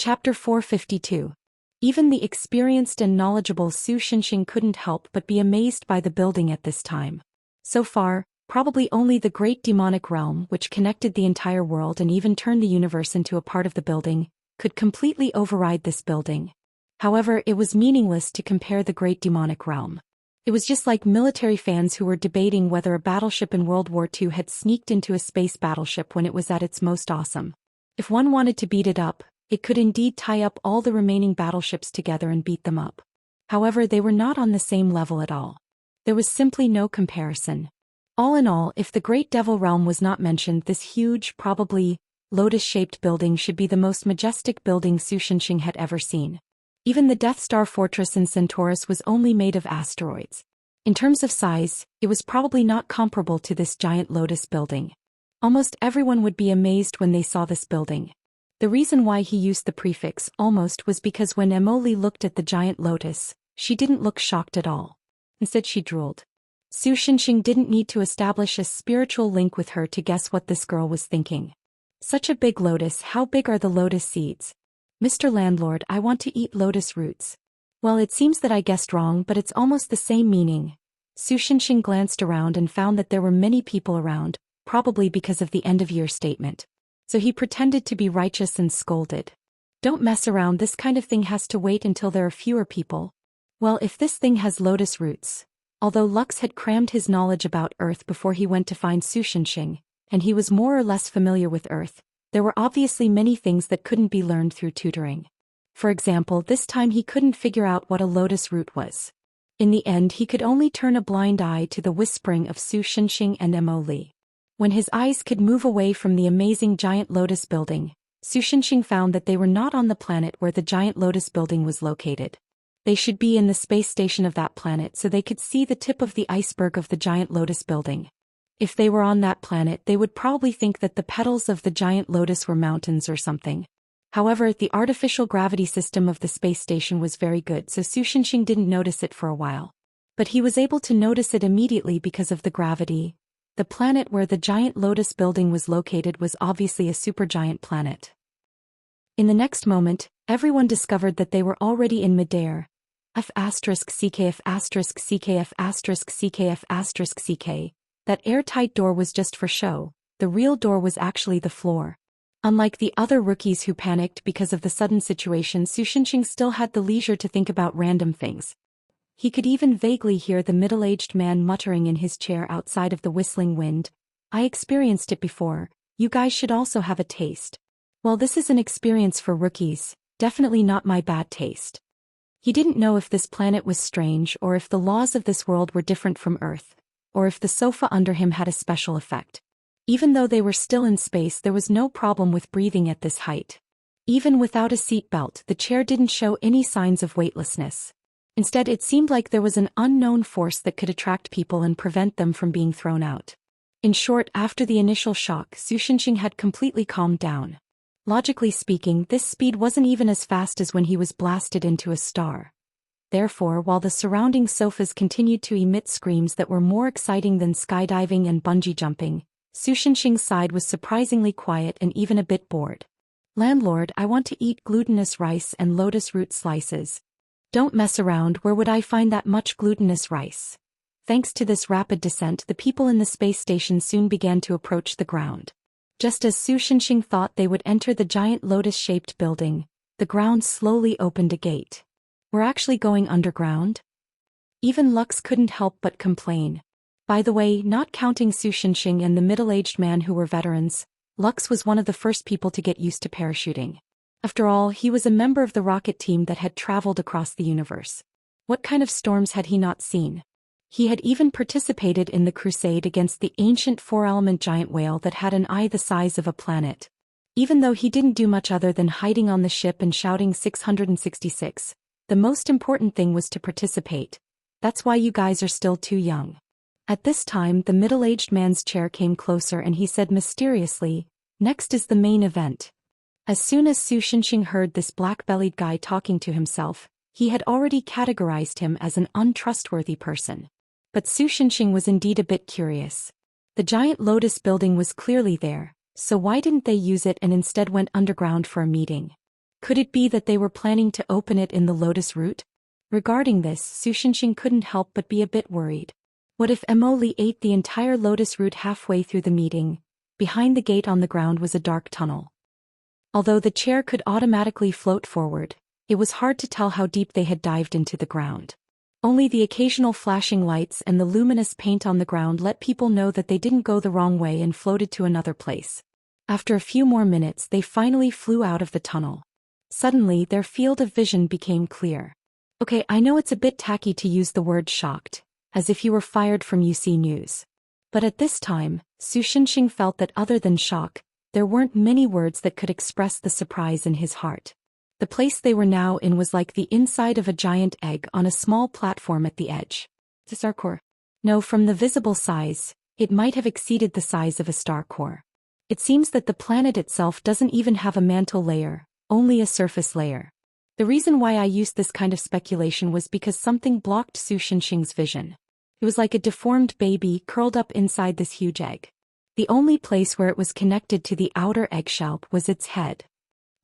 Chapter 452. Even the experienced and knowledgeable Su Shenxing couldn't help but be amazed by the building at this time. So far, probably only the great demonic realm, which connected the entire world and even turned the universe into a part of the building, could completely override this building. However, it was meaningless to compare the great demonic realm. It was just like military fans who were debating whether a battleship in World War II had sneaked into a space battleship when it was at its most awesome. If one wanted to beat it up, it could indeed tie up all the remaining battleships together and beat them up. However, they were not on the same level at all. There was simply no comparison. All in all, if the Great Devil Realm was not mentioned, this huge, probably lotus-shaped building should be the most majestic building Su Shenxing had ever seen. Even the Death Star Fortress in Centaurus was only made of asteroids. In terms of size, it was probably not comparable to this giant lotus building. Almost everyone would be amazed when they saw this building. The reason why he used the prefix almost was because when Emily looked at the giant lotus, she didn't look shocked at all. Instead, she drooled. Su Shenxing didn't need to establish a spiritual link with her to guess what this girl was thinking. Such a big lotus, how big are the lotus seeds? Mr. Landlord, I want to eat lotus roots. Well, it seems that I guessed wrong, but it's almost the same meaning. Su Shenxing glanced around and found that there were many people around, probably because of the end-of-year statement. So he pretended to be righteous and scolded. Don't mess around, this kind of thing has to wait until there are fewer people. Well, if this thing has lotus roots. Although Lux had crammed his knowledge about Earth before he went to find Su Shenxing, and he was more or less familiar with Earth, there were obviously many things that couldn't be learned through tutoring. For example, this time he couldn't figure out what a lotus root was. In the end, he could only turn a blind eye to the whispering of Su Shenxing and Emily. When his eyes could move away from the amazing giant lotus building, Su Shenxing found that they were not on the planet where the giant lotus building was located. They should be in the space station of that planet so they could see the tip of the iceberg of the giant lotus building. If they were on that planet, they would probably think that the petals of the giant lotus were mountains or something. However, the artificial gravity system of the space station was very good, so Su Shenxing didn't notice it for a while. But he was able to notice it immediately because of the gravity. The planet where the giant lotus building was located was obviously a supergiant planet. In the next moment, everyone discovered that they were already in midair. F*CKF*CKF*CKF*CK. That airtight door was just for show. The real door was actually the floor. Unlike the other rookies who panicked because of the sudden situation, Su Shenxing still had the leisure to think about random things. He could even vaguely hear the middle-aged man muttering in his chair outside of the whistling wind. I experienced it before, you guys should also have a taste. Well, this is an experience for rookies, definitely not my bad taste. He didn't know if this planet was strange or if the laws of this world were different from Earth, or if the sofa under him had a special effect. Even though they were still in space, there was no problem with breathing at this height. Even without a seatbelt, the chair didn't show any signs of weightlessness. Instead, it seemed like there was an unknown force that could attract people and prevent them from being thrown out. In short, after the initial shock, Su Shenxing had completely calmed down. Logically speaking, this speed wasn't even as fast as when he was blasted into a star. Therefore, while the surrounding sofas continued to emit screams that were more exciting than skydiving and bungee jumping, Su Shenxing's side was surprisingly quiet and even a bit bored. Landlord, I want to eat glutinous rice and lotus root slices. Don't mess around, where would I find that much glutinous rice? Thanks to this rapid descent, the people in the space station soon began to approach the ground. Just as Su Shenxing thought they would enter the giant lotus-shaped building, the ground slowly opened a gate. We're actually going underground? Even Lux couldn't help but complain. By the way, not counting Su Shenxing and the middle-aged man who were veterans, Lux was one of the first people to get used to parachuting. After all, he was a member of the rocket team that had traveled across the universe. What kind of storms had he not seen? He had even participated in the crusade against the ancient four-element giant whale that had an eye the size of a planet. Even though he didn't do much other than hiding on the ship and shouting 666, the most important thing was to participate. That's why you guys are still too young. At this time, the middle-aged man's chair came closer and he said mysteriously, next is the main event. As soon as Su Shenxing heard this black-bellied guy talking to himself, he had already categorized him as an untrustworthy person. But Su Shenxing was indeed a bit curious. The giant lotus building was clearly there, so why didn't they use it and instead went underground for a meeting? Could it be that they were planning to open it in the lotus root? Regarding this, Sushinshing couldn't help but be a bit worried. What if Emily ate the entire lotus root halfway through the meeting? Behind the gate on the ground was a dark tunnel. Although the chair could automatically float forward, it was hard to tell how deep they had dived into the ground. Only the occasional flashing lights and the luminous paint on the ground let people know that they didn't go the wrong way and floated to another place. After a few more minutes, they finally flew out of the tunnel. Suddenly, their field of vision became clear. Okay, I know it's a bit tacky to use the word shocked, as if you were fired from UC News. But at this time, Sushinshing felt that other than shock, there weren't many words that could express the surprise in his heart. The place they were now in was like the inside of a giant egg on a small platform at the edge. The star core? No, from the visible size, it might have exceeded the size of a star core. It seems that the planet itself doesn't even have a mantle layer, only a surface layer. The reason why I used this kind of speculation was because something blocked Sushinshing's vision. It was like a deformed baby curled up inside this huge egg. The only place where it was connected to the outer eggshell was its head.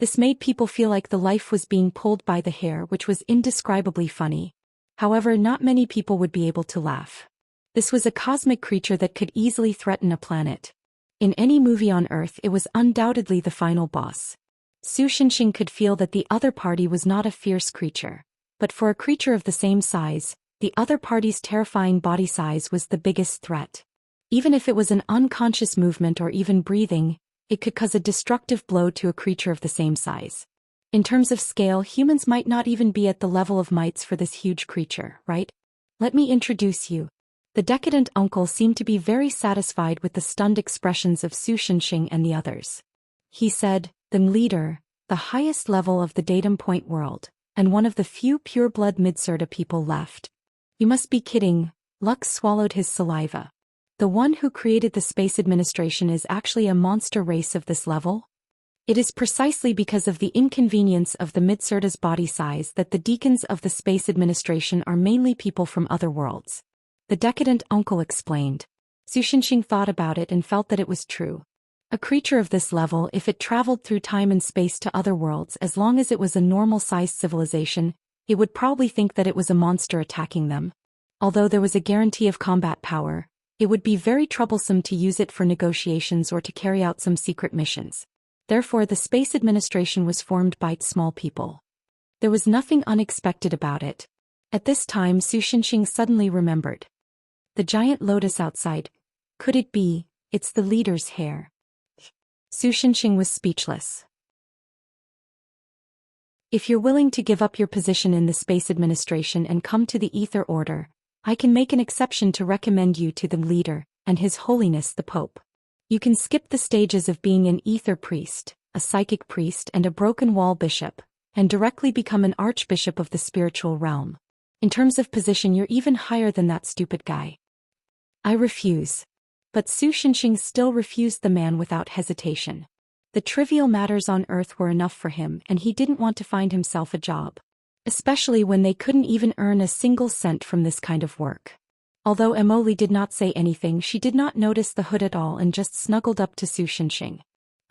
This made people feel like the life was being pulled by the hair, which was indescribably funny. However, not many people would be able to laugh. This was a cosmic creature that could easily threaten a planet. In any movie on Earth, it was undoubtedly the final boss. Sushinshing could feel that the other party was not a fierce creature. But for a creature of the same size, the other party's terrifying body size was the biggest threat. Even if it was an unconscious movement or even breathing, it could cause a destructive blow to a creature of the same size. In terms of scale, humans might not even be at the level of mites for this huge creature, right? Let me introduce you. The decadent uncle seemed to be very satisfied with the stunned expressions of Sushinshing and the others. He said, "The leader, the highest level of the datum point world, and one of the few pure-blood Midsurda people left. You must be kidding." Lux swallowed his saliva. The one who created the Space Administration is actually a monster race of this level? It is precisely because of the inconvenience of the Midsurda's body size that the deacons of the Space Administration are mainly people from other worlds. The decadent uncle explained. Sushinshing thought about it and felt that it was true. A creature of this level, if it traveled through time and space to other worlds, as long as it was a normal-sized civilization, it would probably think that it was a monster attacking them. Although there was a guarantee of combat power, it would be very troublesome to use it for negotiations or to carry out some secret missions. Therefore, the Space Administration was formed by small people. There was nothing unexpected about it. At this time, Sushinshing suddenly remembered. The giant lotus outside. Could it be, it's the leader's hair? Sushinshing was speechless. If you're willing to give up your position in the Space Administration and come to the Ether Order, I can make an exception to recommend you to the leader, and His Holiness the Pope. You can skip the stages of being an Ether priest, a psychic priest and a broken wall bishop, and directly become an archbishop of the spiritual realm. In terms of position, you're even higher than that stupid guy. I refuse. But Sushinshing still refused the man without hesitation. The trivial matters on Earth were enough for him, and he didn't want to find himself a job. Especially when they couldn't even earn a single cent from this kind of work. Although Emily did not say anything, she did not notice the hood at all and just snuggled up to Sushinshing.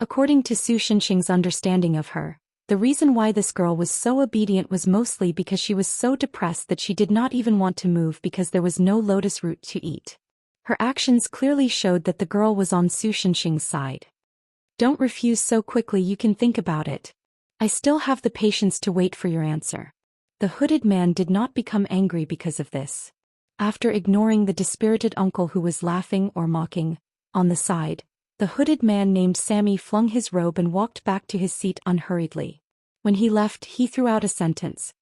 According to Sushinshing's understanding of her, the reason why this girl was so obedient was mostly because she was so depressed that she did not even want to move because there was no lotus root to eat. Her actions clearly showed that the girl was on Sushinshing's side. Don't refuse so quickly, you can think about it. I still have the patience to wait for your answer. The hooded man did not become angry because of this. After ignoring the dispirited uncle who was laughing or mocking, on the side, the hooded man named Sammy flung his robe and walked back to his seat unhurriedly. When he left, he threw out a sentence.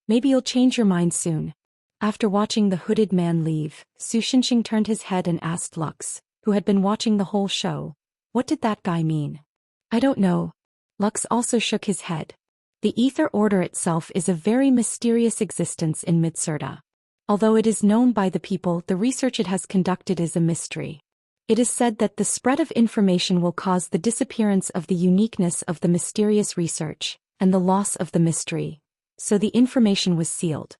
Maybe you'll change your mind soon. After watching the hooded man leave, Sushinshing turned his head and asked Lux, who had been watching the whole show, what did that guy mean? I don't know. Lux also shook his head. The Ether Order itself is a very mysterious existence in Midsurda. Although it is known by the people, the research it has conducted is a mystery. It is said that the spread of information will cause the disappearance of the uniqueness of the mysterious research, and the loss of the mystery. So the information was sealed.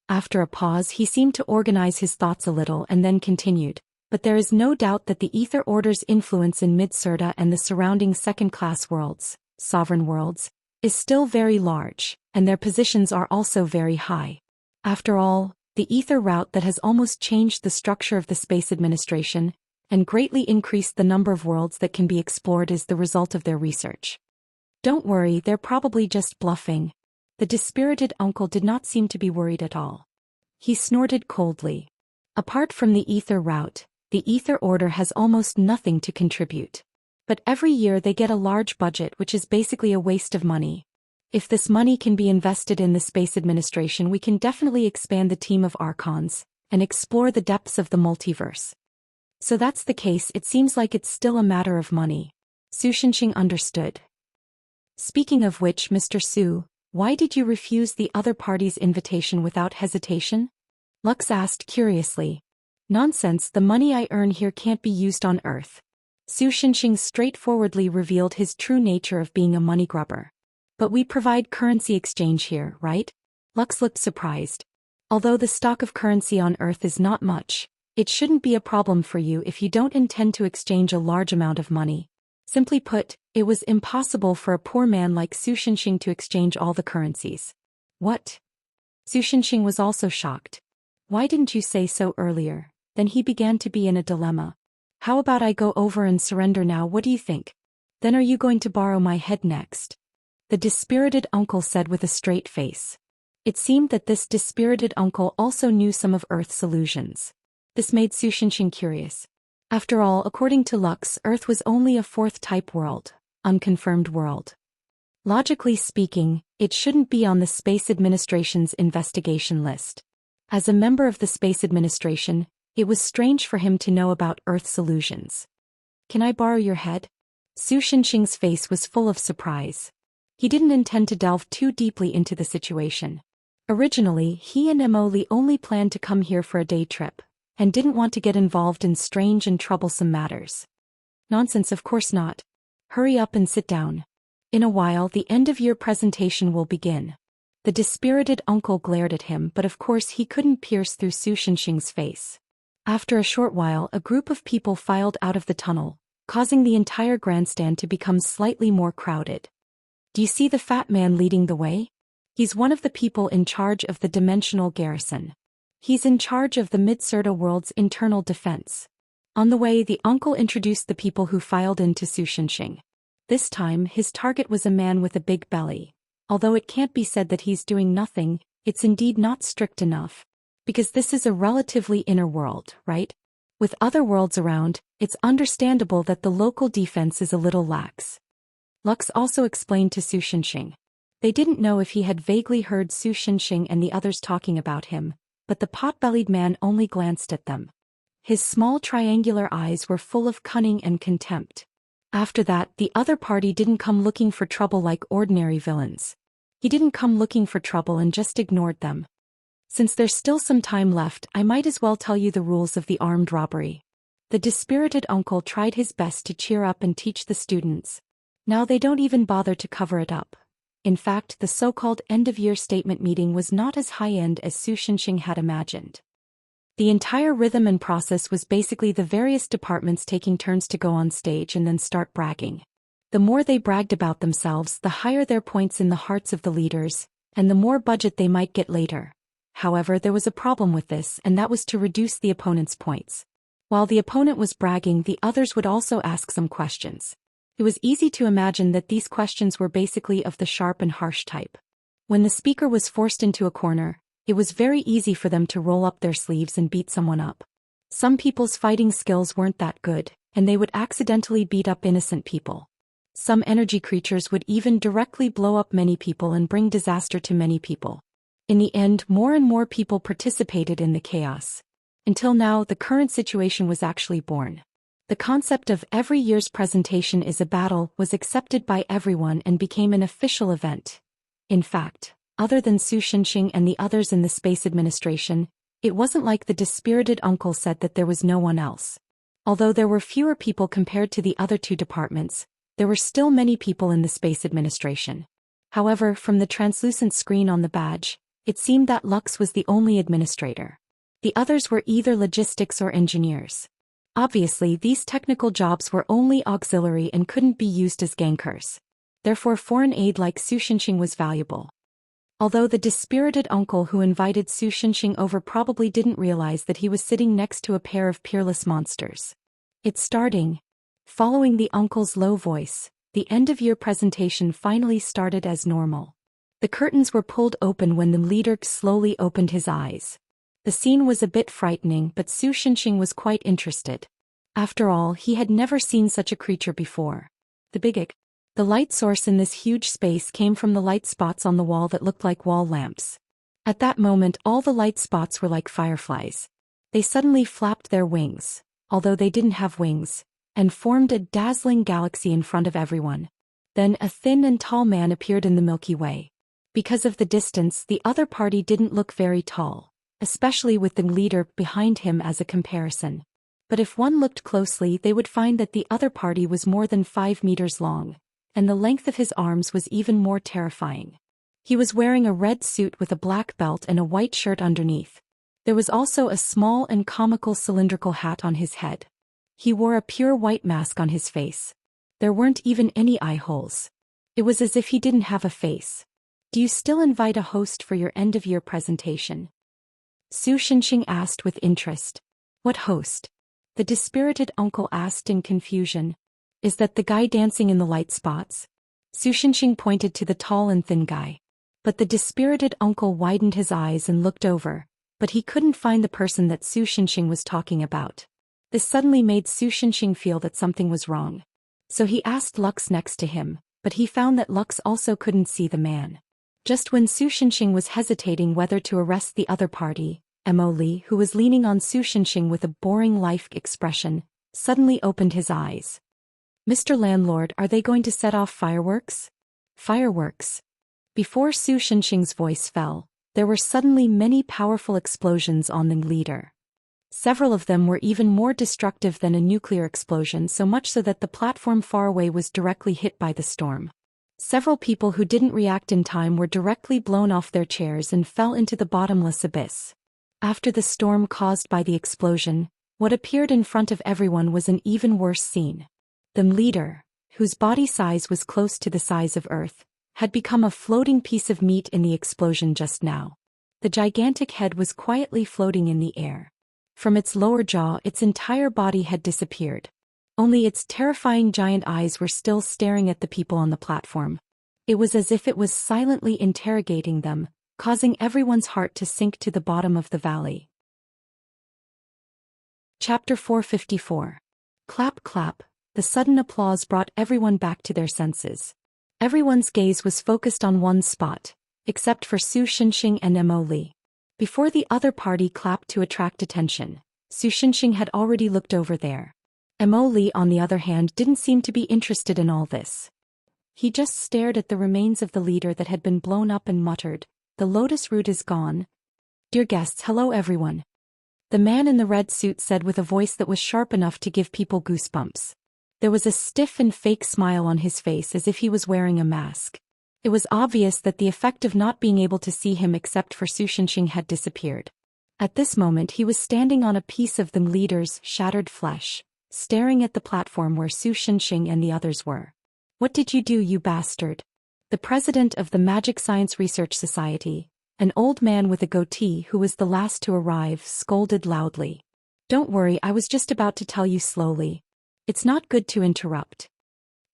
After a pause, he seemed to organize his thoughts a little and then continued, but there is no doubt that the Ether Order's influence in Midsurda and the surrounding second-class worlds, sovereign worlds, is still very large, and their positions are also very high. After all, the ether route that has almost changed the structure of the Space Administration and greatly increased the number of worlds that can be explored is the result of their research. Don't worry, they're probably just bluffing. The dispirited uncle did not seem to be worried at all. He snorted coldly. Apart from the ether route, the ether order has almost nothing to contribute. But every year they get a large budget, which is basically a waste of money. If this money can be invested in the Space Administration, we can definitely expand the team of Archons and explore the depths of the multiverse. So that's the case. It seems like it's still a matter of money. Su Shenxing understood. Speaking of which, Mr. Su, why did you refuse the other party's invitation without hesitation? Lux asked curiously. Nonsense, the money I earn here can't be used on Earth. Su Shenxing straightforwardly revealed his true nature of being a money grubber. But we provide currency exchange here, right? Lux looked surprised. Although the stock of currency on Earth is not much, it shouldn't be a problem for you if you don't intend to exchange a large amount of money. Simply put, it was impossible for a poor man like Su Shenxing to exchange all the currencies. What? Su Shenxing was also shocked. Why didn't you say so earlier? Then he began to be in a dilemma. How about I go over and surrender now? What do you think? Then are you going to borrow my head next? The dispirited uncle said with a straight face. It seemed that this dispirited uncle also knew some of Earth's illusions. This made Su Shenxing curious. After all, according to Lux, Earth was only a fourth-type world, unconfirmed world. Logically speaking, it shouldn't be on the Space Administration's investigation list. As a member of the Space Administration, it was strange for him to know about Earth's illusions. Can I borrow your head? Su Shenxing's face was full of surprise. He didn't intend to delve too deeply into the situation. Originally, he and Emily only planned to come here for a day trip, and didn't want to get involved in strange and troublesome matters. Nonsense, of course not. Hurry up and sit down. In a while the end-of-year presentation will begin. The dispirited uncle glared at him, but of course he couldn't pierce through Su Shenxing's face. After a short while a group of people filed out of the tunnel, causing the entire grandstand to become slightly more crowded. Do you see the fat man leading the way? He's one of the people in charge of the dimensional garrison. He's in charge of the Midserta world's internal defense. On the way, the uncle introduced the people who filed into Su Shenxing. This time, his target was a man with a big belly. Although it can't be said that he's doing nothing, it's indeed not strict enough. Because this is a relatively inner world, right? With other worlds around, it's understandable that the local defense is a little lax. Lux also explained to Su Shenxing. They didn't know if he had vaguely heard Su Shenxing and the others talking about him, but the pot-bellied man only glanced at them. His small triangular eyes were full of cunning and contempt. After that, the other party didn't come looking for trouble like ordinary villains. He didn't come looking for trouble and just ignored them. Since there's still some time left, I might as well tell you the rules of the armed robbery. The dispirited uncle tried his best to cheer up and teach the students. Now they don't even bother to cover it up. In fact, the so-called end-of-year statement meeting was not as high-end as Su Shenxing had imagined. The entire rhythm and process was basically the various departments taking turns to go on stage and then start bragging. The more they bragged about themselves, the higher their points in the hearts of the leaders, and the more budget they might get later. However, there was a problem with this, and that was to reduce the opponent's points. While the opponent was bragging, the others would also ask some questions. It was easy to imagine that these questions were basically of the sharp and harsh type. When the speaker was forced into a corner, it was very easy for them to roll up their sleeves and beat someone up. Some people's fighting skills weren't that good, and they would accidentally beat up innocent people. Some energy creatures would even directly blow up many people and bring disaster to many people. In the end, more and more people participated in the chaos. Until now, the current situation was actually born. The concept of every year's presentation is a battle was accepted by everyone and became an official event. In fact, other than Su Shenxing and the others in the Space Administration, it wasn't like the dispirited uncle said that there was no one else. Although there were fewer people compared to the other two departments, there were still many people in the Space Administration. However, from the translucent screen on the badge, it seemed that Lux was the only administrator. The others were either logistics or engineers. Obviously, these technical jobs were only auxiliary and couldn't be used as gankers. Therefore foreign aid like Su Shenxing was valuable. Although the dispirited uncle who invited Su Shenxing over probably didn't realize that he was sitting next to a pair of peerless monsters. It's starting. Following the uncle's low voice, the end-of-year presentation finally started as normal. The curtains were pulled open when the leader slowly opened his eyes. The scene was a bit frightening, but Su Shenxing was quite interested. After all, he had never seen such a creature before. The light source in this huge space came from the light spots on the wall that looked like wall lamps. At that moment, all the light spots were like fireflies. They suddenly flapped their wings, although they didn't have wings, and formed a dazzling galaxy in front of everyone. Then a thin and tall man appeared in the Milky Way. Because of the distance, the other party didn't look very tall, especially with the leader behind him as a comparison. But if one looked closely, they would find that the other party was more than 5 meters long, and the length of his arms was even more terrifying. He was wearing a red suit with a black belt and a white shirt underneath. There was also a small and comical cylindrical hat on his head. He wore a pure white mask on his face. There weren't even any eye holes. It was as if he didn't have a face. Do you still invite a host for your end-of-year presentation? Su Shenxing asked with interest. What host? The dispirited uncle asked in confusion. Is that the guy dancing in the light spots? Su Shenxing pointed to the tall and thin guy. But the dispirited uncle widened his eyes and looked over, but he couldn't find the person that Su Shenxing was talking about. This suddenly made Su Shenxing feel that something was wrong. So he asked Lux next to him, but he found that Lux also couldn't see the man. Just when Su Shenxing was hesitating whether to arrest the other party, Mo Li, who was leaning on Su Shenxing with a boring life expression, suddenly opened his eyes. Mr. Landlord, are they going to set off fireworks? Fireworks. Before Su Shenxing's voice fell, there were suddenly many powerful explosions on the leader. Several of them were even more destructive than a nuclear explosion, so much so that the platform far away was directly hit by the storm. Several people who didn't react in time were directly blown off their chairs and fell into the bottomless abyss. After the storm caused by the explosion, what appeared in front of everyone was an even worse scene. The leader, whose body size was close to the size of Earth, had become a floating piece of meat in the explosion just now. The gigantic head was quietly floating in the air. From its lower jaw, its entire body had disappeared. Only its terrifying giant eyes were still staring at the people on the platform. It was as if it was silently interrogating them, causing everyone's heart to sink to the bottom of the valley. Chapter 454. Clap clap. The sudden applause brought everyone back to their senses. Everyone's gaze was focused on one spot, except for Su Shenxing and Mo Li. Before the other party clapped to attract attention, Su Shenxing had already looked over there. Mo Li, on the other hand, didn't seem to be interested in all this. He just stared at the remains of the leader that had been blown up and muttered, "The lotus root is gone." Dear guests, hello everyone. The man in the red suit said with a voice that was sharp enough to give people goosebumps. There was a stiff and fake smile on his face as if he was wearing a mask. It was obvious that the effect of not being able to see him except for Su Shenxing had disappeared. At this moment he was standing on a piece of the leader's shattered flesh, staring at the platform where Su Shenxing and the others were. "What did you do, you bastard?" The president of the Magic Science Research Society, an old man with a goatee who was the last to arrive, scolded loudly. "Don't worry, I was just about to tell you slowly. It's not good to interrupt."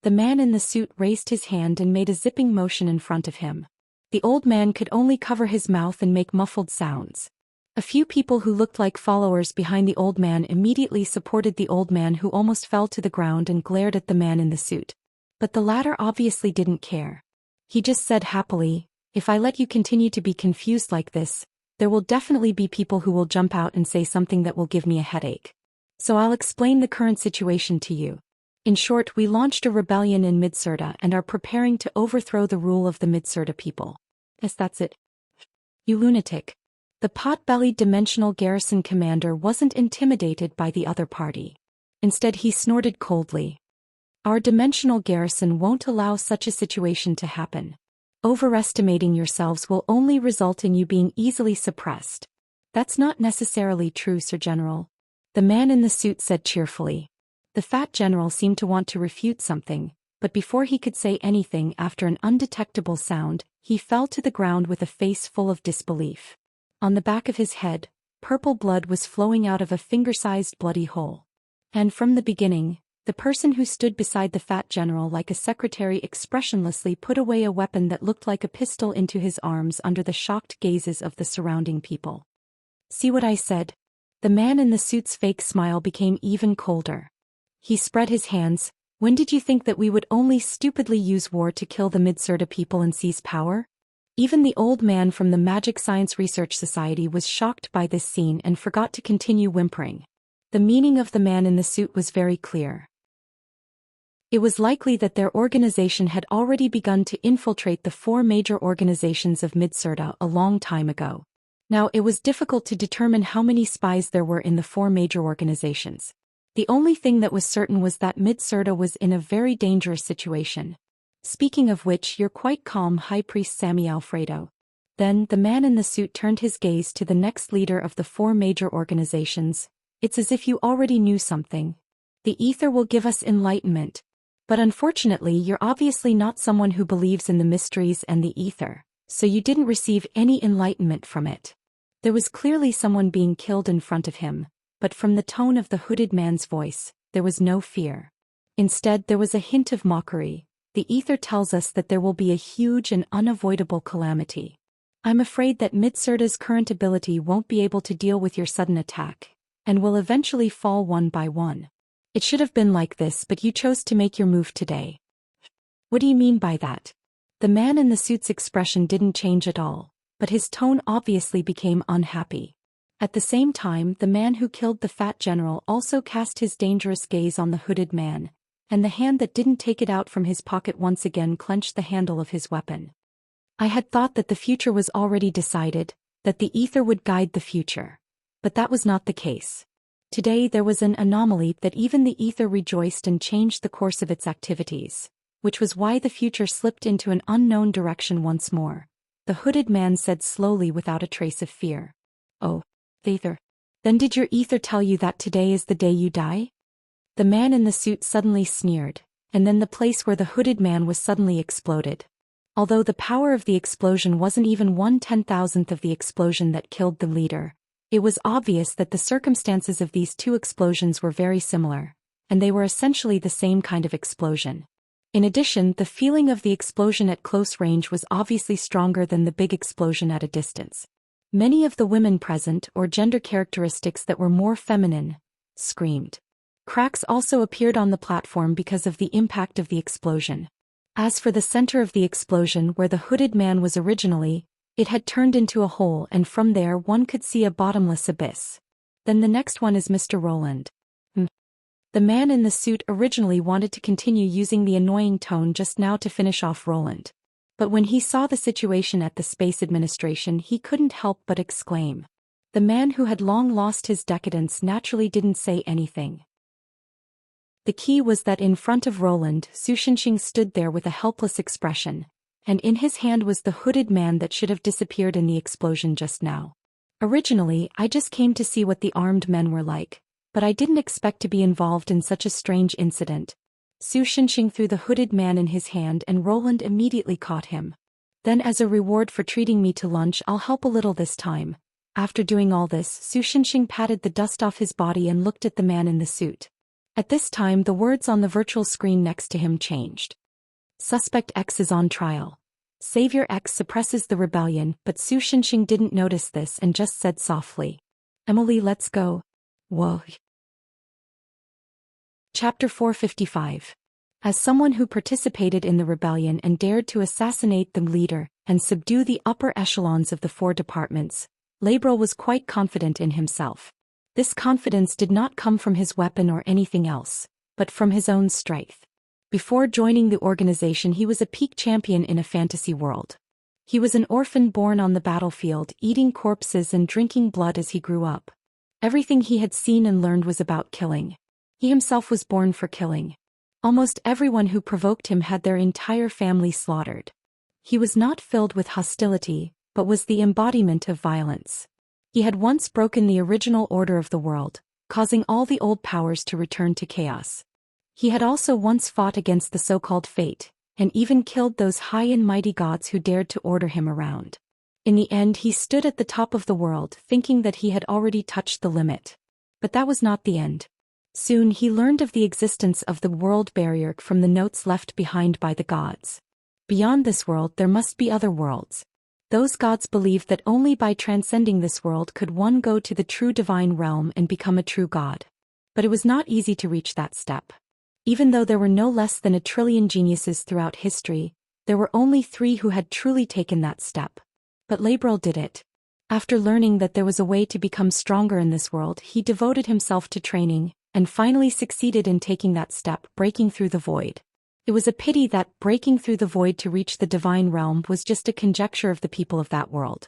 The man in the suit raised his hand and made a zipping motion in front of him. The old man could only cover his mouth and make muffled sounds. A few people who looked like followers behind the old man immediately supported the old man, who almost fell to the ground and glared at the man in the suit. But the latter obviously didn't care. He just said happily, "If I let you continue to be confused like this, there will definitely be people who will jump out and say something that will give me a headache. So I'll explain the current situation to you. In short, we launched a rebellion in Midserta and are preparing to overthrow the rule of the Midserta people." Yes, that's it. You lunatic. The pot-bellied dimensional garrison commander wasn't intimidated by the other party. Instead, he snorted coldly. "Our dimensional garrison won't allow such a situation to happen. Overestimating yourselves will only result in you being easily suppressed." "That's not necessarily true, Sir General," the man in the suit said cheerfully. The fat general seemed to want to refute something, but before he could say anything after an undetectable sound, he fell to the ground with a face full of disbelief. On the back of his head, purple blood was flowing out of a finger-sized bloody hole. And from the beginning, the person who stood beside the fat general like a secretary expressionlessly put away a weapon that looked like a pistol into his arms under the shocked gazes of the surrounding people. "See what I said?" The man in the suit's fake smile became even colder. He spread his hands. "When did you think that we would only stupidly use war to kill the Midsurda people and seize power?" Even the old man from the Magic Science Research Society was shocked by this scene and forgot to continue whimpering. The meaning of the man in the suit was very clear. It was likely that their organization had already begun to infiltrate the 4 major organizations of Midsurda a long time ago. Now it was difficult to determine how many spies there were in the 4 major organizations. The only thing that was certain was that Midsurda was in a very dangerous situation. "Speaking of which, you're quite calm, High Priest Sammy Alfredo." Then the man in the suit turned his gaze to the next leader of the 4 major organizations. "It's as if you already knew something. The ether will give us enlightenment. But unfortunately you're obviously not someone who believes in the mysteries and the ether, so you didn't receive any enlightenment from it." There was clearly someone being killed in front of him, but from the tone of the hooded man's voice, there was no fear. Instead there was a hint of mockery. "The ether tells us that there will be a huge and unavoidable calamity. I'm afraid that Midsurda's current ability won't be able to deal with your sudden attack, and will eventually fall one by one. It should have been like this, but you chose to make your move today." "What do you mean by that?" The man in the suit's expression didn't change at all, but his tone obviously became unhappy. At the same time, the man who killed the fat general also cast his dangerous gaze on the hooded man, and the hand that didn't take it out from his pocket once again clenched the handle of his weapon. "I had thought that the future was already decided, that the ether would guide the future. But that was not the case. Today there was an anomaly that even the ether rejoiced and changed the course of its activities, which was why the future slipped into an unknown direction once more," the hooded man said slowly without a trace of fear. "Oh, the ether. Then did your ether tell you that today is the day you die?" The man in the suit suddenly sneered, and then the place where the hooded man was suddenly exploded. Although the power of the explosion wasn't even 1/10,000th of the explosion that killed the leader, it was obvious that the circumstances of these 2 explosions were very similar, and they were essentially the same kind of explosion. In addition, the feeling of the explosion at close range was obviously stronger than the big explosion at a distance. Many of the women present, or gender characteristics that were more feminine, screamed. Cracks also appeared on the platform because of the impact of the explosion. As for the center of the explosion where the hooded man was originally, it had turned into a hole, and from there one could see a bottomless abyss. "Then the next one is Mr. Roland." The man in the suit originally wanted to continue using the annoying tone just now to finish off Roland. But when he saw the situation at the Space Administration, he couldn't help but exclaim. The man who had long lost his decadence naturally didn't say anything. The key was that in front of Roland, Sushinshing stood there with a helpless expression, and in his hand was the hooded man that should have disappeared in the explosion just now. "Originally, I just came to see what the armed men were like, but I didn't expect to be involved in such a strange incident." Sushinshing threw the hooded man in his hand and Roland immediately caught him. "Then as a reward for treating me to lunch, I'll help a little this time." After doing all this, Sushinshing patted the dust off his body and looked at the man in the suit. At this time the words on the virtual screen next to him changed. "Suspect X is on trial. Savior X suppresses the rebellion," but Sushinshing didn't notice this and just said softly, "Emily, let's go." Whoa. Chapter 455. As someone who participated in the rebellion and dared to assassinate the leader and subdue the upper echelons of the 4 departments, Labrel was quite confident in himself. This confidence did not come from his weapon or anything else, but from his own strength. Before joining the organization, he was a peak champion in a fantasy world. He was an orphan born on the battlefield, eating corpses and drinking blood as he grew up. Everything he had seen and learned was about killing. He himself was born for killing. Almost everyone who provoked him had their entire family slaughtered. He was not filled with hostility, but was the embodiment of violence. He had once broken the original order of the world, causing all the old powers to return to chaos. He had also once fought against the so-called fate, and even killed those high and mighty gods who dared to order him around. In the end, he stood at the top of the world, thinking that he had already touched the limit. But that was not the end. Soon he learned of the existence of the world barrier from the notes left behind by the gods. Beyond this world there must be other worlds. Those gods believed that only by transcending this world could one go to the true divine realm and become a true god. But it was not easy to reach that step. Even though there were no less than 1 trillion geniuses throughout history, there were only 3 who had truly taken that step. But Labrel did it. After learning that there was a way to become stronger in this world, he devoted himself to training, and finally succeeded in taking that step, breaking through the void. It was a pity that breaking through the void to reach the divine realm was just a conjecture of the people of that world.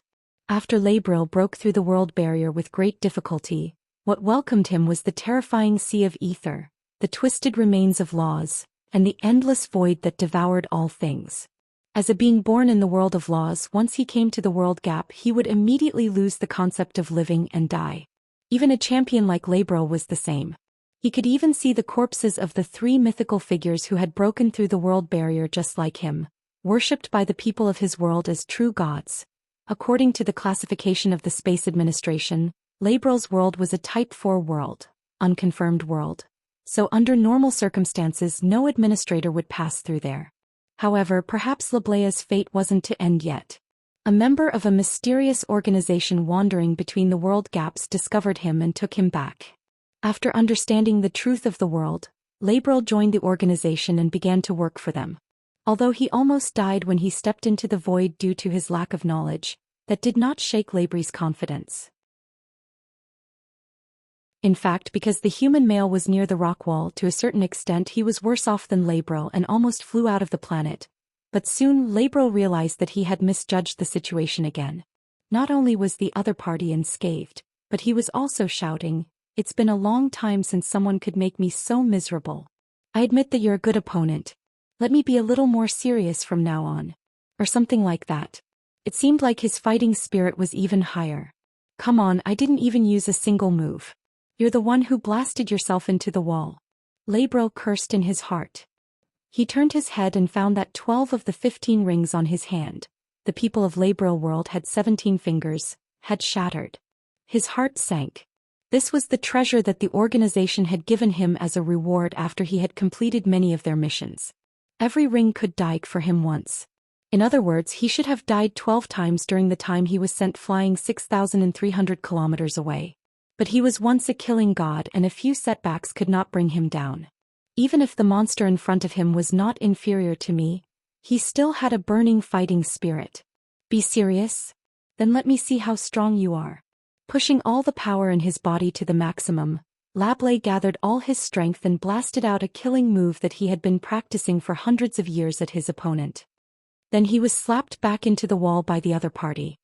After Labrel broke through the world barrier with great difficulty, what welcomed him was the terrifying sea of ether, the twisted remains of laws, and the endless void that devoured all things. As a being born in the world of laws, once he came to the world gap, he would immediately lose the concept of living and die. Even a champion like Labrel was the same. He could even see the corpses of the 3 mythical figures who had broken through the world barrier just like him, worshipped by the people of his world as true gods. According to the classification of the Space Administration, Labrel's world was a Type 4 world, unconfirmed world. So under normal circumstances no administrator would pass through there. However, perhaps Lablea's fate wasn't to end yet. A member of a mysterious organization wandering between the world gaps discovered him and took him back. After understanding the truth of the world, Labrel joined the organization and began to work for them. Although he almost died when he stepped into the void due to his lack of knowledge, that did not shake Labrel's confidence. In fact, because the human male was near the rock wall, to a certain extent he was worse off than Labrel and almost flew out of the planet. But soon Labrel realized that he had misjudged the situation again. Not only was the other party unscathed, but he was also shouting, "It's been a long time since someone could make me so miserable. I admit that you're a good opponent. Let me be a little more serious from now on." Or something like that. It seemed like his fighting spirit was even higher. "Come on, I didn't even use a single move. You're the one who blasted yourself into the wall." Labrel cursed in his heart. He turned his head and found that 12 of the 15 rings on his hand, the people of Labrel world had 17 fingers, had shattered. His heart sank. This was the treasure that the organization had given him as a reward after he had completed many of their missions. Every ring could die for him once. In other words, he should have died 12 times during the time he was sent flying 6,300 kilometers away. But he was once a killing god and a few setbacks could not bring him down. Even if the monster in front of him was not inferior to me, he still had a burning fighting spirit. "Be serious? Then let me see how strong you are." Pushing all the power in his body to the maximum, Labrel gathered all his strength and blasted out a killing move that he had been practicing for hundreds of years at his opponent. Then he was slapped back into the wall by the other party.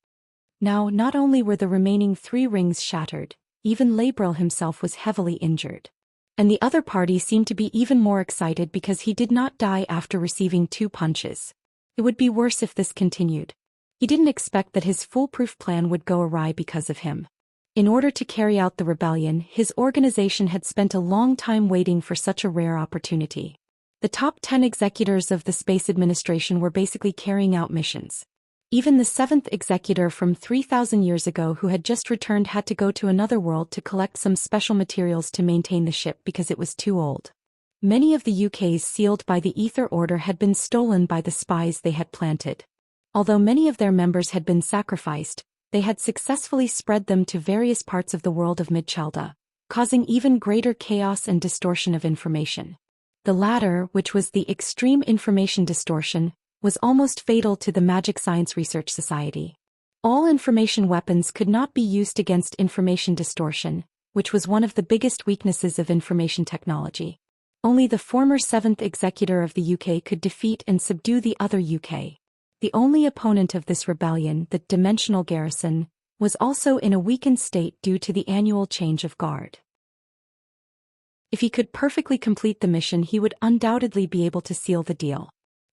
Now, not only were the remaining 3 rings shattered, even Labrel himself was heavily injured. And the other party seemed to be even more excited because he did not die after receiving 2 punches. It would be worse if this continued. He didn't expect that his foolproof plan would go awry because of him. In order to carry out the rebellion, his organization had spent a long time waiting for such a rare opportunity. The top 10 executors of the Space Administration were basically carrying out missions. Even the 7th executor from 3,000 years ago who had just returned had to go to another world to collect some special materials to maintain the ship because it was too old. Many of the UKs sealed by the Ether Order had been stolen by the spies they had planted. Although many of their members had been sacrificed, they had successfully spread them to various parts of the world of Midchelda, causing even greater chaos and distortion of information. The latter, which was the extreme information distortion, was almost fatal to the Magic Science Research Society. All information weapons could not be used against information distortion, which was one of the biggest weaknesses of information technology. Only the former 7th executor of the UK could defeat and subdue the other UK. The only opponent of this rebellion, the Dimensional Garrison, was also in a weakened state due to the annual change of guard. If he could perfectly complete the mission, he would undoubtedly be able to seal the deal.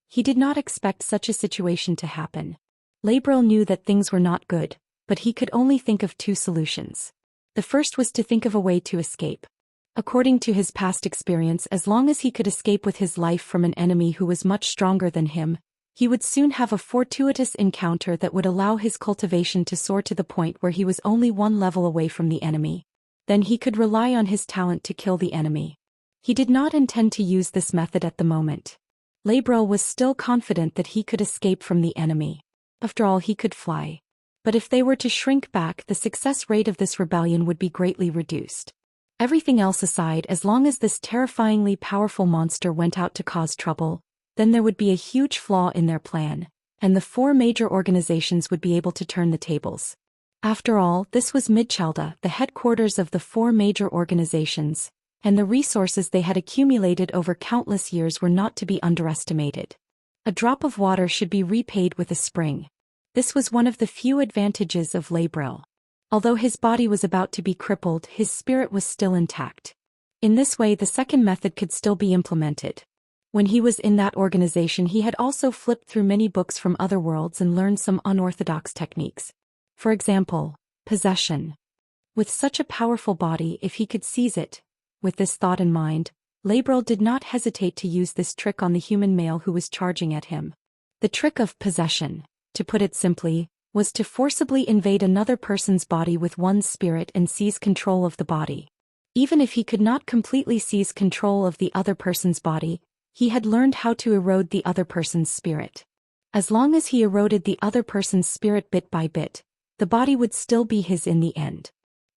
He did not expect such a situation to happen. Labrel knew that things were not good, but he could only think of 2 solutions. The first was to think of a way to escape. According to his past experience, as long as he could escape with his life from an enemy who was much stronger than him, he would soon have a fortuitous encounter that would allow his cultivation to soar to the point where he was only one level away from the enemy. Then he could rely on his talent to kill the enemy. He did not intend to use this method at the moment. Labrel was still confident that he could escape from the enemy. After all, he could fly. But if they were to shrink back, the success rate of this rebellion would be greatly reduced. Everything else aside, as long as this terrifyingly powerful monster went out to cause trouble, then there would be a huge flaw in their plan, and the four major organizations would be able to turn the tables. After all, this was Midchalda, the headquarters of the four major organizations, and the resources they had accumulated over countless years were not to be underestimated. A drop of water should be repaid with a spring. This was one of the few advantages of Labrel. Although his body was about to be crippled, his spirit was still intact. In this way, the second method could still be implemented. When he was in that organization, he had also flipped through many books from other worlds and learned some unorthodox techniques. For example, possession. With such a powerful body, if he could seize it. With this thought in mind, Labrel did not hesitate to use this trick on the human male who was charging at him. The trick of possession, to put it simply, was to forcibly invade another person's body with one's spirit and seize control of the body. Even if he could not completely seize control of the other person's body, he had learned how to erode the other person's spirit. As long as he eroded the other person's spirit bit by bit, the body would still be his in the end.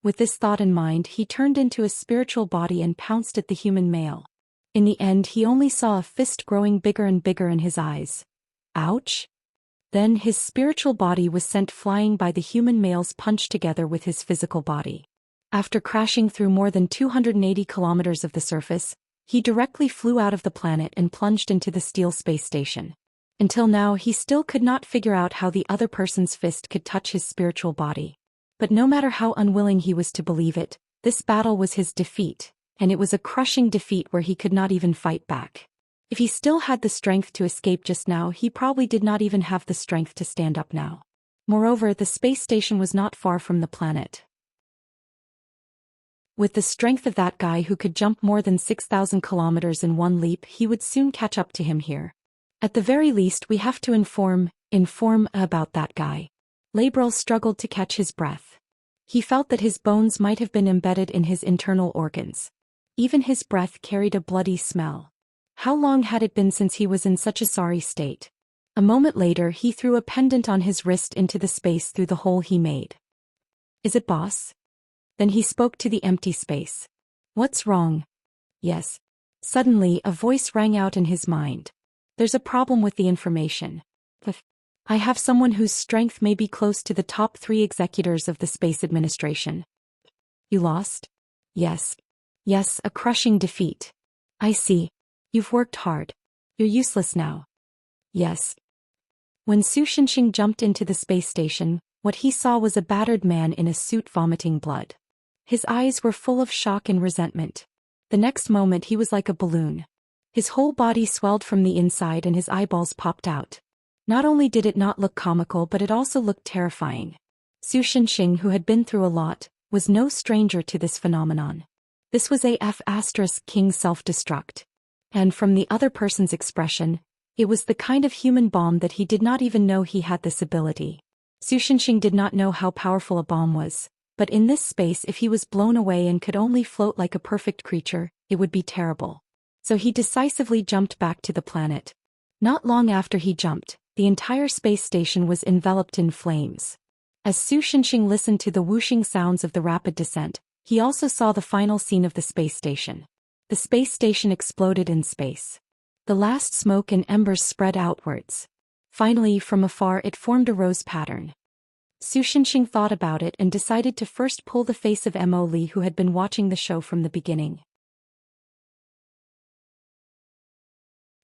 With this thought in mind, he turned into a spiritual body and pounced at the human male. In the end, he only saw a fist growing bigger and bigger in his eyes. Ouch! Then his spiritual body was sent flying by the human male's punch together with his physical body. After crashing through more than 280 kilometers of the surface, he directly flew out of the planet and plunged into the steel space station. Until now, he still could not figure out how the other person's fist could touch his spiritual body. But no matter how unwilling he was to believe it, this battle was his defeat, and it was a crushing defeat where he could not even fight back. If he still had the strength to escape just now, he probably did not even have the strength to stand up now. Moreover, the space station was not far from the planet. With the strength of that guy who could jump more than 6,000 kilometers in one leap, he would soon catch up to him here. At the very least, we have to inform about that guy. Labrel struggled to catch his breath. He felt that his bones might have been embedded in his internal organs. Even his breath carried a bloody smell. How long had it been since he was in such a sorry state? A moment later, he threw a pendant on his wrist into the space through the hole he made. "Is it, boss?" Then he spoke to the empty space. "What's wrong?" "Yes." Suddenly, a voice rang out in his mind. "There's a problem with the information. I have someone whose strength may be close to the top 3 executors of the Space Administration." "You lost?" "Yes. Yes, a crushing defeat." "I see. You've worked hard. You're useless now." "Yes." When Su Shinxing jumped into the space station, what he saw was a battered man in a suit vomiting blood. His eyes were full of shock and resentment. The next moment he was like a balloon. His whole body swelled from the inside and his eyeballs popped out. Not only did it not look comical, but it also looked terrifying. Su Shinxing, who had been through a lot, was no stranger to this phenomenon. This was AF** King self-destruct. And from the other person's expression, it was the kind of human bomb that he did not even know he had this ability. Su Shinxing did not know how powerful a bomb was, but in this space, if he was blown away and could only float like a perfect creature, it would be terrible. So he decisively jumped back to the planet. Not long after he jumped, the entire space station was enveloped in flames. As Su Shinxing listened to the whooshing sounds of the rapid descent, he also saw the final scene of the space station. The space station exploded in space. The last smoke and embers spread outwards. Finally, from afar it formed a rose pattern. Su Shinxing thought about it and decided to first pull the face of Mo Li, who had been watching the show from the beginning.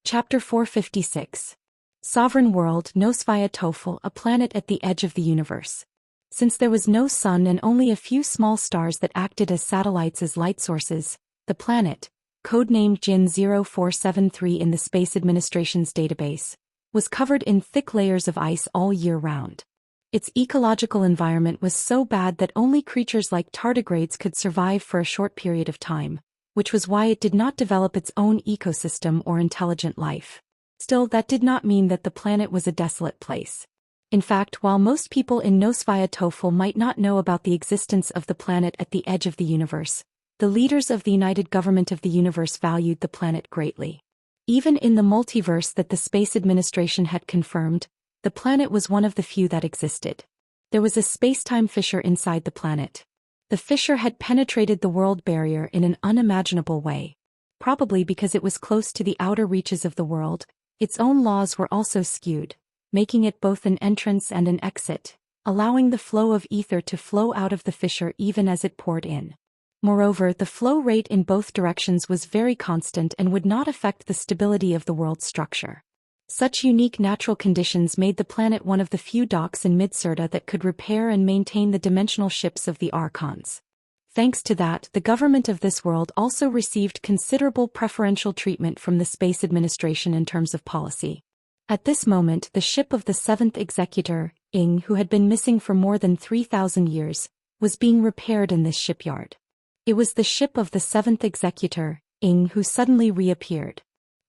Chapter 456. Sovereign World, Nosvaya Tofel, a planet at the edge of the universe. Since there was no sun and only a few small stars that acted as satellites as light sources, the planet, codenamed Jin 0473 in the Space Administration's database, was covered in thick layers of ice all year round. Its ecological environment was so bad that only creatures like tardigrades could survive for a short period of time, which was why it did not develop its own ecosystem or intelligent life. Still, that did not mean that the planet was a desolate place. In fact, while most people in Nosvaya Tofel might not know about the existence of the planet at the edge of the universe, the leaders of the United Government of the Universe valued the planet greatly. Even in the multiverse that the Space Administration had confirmed, the planet was one of the few that existed. There was a space-time fissure inside the planet. The fissure had penetrated the world barrier in an unimaginable way. Probably because it was close to the outer reaches of the world, its own laws were also skewed, making it both an entrance and an exit, allowing the flow of ether to flow out of the fissure even as it poured in. Moreover, the flow rate in both directions was very constant and would not affect the stability of the world's structure. Such unique natural conditions made the planet one of the few docks in Midsurda that could repair and maintain the dimensional ships of the Archons. Thanks to that, the government of this world also received considerable preferential treatment from the Space Administration in terms of policy. At this moment, the ship of the 7th Executor, Ing, who had been missing for more than 3,000 years, was being repaired in this shipyard. It was the ship of the 7th Executor, Ing, who suddenly reappeared.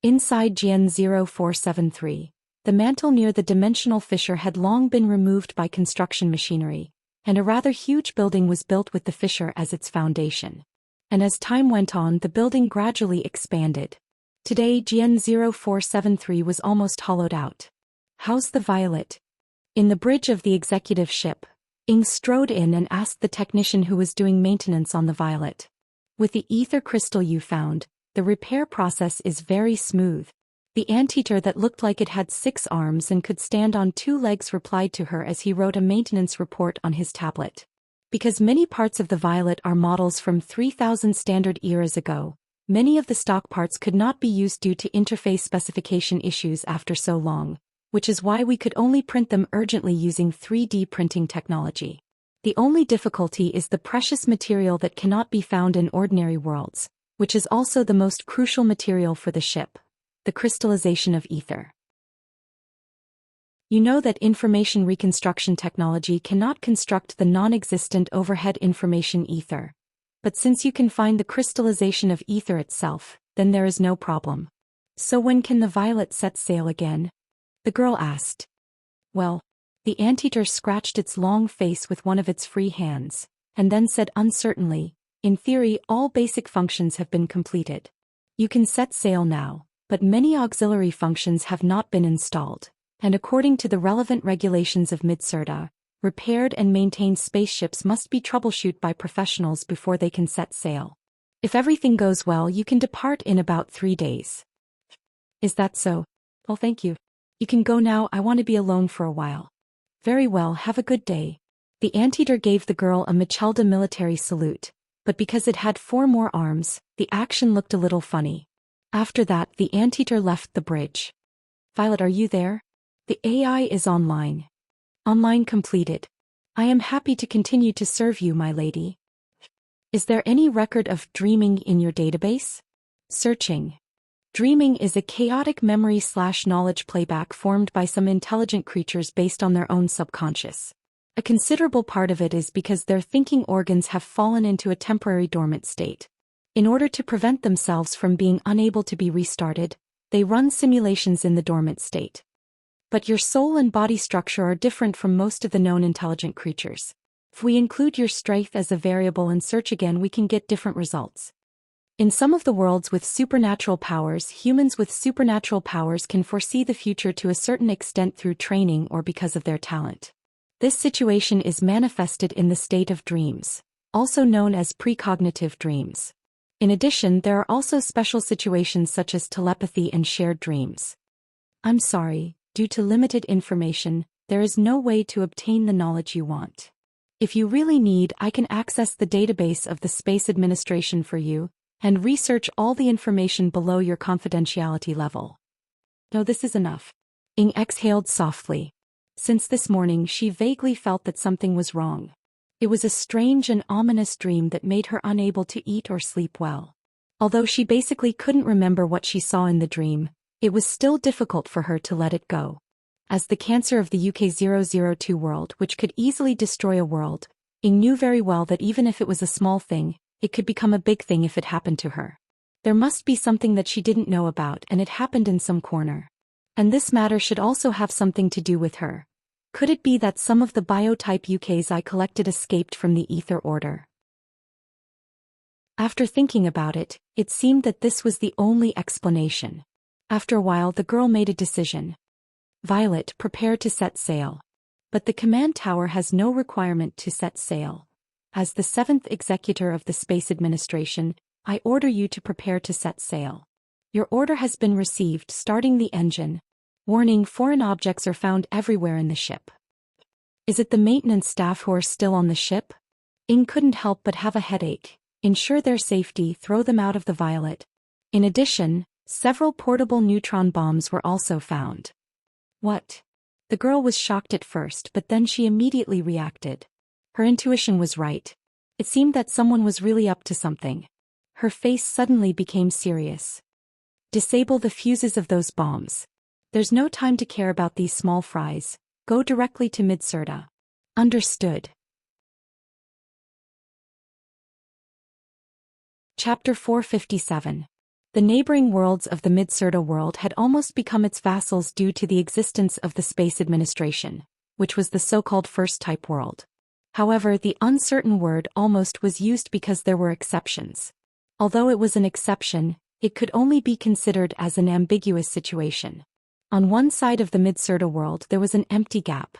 Inside Jian 0473, the mantle near the dimensional fissure had long been removed by construction machinery, and a rather huge building was built with the fissure as its foundation. And as time went on, the building gradually expanded. Today, Jian 0473 was almost hollowed out. "How's the Violet?" In the bridge of the executive ship, Ing strode in and asked the technician who was doing maintenance on the Violet. "With the ether crystal you found, the repair process is very smooth." The anteater that looked like it had 6 arms and could stand on 2 legs replied to her as he wrote a maintenance report on his tablet. Because many parts of the Violet are models from 3000 standard eras ago, many of the stock parts could not be used due to interface specification issues after so long, which is why we could only print them urgently using 3D printing technology. The only difficulty is the precious material that cannot be found in ordinary worlds, which is also the most crucial material for the ship: the crystallization of ether. You know that information reconstruction technology cannot construct the non-existent overhead information ether. But since you can find the crystallization of ether itself, then there is no problem. "So when can the Violet set sail again?" the girl asked. "Well," the anteater scratched its long face with one of its free hands, and then said uncertainly, "In theory, all basic functions have been completed. You can set sail now, but many auxiliary functions have not been installed, and according to the relevant regulations of Midsurda, repaired and maintained spaceships must be troubleshooted by professionals before they can set sail. If everything goes well, you can depart in about 3 days." "Is that so? Well, thank you. You can go now, I want to be alone for a while." "Very well, have a good day." The anteater gave the girl a Michelda military salute, but because it had 4 more arms, the action looked a little funny. After that, the anteater left the bridge. "Violet, are you there?" "The AI is online." "Online completed. I am happy to continue to serve you, my lady." "Is there any record of dreaming in your database?" "Searching." Dreaming is a chaotic memory/knowledge playback formed by some intelligent creatures based on their own subconscious. A considerable part of it is because their thinking organs have fallen into a temporary dormant state. In order to prevent themselves from being unable to be restarted, they run simulations in the dormant state. But your soul and body structure are different from most of the known intelligent creatures. If we include your strength as a variable and search again, we can get different results. In some of the worlds with supernatural powers, humans with supernatural powers can foresee the future to a certain extent through training or because of their talent. This situation is manifested in the state of dreams, also known as precognitive dreams. In addition, there are also special situations such as telepathy and shared dreams. "I'm sorry, due to limited information, there is no way to obtain the knowledge you want. If you really need, I can access the database of the Space Administration for you, and research all the information below your confidentiality level." "No, this is enough." Ing exhaled softly. Since this morning she vaguely felt that something was wrong. It was a strange and ominous dream that made her unable to eat or sleep well. Although she basically couldn't remember what she saw in the dream, it was still difficult for her to let it go. As the cancer of the UK-002 world which could easily destroy a world, Ing knew very well that even if it was a small thing, It could become a big thing if it happened to her. There must be something that she didn't know about, and it happened in some corner. And this matter should also have something to do with her. Could it be that some of the biotype UKs I collected escaped from the ether order? After thinking about it, it seemed that this was the only explanation. After a while, the girl made a decision. Violet, prepare to set sail. But the command tower has no requirement to set sail. As the 7th executor of the Space Administration, I order you to prepare to set sail. Your order has been received, starting the engine. Warning, foreign objects are found everywhere in the ship. Is it the maintenance staff who are still on the ship? Ing couldn't help but have a headache. Ensure their safety, throw them out of the Violet. In addition, several portable neutron bombs were also found. What? The girl was shocked at first, but then she immediately reacted. Her intuition was right. It seemed that someone was really up to something. Her face suddenly became serious. Disable the fuses of those bombs. There's no time to care about these small fries. Go directly to Midsurda. Understood. Chapter 457. The neighboring worlds of the Midsurda world had almost become its vassals due to the existence of the Space Administration, which was the so-called first-type world. However, the uncertain word almost was used because there were exceptions. Although it was an exception, it could only be considered as an ambiguous situation. On one side of the Midsurda world there was an empty gap.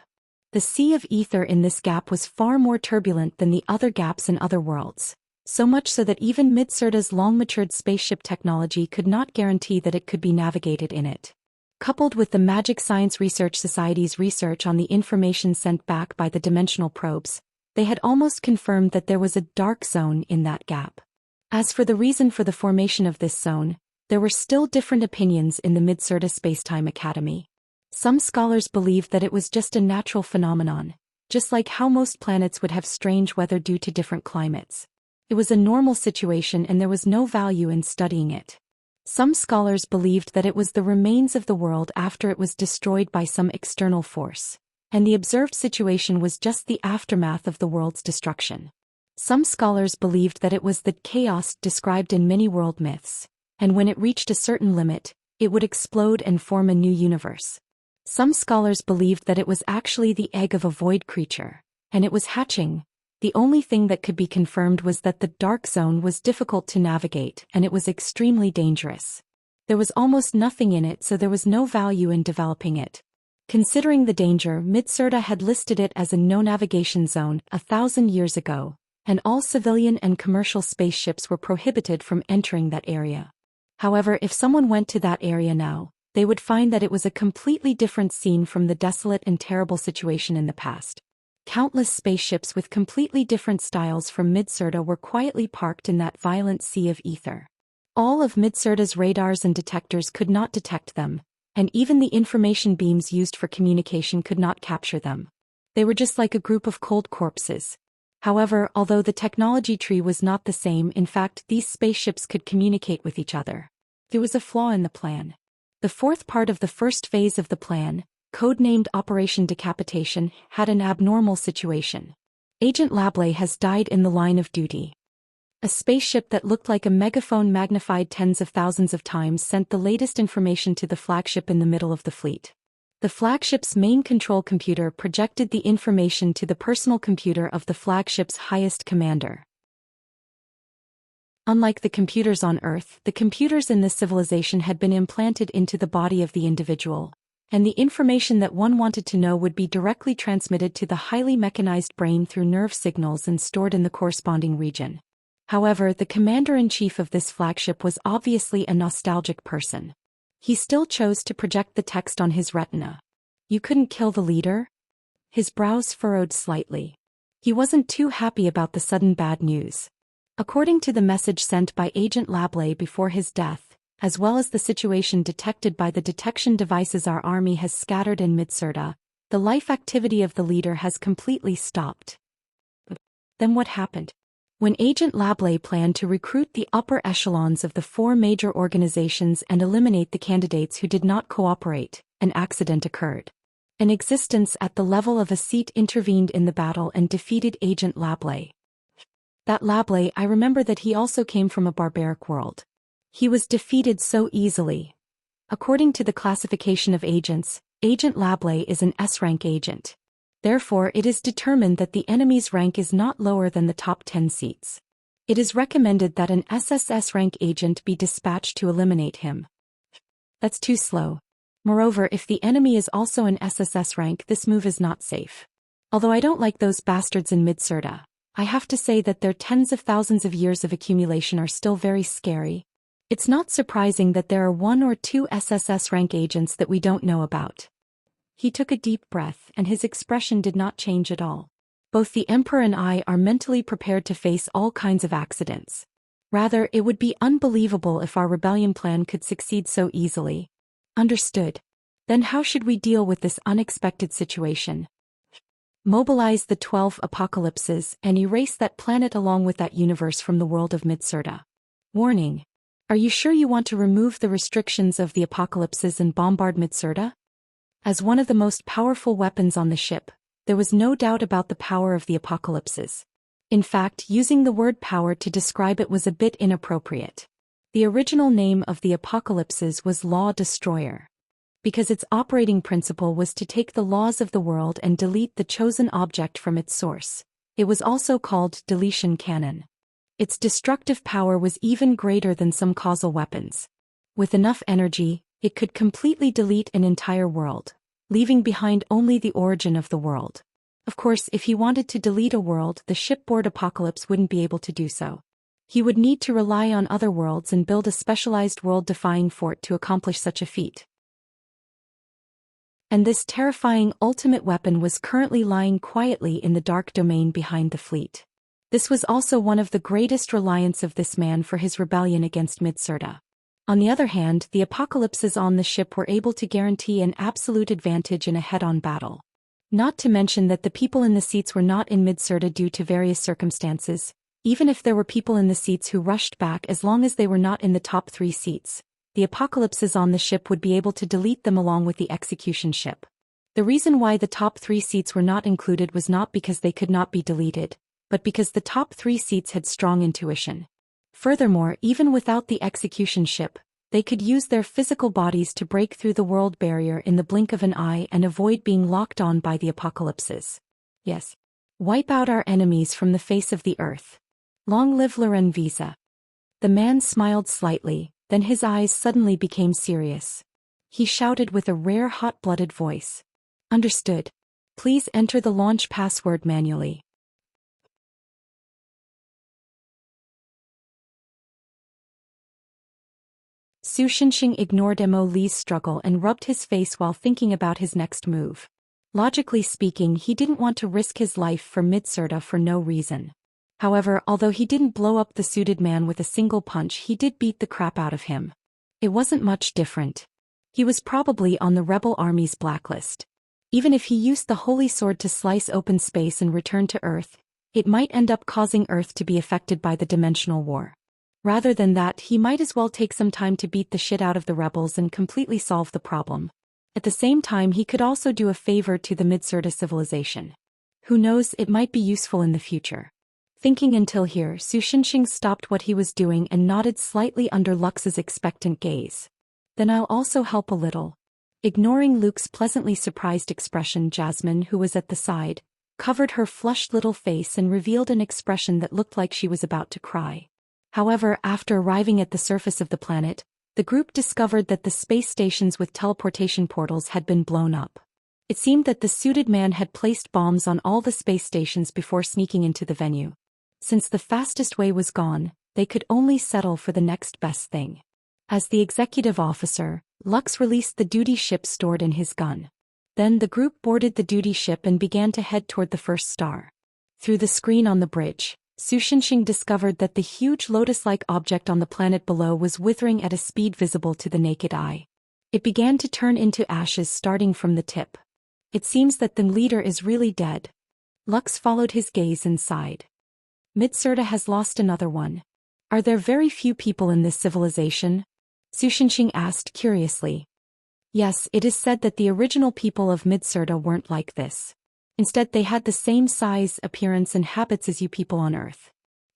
The sea of ether in this gap was far more turbulent than the other gaps in other worlds. So much so that even Midsurda's long-matured spaceship technology could not guarantee that it could be navigated in it. Coupled with the Magic Science Research Society's research on the information sent back by the dimensional probes, they had almost confirmed that there was a dark zone in that gap. As for the reason for the formation of this zone, there were still different opinions in the Midsurda Spacetime Academy. Some scholars believed that it was just a natural phenomenon, just like how most planets would have strange weather due to different climates. It was a normal situation and there was no value in studying it. Some scholars believed that it was the remains of the world after it was destroyed by some external force, and the observed situation was just the aftermath of the world's destruction. Some scholars believed that it was the chaos described in many world myths, and when it reached a certain limit, it would explode and form a new universe. Some scholars believed that it was actually the egg of a void creature, and it was hatching. The only thing that could be confirmed was that the dark zone was difficult to navigate and it was extremely dangerous. There was almost nothing in it, so there was no value in developing it. Considering the danger, Midsurda had listed it as a no-navigation zone 1,000 years ago, and all civilian and commercial spaceships were prohibited from entering that area. However, if someone went to that area now, they would find that it was a completely different scene from the desolate and terrible situation in the past. Countless spaceships with completely different styles from Midsurda were quietly parked in that violent sea of ether. All of Midsurda's radars and detectors could not detect them, and even the information beams used for communication could not capture them. They were just like a group of cold corpses. However, although the technology tree was not the same, in fact, these spaceships could communicate with each other. There was a flaw in the plan. The fourth part of the first phase of the plan, codenamed Operation Decapitation, had an abnormal situation. Agent Lablé has died in the line of duty. A spaceship that looked like a megaphone magnified tens of thousands of times sent the latest information to the flagship in the middle of the fleet. The flagship's main control computer projected the information to the personal computer of the flagship's highest commander. Unlike the computers on Earth, the computers in this civilization had been implanted into the body of the individual, and the information that one wanted to know would be directly transmitted to the highly mechanized brain through nerve signals and stored in the corresponding region. However, the commander-in-chief of this flagship was obviously a nostalgic person. He still chose to project the text on his retina. "You couldn't kill the leader?" His brows furrowed slightly. He wasn't too happy about the sudden bad news. According to the message sent by Agent Lablé before his death, as well as the situation detected by the detection devices our army has scattered in Midsurda, the life activity of the leader has completely stopped. Then what happened? When Agent Lablé planned to recruit the upper echelons of the four major organizations and eliminate the candidates who did not cooperate, an accident occurred. An existence at the level of a seat intervened in the battle and defeated Agent Lablé. That Lable, I remember that he also came from a barbaric world. He was defeated so easily. According to the classification of agents, Agent Lable is an S-rank agent. Therefore, it is determined that the enemy's rank is not lower than the top 10 seats. It is recommended that an SSS rank agent be dispatched to eliminate him. That's too slow. Moreover, if the enemy is also an SSS rank, this move is not safe. Although I don't like those bastards in Midsurda, I have to say that their tens of thousands of years of accumulation are still very scary. It's not surprising that there are 1 or 2 SSS rank agents that we don't know about. He took a deep breath, and his expression did not change at all. Both the Emperor and I are mentally prepared to face all kinds of accidents. Rather, it would be unbelievable if our rebellion plan could succeed so easily. Understood. Then how should we deal with this unexpected situation? Mobilize the 12 apocalypses and erase that planet along with that universe from the world of Midsurda. Warning. Are you sure you want to remove the restrictions of the apocalypses and bombard Midsurda? As one of the most powerful weapons on the ship, there was no doubt about the power of the apocalypses. In fact, using the word power to describe it was a bit inappropriate. The original name of the apocalypses was Law Destroyer, because its operating principle was to take the laws of the world and delete the chosen object from its source. It was also called Deletion Cannon. Its destructive power was even greater than some causal weapons. With enough energy, it could completely delete an entire world, leaving behind only the origin of the world. Of course, if he wanted to delete a world, the shipboard apocalypse wouldn't be able to do so. He would need to rely on other worlds and build a specialized world-defying fort to accomplish such a feat. And this terrifying ultimate weapon was currently lying quietly in the dark domain behind the fleet. This was also one of the greatest reliance of this man for his rebellion against Midsurda. On the other hand, the apocalypses on the ship were able to guarantee an absolute advantage in a head-on battle. Not to mention that the people in the seats were not in Midsurda due to various circumstances. Even if there were people in the seats who rushed back, as long as they were not in the top 3 seats, the apocalypses on the ship would be able to delete them along with the execution ship. The reason why the top 3 seats were not included was not because they could not be deleted, but because the top 3 seats had strong intuition. Furthermore, even without the execution ship, they could use their physical bodies to break through the world barrier in the blink of an eye and avoid being locked on by the apocalypses. Yes. Wipe out our enemies from the face of the earth. Long live Loren Visa. The man smiled slightly, then his eyes suddenly became serious. He shouted with a rare hot-blooded voice. Understood. Please enter the launch password manually. Su Shinxing ignored Mo Li's struggle and rubbed his face while thinking about his next move. Logically speaking, he didn't want to risk his life for Midsurda for no reason. However, although he didn't blow up the suited man with a single punch, he did beat the crap out of him. It wasn't much different. He was probably on the rebel army's blacklist. Even if he used the holy sword to slice open space and return to Earth, it might end up causing Earth to be affected by the dimensional war. Rather than that, he might as well take some time to beat the shit out of the rebels and completely solve the problem. At the same time, he could also do a favor to the Midsurda civilization. Who knows, it might be useful in the future. Thinking until here, Su Shinxing stopped what he was doing and nodded slightly under Lux's expectant gaze. Then I'll also help a little. Ignoring Luke's pleasantly surprised expression, Jasmine, who was at the side, covered her flushed little face and revealed an expression that looked like she was about to cry. However, after arriving at the surface of the planet, the group discovered that the space stations with teleportation portals had been blown up. It seemed that the suited man had placed bombs on all the space stations before sneaking into the venue. Since the fastest way was gone, they could only settle for the next best thing. As the executive officer, Lux released the duty ship stored in his gun. Then the group boarded the duty ship and began to head toward the first star. Through the screen on the bridge, Su Shinxing discovered that the huge lotus-like object on the planet below was withering at a speed visible to the naked eye. It began to turn into ashes starting from the tip. It seems that the leader is really dead. Lux followed his gaze and sighed. Midsurda has lost another one. Are there very few people in this civilization? Su Shinxing asked curiously. Yes, it is said that the original people of Midsurda weren't like this. Instead, they had the same size, appearance and habits as you people on Earth.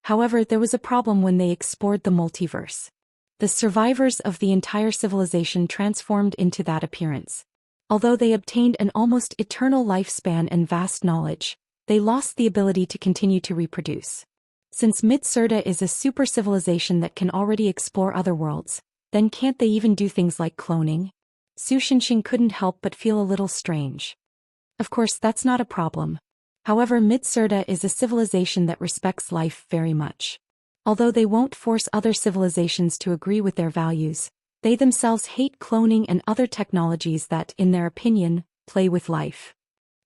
However, there was a problem when they explored the multiverse. The survivors of the entire civilization transformed into that appearance. Although they obtained an almost eternal lifespan and vast knowledge, they lost the ability to continue to reproduce. Since Mid-Surda is a super civilization that can already explore other worlds, then can't they even do things like cloning? Sushinshin couldn't help but feel a little strange. Of course, that's not a problem. However, Mid-Surda is a civilization that respects life very much. Although they won't force other civilizations to agree with their values, they themselves hate cloning and other technologies that, in their opinion, play with life.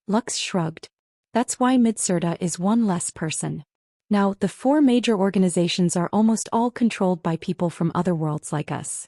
Lux shrugged. That's why Mid-Surda is one less person. Now, the 4 major organizations are almost all controlled by people from other worlds like us.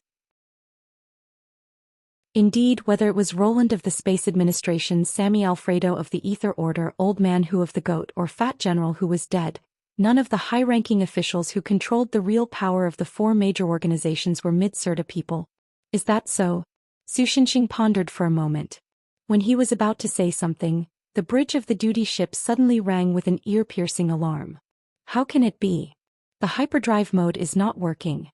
Indeed, whether it was Roland of the Space Administration, Sammy Alfredo of the Ether Order, Old Man Who of the Goat, or Fat General who was dead, none of the high-ranking officials who controlled the real power of the 4 major organizations were Mid-Surda people. Is that so? Sushinshin pondered for a moment. When he was about to say something, the bridge of the duty ship suddenly rang with an ear-piercing alarm. How can it be? The hyperdrive mode is not working.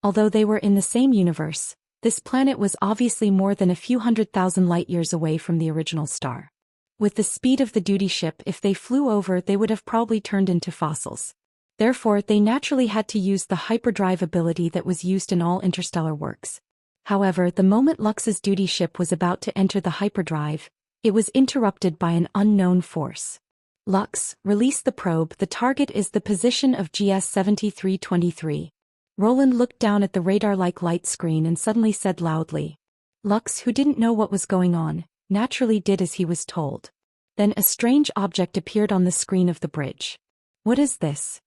Although they were in the same universe, this planet was obviously more than a few 100,000 light-years away from the original star. With the speed of the duty ship, if they flew over, they would have probably turned into fossils. Therefore, they naturally had to use the hyperdrive ability that was used in all interstellar works. However, the moment Lux's duty ship was about to enter the hyperdrive, it was interrupted by an unknown force. Lux, release the probe. The target is the position of GS-7323. Roland looked down at the radar-like light screen and suddenly said loudly. Lux, who didn't know what was going on, naturally did as he was told. Then a strange object appeared on the screen of the bridge. What is this?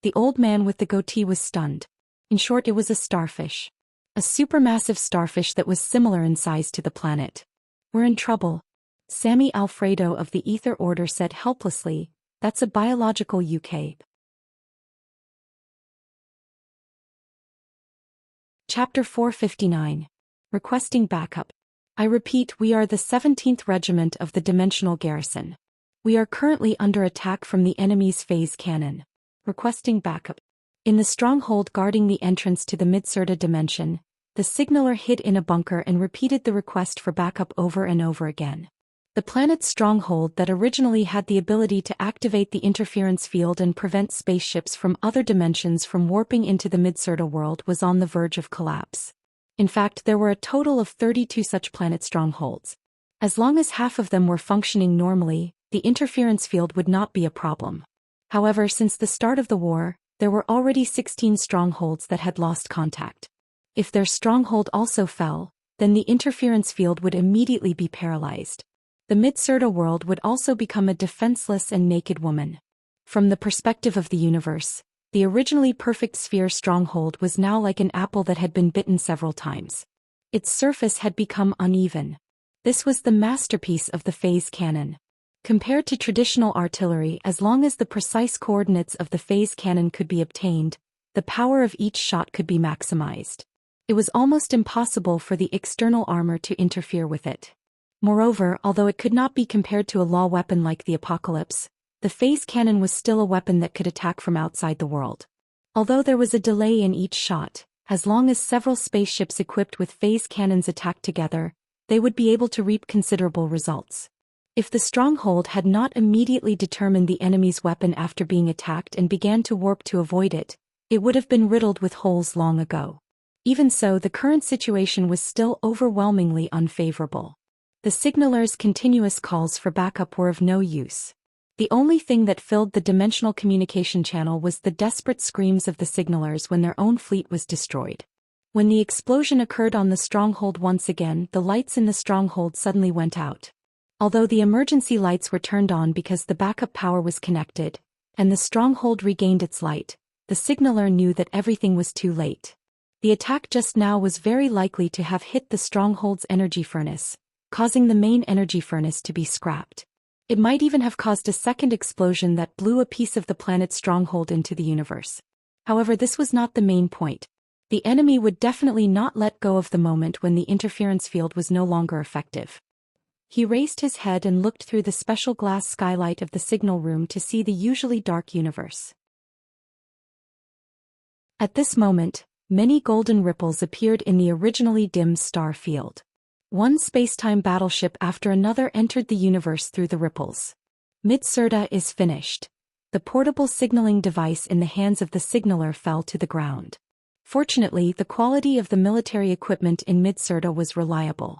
The old man with the goatee was stunned. In short, it was a starfish. A supermassive starfish that was similar in size to the planet. We're in trouble. Sammy Alfredo of the Ether Order said helplessly, that's a biological UK. Chapter 459. Requesting backup. I repeat, we are the 17th Regiment of the Dimensional Garrison. We are currently under attack from the enemy's phase cannon. Requesting backup. In the stronghold guarding the entrance to the Mid-Surda dimension, the signaler hid in a bunker and repeated the request for backup over and over again. The planet's stronghold that originally had the ability to activate the interference field and prevent spaceships from other dimensions from warping into the Mid-Surda world was on the verge of collapse. In fact, there were a total of 32 such planet strongholds. As long as half of them were functioning normally, the interference field would not be a problem. However, since the start of the war, there were already 16 strongholds that had lost contact. If their stronghold also fell, then the interference field would immediately be paralyzed. The Mid-Surda world would also become a defenseless and naked woman. From the perspective of the universe, the originally perfect sphere stronghold was now like an apple that had been bitten several times. Its surface had become uneven. This was the masterpiece of the phase cannon. Compared to traditional artillery, as long as the precise coordinates of the phase cannon could be obtained, the power of each shot could be maximized. It was almost impossible for the external armor to interfere with it. Moreover, although it could not be compared to a law weapon like the Apocalypse, the phase cannon was still a weapon that could attack from outside the world. Although there was a delay in each shot, as long as several spaceships equipped with phase cannons attacked together, they would be able to reap considerable results. If the stronghold had not immediately determined the enemy's weapon after being attacked and began to warp to avoid it, it would have been riddled with holes long ago. Even so, the current situation was still overwhelmingly unfavorable. The signaler's continuous calls for backup were of no use. The only thing that filled the dimensional communication channel was the desperate screams of the signalers when their own fleet was destroyed. When the explosion occurred on the stronghold once again, the lights in the stronghold suddenly went out. Although the emergency lights were turned on because the backup power was connected, and the stronghold regained its light, the signaler knew that everything was too late. The attack just now was very likely to have hit the stronghold's energy furnace, causing the main energy furnace to be scrapped. It might even have caused a second explosion that blew a piece of the planet's stronghold into the universe. However, this was not the main point. The enemy would definitely not let go of the moment when the interference field was no longer effective. He raised his head and looked through the special glass skylight of the signal room to see the usually dark universe. At this moment, many golden ripples appeared in the originally dim star field. One spacetime battleship after another entered the universe through the ripples. Mid-Sirta is finished. The portable signaling device in the hands of the signaler fell to the ground. Fortunately, the quality of the military equipment in Mid-Sirta was reliable.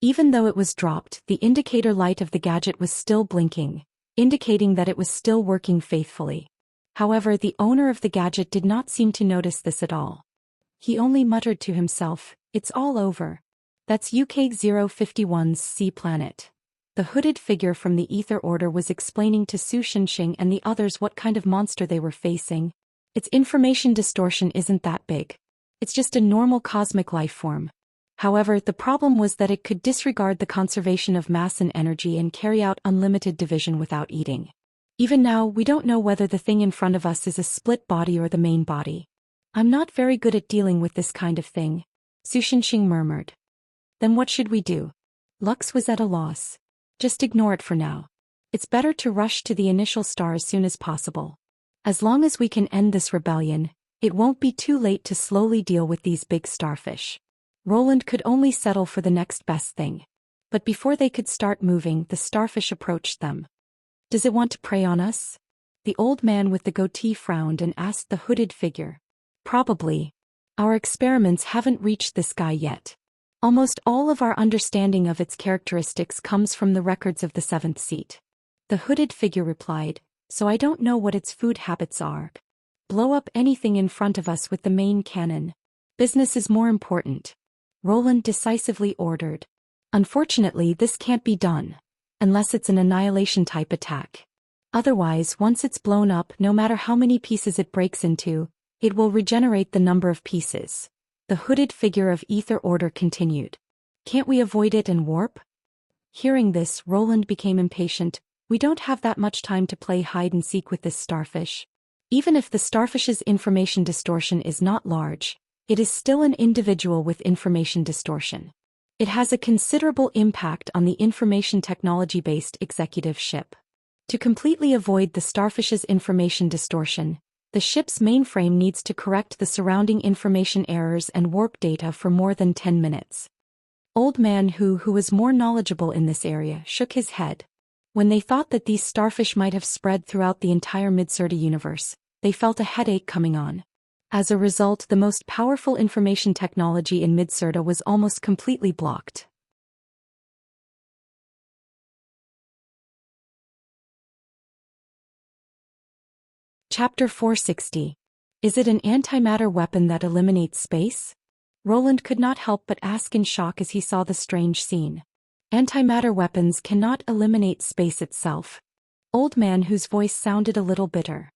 Even though it was dropped, the indicator light of the gadget was still blinking, indicating that it was still working faithfully. However, the owner of the gadget did not seem to notice this at all. He only muttered to himself, "It's all over. That's UK-051's sea planet." The hooded figure from the Ether Order was explaining to Su Shenxing and the others what kind of monster they were facing. Its information distortion isn't that big. It's just a normal cosmic life form. However, the problem was that it could disregard the conservation of mass and energy and carry out unlimited division without eating. Even now, we don't know whether the thing in front of us is a split body or the main body. I'm not very good at dealing with this kind of thing, Su Shenxing murmured. Then what should we do? Lux was at a loss. Just ignore it for now. It's better to rush to the initial star as soon as possible. As long as we can end this rebellion, it won't be too late to slowly deal with these big starfish. Roland could only settle for the next best thing. But before they could start moving, the starfish approached them. Does it want to prey on us? The old man with the goatee frowned and asked the hooded figure. Probably. Our experiments haven't reached this guy yet. Almost all of our understanding of its characteristics comes from the records of the seventh seat. The hooded figure replied, so I don't know what its food habits are. Blow up anything in front of us with the main cannon. Business is more important. Roland decisively ordered. Unfortunately, this can't be done. Unless it's an annihilation-type attack. Otherwise, once it's blown up, no matter how many pieces it breaks into, it will regenerate the number of pieces. The hooded figure of Ether Order continued. Can't we avoid it and warp? Hearing this, Roland became impatient. We don't have that much time to play hide-and-seek with this starfish. Even if the starfish's information distortion is not large, it is still an individual with information distortion. It has a considerable impact on the information technology-based executive ship. To completely avoid the starfish's information distortion, the ship's mainframe needs to correct the surrounding information errors and warp data for more than 10 minutes. Old Man who was more knowledgeable in this area, shook his head. When they thought that these starfish might have spread throughout the entire Mid-Sirta universe, they felt a headache coming on. As a result, the most powerful information technology in Mid-Sirta was almost completely blocked. Chapter 460. Is it an antimatter weapon that eliminates space? Roland could not help but ask in shock as he saw the strange scene. Antimatter weapons cannot eliminate space itself. Old Man whose voice sounded a little bitter.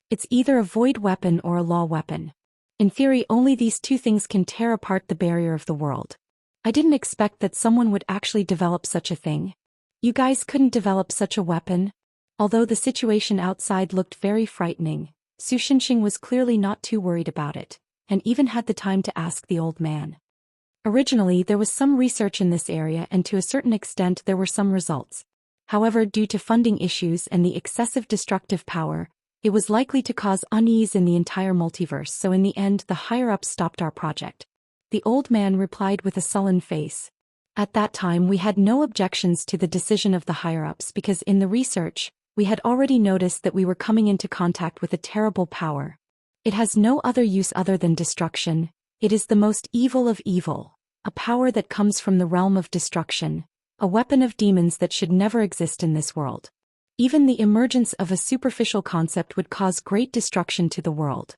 It's either a void weapon or a law weapon. In theory, only these two things can tear apart the barrier of the world. I didn't expect that someone would actually develop such a thing. You guys couldn't develop such a weapon? Although the situation outside looked very frightening, Su Shenxing was clearly not too worried about it, and even had the time to ask the old man. Originally, there was some research in this area and to a certain extent there were some results. However, due to funding issues and the excessive destructive power, it was likely to cause unease in the entire multiverse, so in the end the higher-ups stopped our project. The old man replied with a sullen face. At that time we had no objections to the decision of the higher-ups because in the research, we had already noticed that we were coming into contact with a terrible power. It has no other use other than destruction. It is the most evil of evil, a power that comes from the realm of destruction, a weapon of demons that should never exist in this world. Even the emergence of a superficial concept would cause great destruction to the world.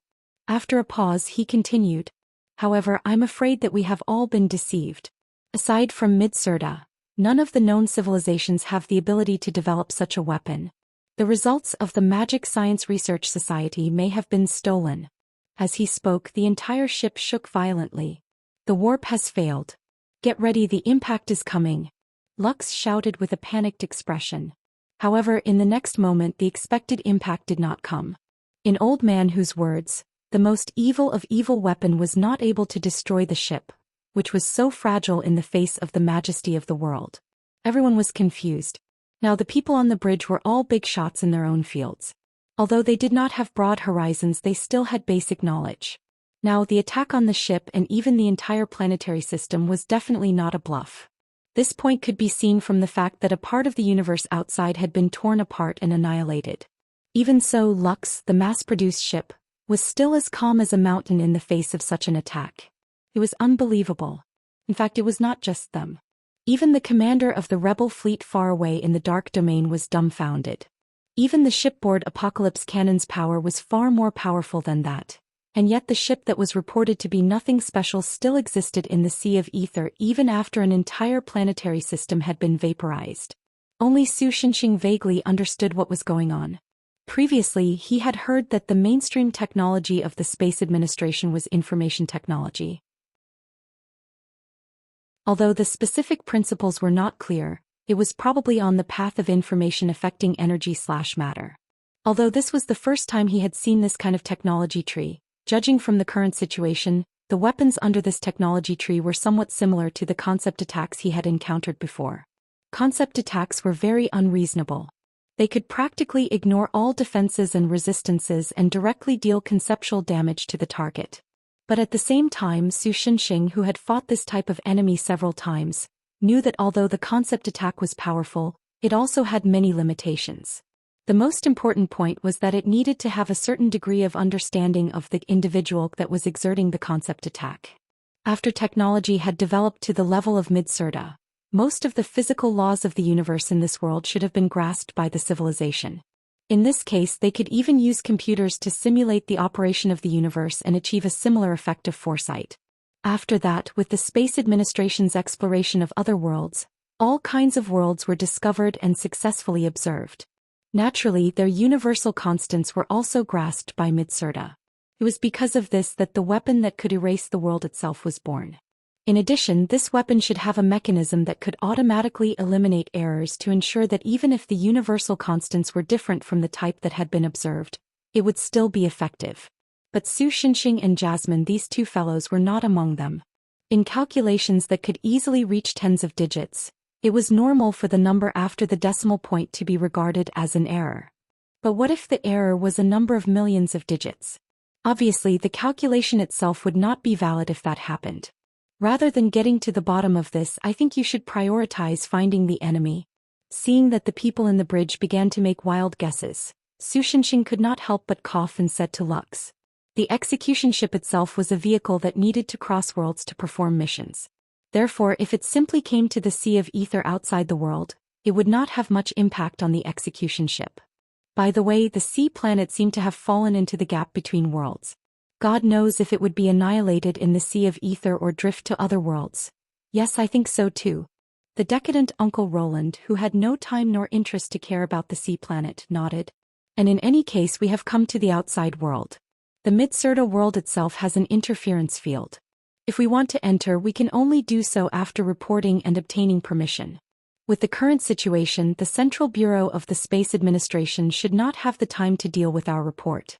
After a pause, he continued. However, I'm afraid that we have all been deceived. Aside from Mid-Sirta, none of the known civilizations have the ability to develop such a weapon. The results of the Magic Science Research Society may have been stolen. As he spoke, the entire ship shook violently. The warp has failed. Get ready, the impact is coming. Lux shouted with a panicked expression. However, in the next moment the expected impact did not come. In Old Man whose words, the most evil of evil weapon was not able to destroy the ship, which was so fragile in the face of the majesty of the world. Everyone was confused. Now the people on the bridge were all big shots in their own fields. Although they did not have broad horizons, they still had basic knowledge. Now, the attack on the ship and even the entire planetary system was definitely not a bluff. This point could be seen from the fact that a part of the universe outside had been torn apart and annihilated. Even so, Lux, the mass-produced ship, was still as calm as a mountain in the face of such an attack. It was unbelievable. In fact, it was not just them. Even the commander of the rebel fleet far away in the dark domain was dumbfounded. Even the shipboard Apocalypse cannon's power was far more powerful than that. And yet the ship that was reported to be nothing special still existed in the Sea of Ether even after an entire planetary system had been vaporized. Only Su Shenxing vaguely understood what was going on. Previously, he had heard that the mainstream technology of the Space Administration was information technology. Although the specific principles were not clear, it was probably on the path of information affecting energy/matter. Although this was the first time he had seen this kind of technology tree, judging from the current situation, the weapons under this technology tree were somewhat similar to the concept attacks he had encountered before. Concept attacks were very unreasonable. They could practically ignore all defenses and resistances and directly deal conceptual damage to the target. But at the same time, Su Shenxing, who had fought this type of enemy several times, knew that although the concept attack was powerful, it also had many limitations. The most important point was that it needed to have a certain degree of understanding of the individual that was exerting the concept attack. After technology had developed to the level of Mid-Serta, most of the physical laws of the universe in this world should have been grasped by the civilization. In this case, they could even use computers to simulate the operation of the universe and achieve a similar effect of foresight. After that, with the Space Administration's exploration of other worlds, all kinds of worlds were discovered and successfully observed. Naturally, their universal constants were also grasped by Mid-Serta. It was because of this that the weapon that could erase the world itself was born. In addition, this weapon should have a mechanism that could automatically eliminate errors to ensure that even if the universal constants were different from the type that had been observed, it would still be effective. But Su Shenxing and Jasmine, these two fellows, were not among them. In calculations that could easily reach tens of digits, it was normal for the number after the decimal point to be regarded as an error. But what if the error was a number of millions of digits? Obviously, the calculation itself would not be valid if that happened. Rather than getting to the bottom of this, I think you should prioritize finding the enemy. Seeing that the people in the bridge began to make wild guesses, Su Shenxing could not help but cough and said to Lux, "The execution ship itself was a vehicle that needed to cross worlds to perform missions. Therefore, if it simply came to the Sea of Ether outside the world, it would not have much impact on the execution ship. By the way, the sea planet seemed to have fallen into the gap between worlds. God knows if it would be annihilated in the Sea of Ether or drift to other worlds. Yes, I think so too." The decadent Uncle Roland, who had no time nor interest to care about the sea planet, nodded. "And in any case, we have come to the outside world. The Mid-Serta world itself has an interference field. If we want to enter, we can only do so after reporting and obtaining permission. With the current situation, the Central Bureau of the Space Administration should not have the time to deal with our report."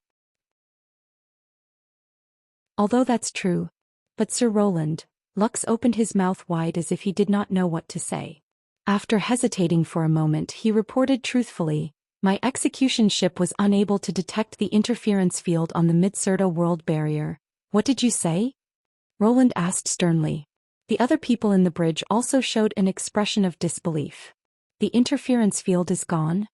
Although that's true. But Sir Roland, Lux opened his mouth wide as if he did not know what to say. After hesitating for a moment, he reported truthfully, "My execution ship was unable to detect the interference field on the Mid-Serta world barrier." "What did you say?" Roland asked sternly. The other people in the bridge also showed an expression of disbelief. "The interference field is gone?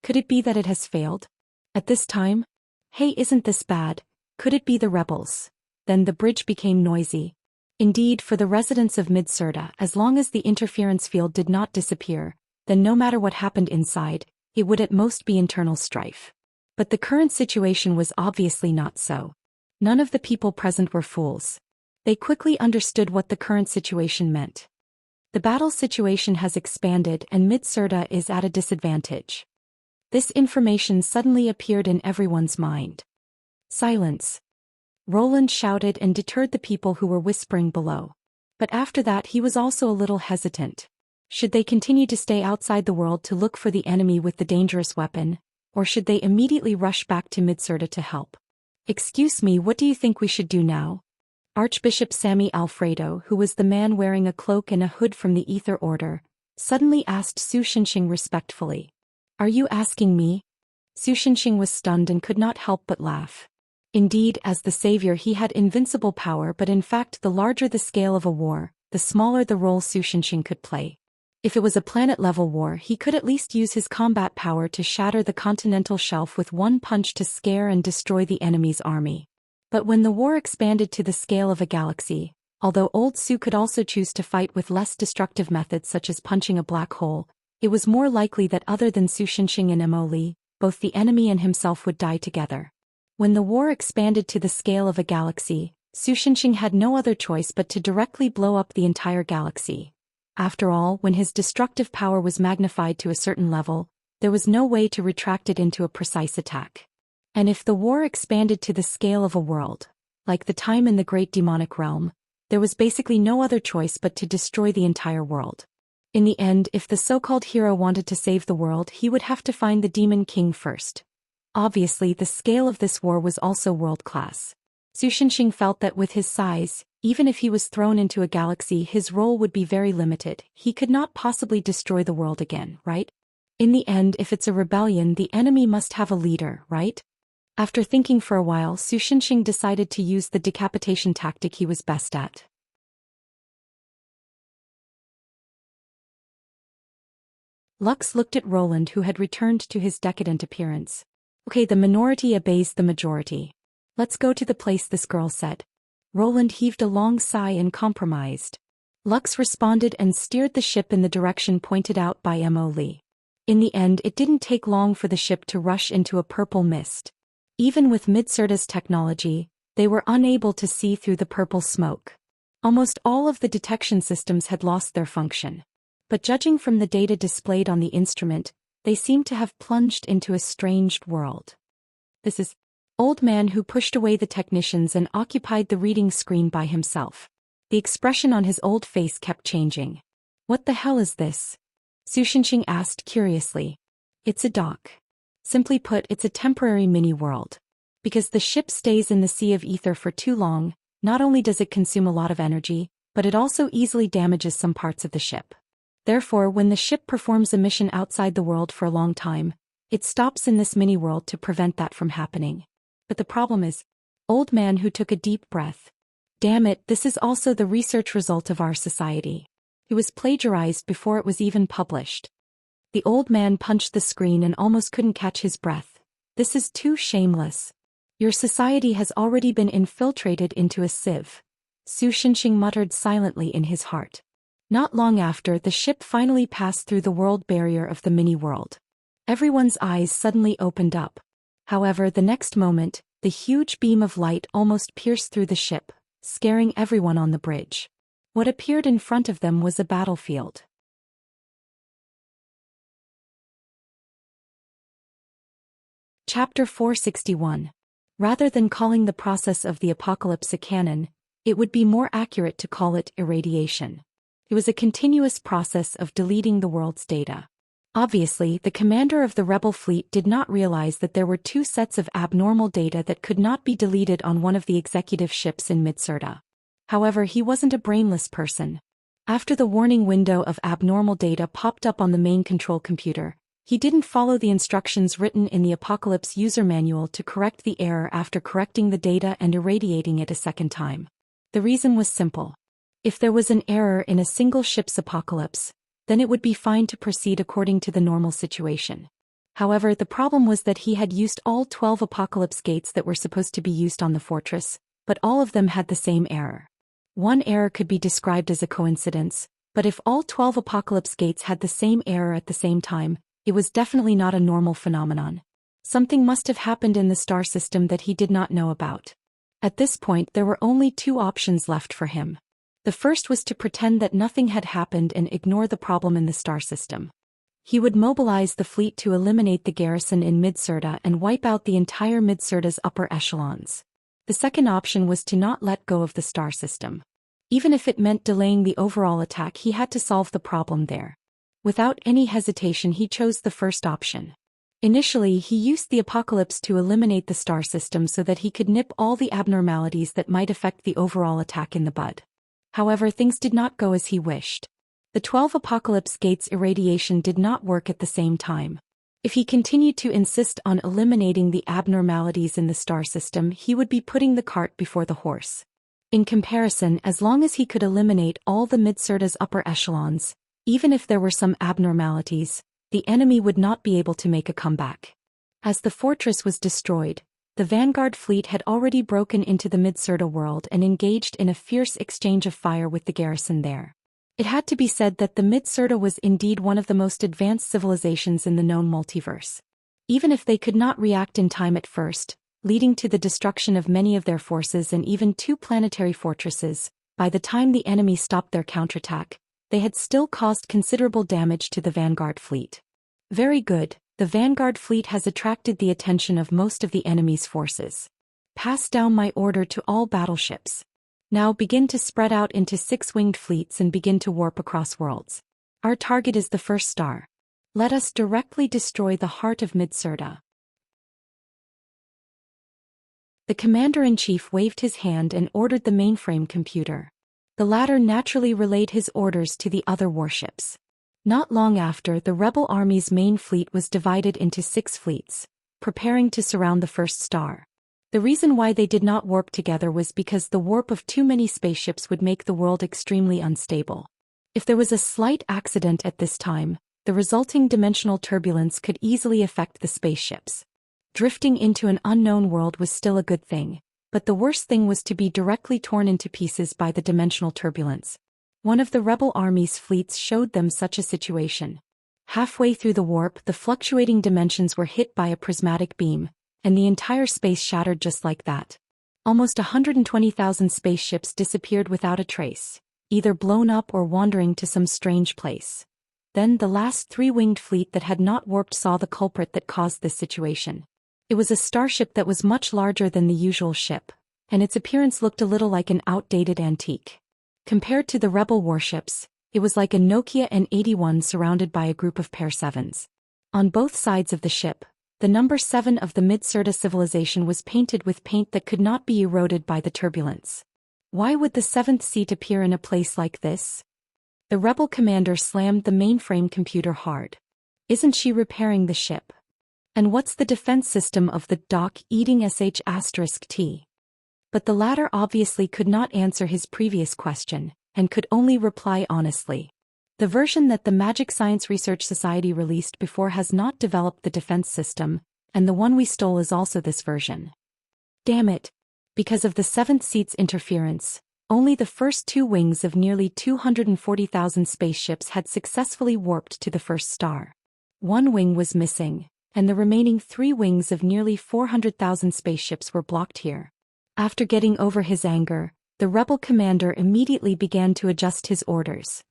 Could it be that it has failed? At this time? Hey, isn't this bad? Could it be the rebels?" Then the bridge became noisy. Indeed, for the residents of Mid-Serta, as long as the interference field did not disappear, then no matter what happened inside, it would at most be internal strife. But the current situation was obviously not so. None of the people present were fools. They quickly understood what the current situation meant. The battle situation has expanded and Mid-Serta is at a disadvantage. This information suddenly appeared in everyone's mind. "Silence!" Roland shouted and deterred the people who were whispering below. But after that he was also a little hesitant. Should they continue to stay outside the world to look for the enemy with the dangerous weapon, or should they immediately rush back to Mid-Serta to help? "Excuse me, what do you think we should do now?" Archbishop Sammy Alfredo, who was the man wearing a cloak and a hood from the Ether Order, suddenly asked Su Shenxing respectfully. "Are you asking me?" Su Shenxing was stunned and could not help but laugh. Indeed, as the savior he had invincible power, but in fact the larger the scale of a war, the smaller the role Su Shinshin could play. If it was a planet-level war, he could at least use his combat power to shatter the continental shelf with one punch to scare and destroy the enemy's army. But when the war expanded to the scale of a galaxy, although old Su could also choose to fight with less destructive methods such as punching a black hole, it was more likely that other than Su Shinshin and Mo Li, both the enemy and himself would die together. When the war expanded to the scale of a galaxy, Su Shinshin had no other choice but to directly blow up the entire galaxy. After all, when his destructive power was magnified to a certain level, there was no way to retract it into a precise attack. And if the war expanded to the scale of a world, like the time in the Great Demonic Realm, there was basically no other choice but to destroy the entire world. In the end, if the so-called hero wanted to save the world, he would have to find the Demon King first. Obviously, the scale of this war was also world-class. Su Shinshin felt that with his size, even if he was thrown into a galaxy, his role would be very limited. He could not possibly destroy the world again, right? In the end, if it's a rebellion, the enemy must have a leader, right? After thinking for a while, Su Shinshin decided to use the decapitation tactic he was best at. Lux looked at Roland, who had returned to his decadent appearance. Okay, the minority obeys the majority. Let's go to the place, this girl said. Roland heaved a long sigh and compromised. Lux responded and steered the ship in the direction pointed out by Mo Li. In the end, it didn't take long for the ship to rush into a purple mist. Even with Midsurda's technology, they were unable to see through the purple smoke. Almost all of the detection systems had lost their function. But judging from the data displayed on the instrument, they seemed to have plunged into a strange world. This is old man who pushed away the technicians and occupied the reading screen by himself. The expression on his old face kept changing. What the hell is this? Su Shinshin asked curiously. It's a dock. Simply put, it's a temporary mini-world. Because the ship stays in the sea of ether for too long, not only does it consume a lot of energy, but it also easily damages some parts of the ship. Therefore, when the ship performs a mission outside the world for a long time, it stops in this mini-world to prevent that from happening. But the problem is, old man who took a deep breath. Damn it, this is also the research result of our society. It was plagiarized before it was even published. The old man punched the screen and almost couldn't catch his breath. This is too shameless. Your society has already been infiltrated into a sieve. Su Shinshin muttered silently in his heart. Not long after, the ship finally passed through the world barrier of the mini-world. Everyone's eyes suddenly opened up. However, the next moment, the huge beam of light almost pierced through the ship, scaring everyone on the bridge. What appeared in front of them was a battlefield. Chapter 461. Rather than calling the process of the apocalypse a canon, it would be more accurate to call it irradiation. It was a continuous process of deleting the world's data. Obviously, the commander of the rebel fleet did not realize that there were two sets of abnormal data that could not be deleted on one of the executive ships in Midsurda. However, he wasn't a brainless person. After the warning window of abnormal data popped up on the main control computer, he didn't follow the instructions written in the Apocalypse user manual to correct the error after correcting the data and irradiating it a second time. The reason was simple. If there was an error in a single ship's apocalypse, then it would be fine to proceed according to the normal situation. However, the problem was that he had used all 12 apocalypse gates that were supposed to be used on the fortress, but all of them had the same error. One error could be described as a coincidence, but if all 12 apocalypse gates had the same error at the same time, it was definitely not a normal phenomenon. Something must have happened in the star system that he did not know about. At this point, there were only two options left for him. The first was to pretend that nothing had happened and ignore the problem in the star system. He would mobilize the fleet to eliminate the garrison in Midsurda and wipe out the entire Midsurda's upper echelons. The second option was to not let go of the star system. Even if it meant delaying the overall attack, he had to solve the problem there. Without any hesitation, he chose the first option. Initially, he used the apocalypse to eliminate the star system so that he could nip all the abnormalities that might affect the overall attack in the bud. However, things did not go as he wished. The 12 apocalypse gates irradiation did not work at the same time. If he continued to insist on eliminating the abnormalities in the star system, he would be putting the cart before the horse. In comparison, as long as he could eliminate all the Midsurda's upper echelons, even if there were some abnormalities, the enemy would not be able to make a comeback. As the fortress was destroyed, the Vanguard fleet had already broken into the Midsurda world and engaged in a fierce exchange of fire with the garrison there. It had to be said that the Midsurda was indeed one of the most advanced civilizations in the known multiverse. Even if they could not react in time at first, leading to the destruction of many of their forces and even 2 planetary fortresses, by the time the enemy stopped their counterattack, they had still caused considerable damage to the Vanguard fleet. Very good, the Vanguard fleet has attracted the attention of most of the enemy's forces. Pass down my order to all battleships. Now begin to spread out into 6-winged fleets and begin to warp across worlds. Our target is the first star. Let us directly destroy the heart of Midsurda. The commander-in-chief waved his hand and ordered the mainframe computer. The latter naturally relayed his orders to the other warships. Not long after, the rebel army's main fleet was divided into 6 fleets, preparing to surround the first star. The reason why they did not warp together was because the warp of too many spaceships would make the world extremely unstable. If there was a slight accident at this time, the resulting dimensional turbulence could easily affect the spaceships. Drifting into an unknown world was still a good thing, but the worst thing was to be directly torn into pieces by the dimensional turbulence. One of the rebel army's fleets showed them such a situation. Halfway through the warp, the fluctuating dimensions were hit by a prismatic beam, and the entire space shattered just like that. Almost 120,000 spaceships disappeared without a trace, either blown up or wandering to some strange place. Then the last 3-winged fleet that had not warped saw the culprit that caused this situation. It was a starship that was much larger than the usual ship, and its appearance looked a little like an outdated antique. Compared to the rebel warships, it was like a Nokia N81 surrounded by a group of Pair 7s. On both sides of the ship, the number 7 of the Midsurda civilization was painted with paint that could not be eroded by the turbulence. Why would the 7th seat appear in a place like this? The rebel commander slammed the mainframe computer hard. Isn't she repairing the ship? And what's the defense system of the dock-eating sh*T? But the latter obviously could not answer his previous question, and could only reply honestly. The version that the Magic Science Research Society released before has not developed the defense system, and the one we stole is also this version. Damn it. Because of the 7th seat's interference, only the first 2 wings of nearly 240,000 spaceships had successfully warped to the first star. 1 wing was missing, and the remaining 3 wings of nearly 400,000 spaceships were blocked here. After getting over his anger, the rebel commander immediately began to adjust his orders.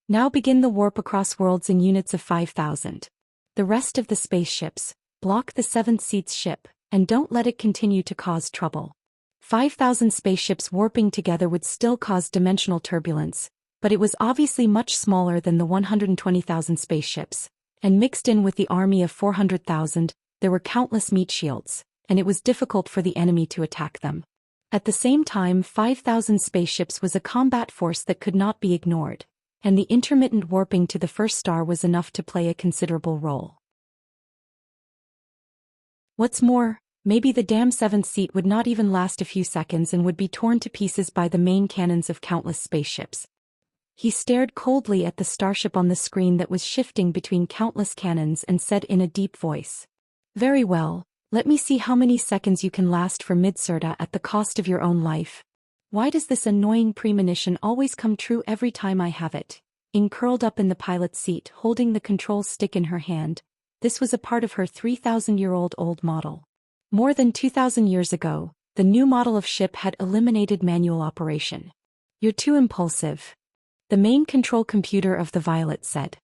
Now begin the warp across worlds in units of 5,000. The rest of the spaceships, block the 7th seat's ship, and don't let it continue to cause trouble. 5,000 spaceships warping together would still cause dimensional turbulence, but it was obviously much smaller than the 120,000 spaceships, and mixed in with the army of 400,000, there were countless meat shields, and it was difficult for the enemy to attack them. At the same time, 5,000 spaceships was a combat force that could not be ignored, and the intermittent warping to the first star was enough to play a considerable role. What's more, maybe the damn 7th seat would not even last a few seconds and would be torn to pieces by the main cannons of countless spaceships. He stared coldly at the starship on the screen that was shifting between countless cannons and said in a deep voice, "Very well, let me see how many seconds you can last for Midsurda at the cost of your own life. Why does this annoying premonition always come true every time I have it?" Ing curled up in the pilot's seat holding the control stick in her hand. This was a part of her 3,000-year-old model. More than 2,000 years ago, the new model of ship had eliminated manual operation. "You're too impulsive," the main control computer of the Violet said.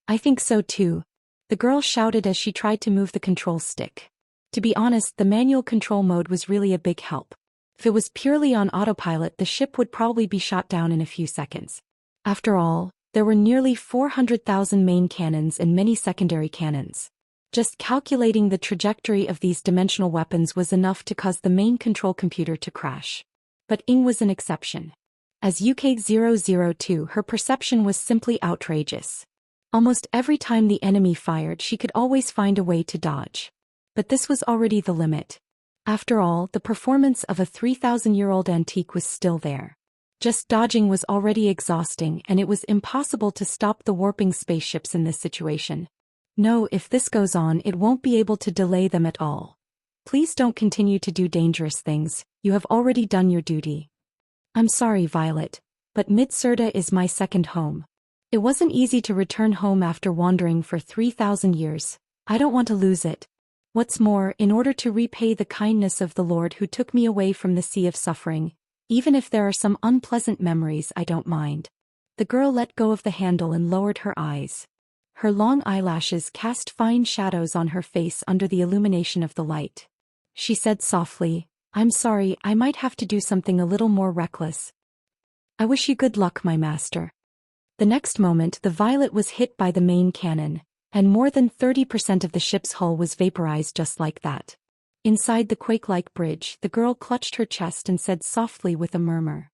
"I think so too," the girl shouted as she tried to move the control stick. To be honest, the manual control mode was really a big help. If it was purely on autopilot, the ship would probably be shot down in a few seconds. After all, there were nearly 400,000 main cannons and many secondary cannons. Just calculating the trajectory of these dimensional weapons was enough to cause the main control computer to crash. But Ing was an exception. As UK-002, her perception was simply outrageous. Almost every time the enemy fired, she could always find a way to dodge. But this was already the limit. After all, the performance of a 3,000-year-old antique was still there. Just dodging was already exhausting, and it was impossible to stop the warping spaceships in this situation. No, if this goes on, it won't be able to delay them at all. Please don't continue to do dangerous things, you have already done your duty. I'm sorry, Violet, but Midsurda is my second home. It wasn't easy to return home after wandering for 3,000 years. I don't want to lose it. What's more, in order to repay the kindness of the Lord who took me away from the sea of suffering, even if there are some unpleasant memories, I don't mind. The girl let go of the handle and lowered her eyes. Her long eyelashes cast fine shadows on her face under the illumination of the light. She said softly, I'm sorry, I might have to do something a little more reckless. I wish you good luck, my master. The next moment, the Violet was hit by the main cannon, and more than 30% of the ship's hull was vaporized just like that. Inside the quake-like bridge, the girl clutched her chest and said softly with a murmur.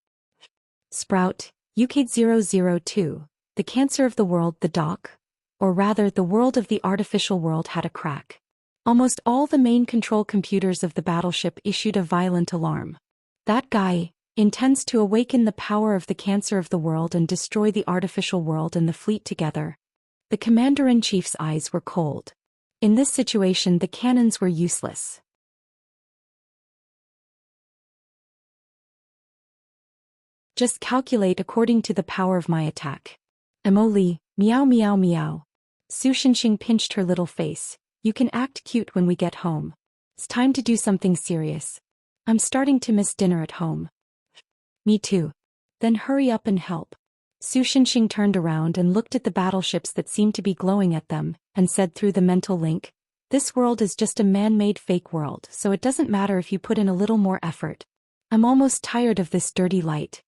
Sprout, UK-002, the cancer of the world, the dock, or rather the world of the artificial world had a crack. Almost all the main control computers of the battleship issued a violent alarm. That guy intends to awaken the power of the cancer of the world and destroy the artificial world and the fleet together. The commander-in-chief's eyes were cold. In this situation, the cannons were useless. Just calculate according to the power of my attack. Emoli, meow meow meow. Su Shinxing pinched her little face. You can act cute when we get home. It's time to do something serious. I'm starting to miss dinner at home. Me too. Then hurry up and help. Su Shinxing turned around and looked at the battleships that seemed to be glowing at them, and said through the mental link, this world is just a man-made fake world, so it doesn't matter if you put in a little more effort. I'm almost tired of this dirty light.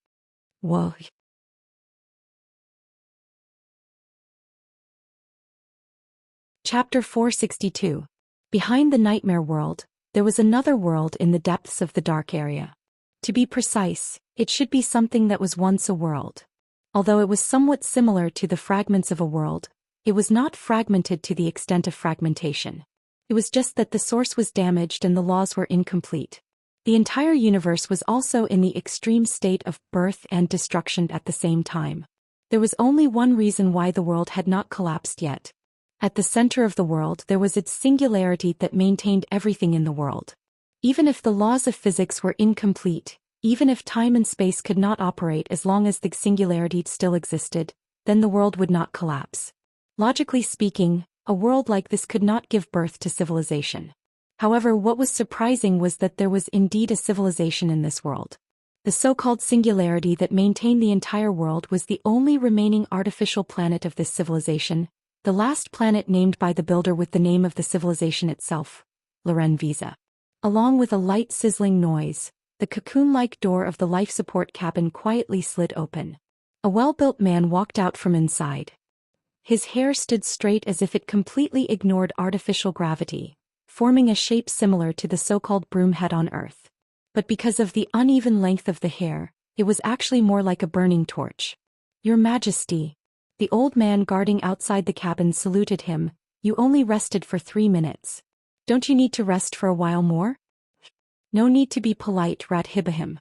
Whoa. Chapter 462. Behind the nightmare world, there was another world in the depths of the dark area. To be precise, it should be something that was once a world. Although it was somewhat similar to the fragments of a world, it was not fragmented to the extent of fragmentation. It was just that the source was damaged and the laws were incomplete. The entire universe was also in the extreme state of birth and destruction at the same time. There was only one reason why the world had not collapsed yet. At the center of the world there was its singularity that maintained everything in the world. Even if the laws of physics were incomplete, even if time and space could not operate as long as the singularity still existed, then the world would not collapse. Logically speaking, a world like this could not give birth to civilization. However, what was surprising was that there was indeed a civilization in this world. The so-called singularity that maintained the entire world was the only remaining artificial planet of this civilization, the last planet named by the builder with the name of the civilization itself, Loren Visa. Along with a light sizzling noise, the cocoon-like door of the life support cabin quietly slid open. A well-built man walked out from inside. His hair stood straight as if it completely ignored artificial gravity, forming a shape similar to the so-called broom head on Earth. But because of the uneven length of the hair, it was actually more like a burning torch. Your Majesty. The old man guarding outside the cabin saluted him. You only rested for 3 minutes. Don't you need to rest for a while more? No need to be polite, Radhibahim.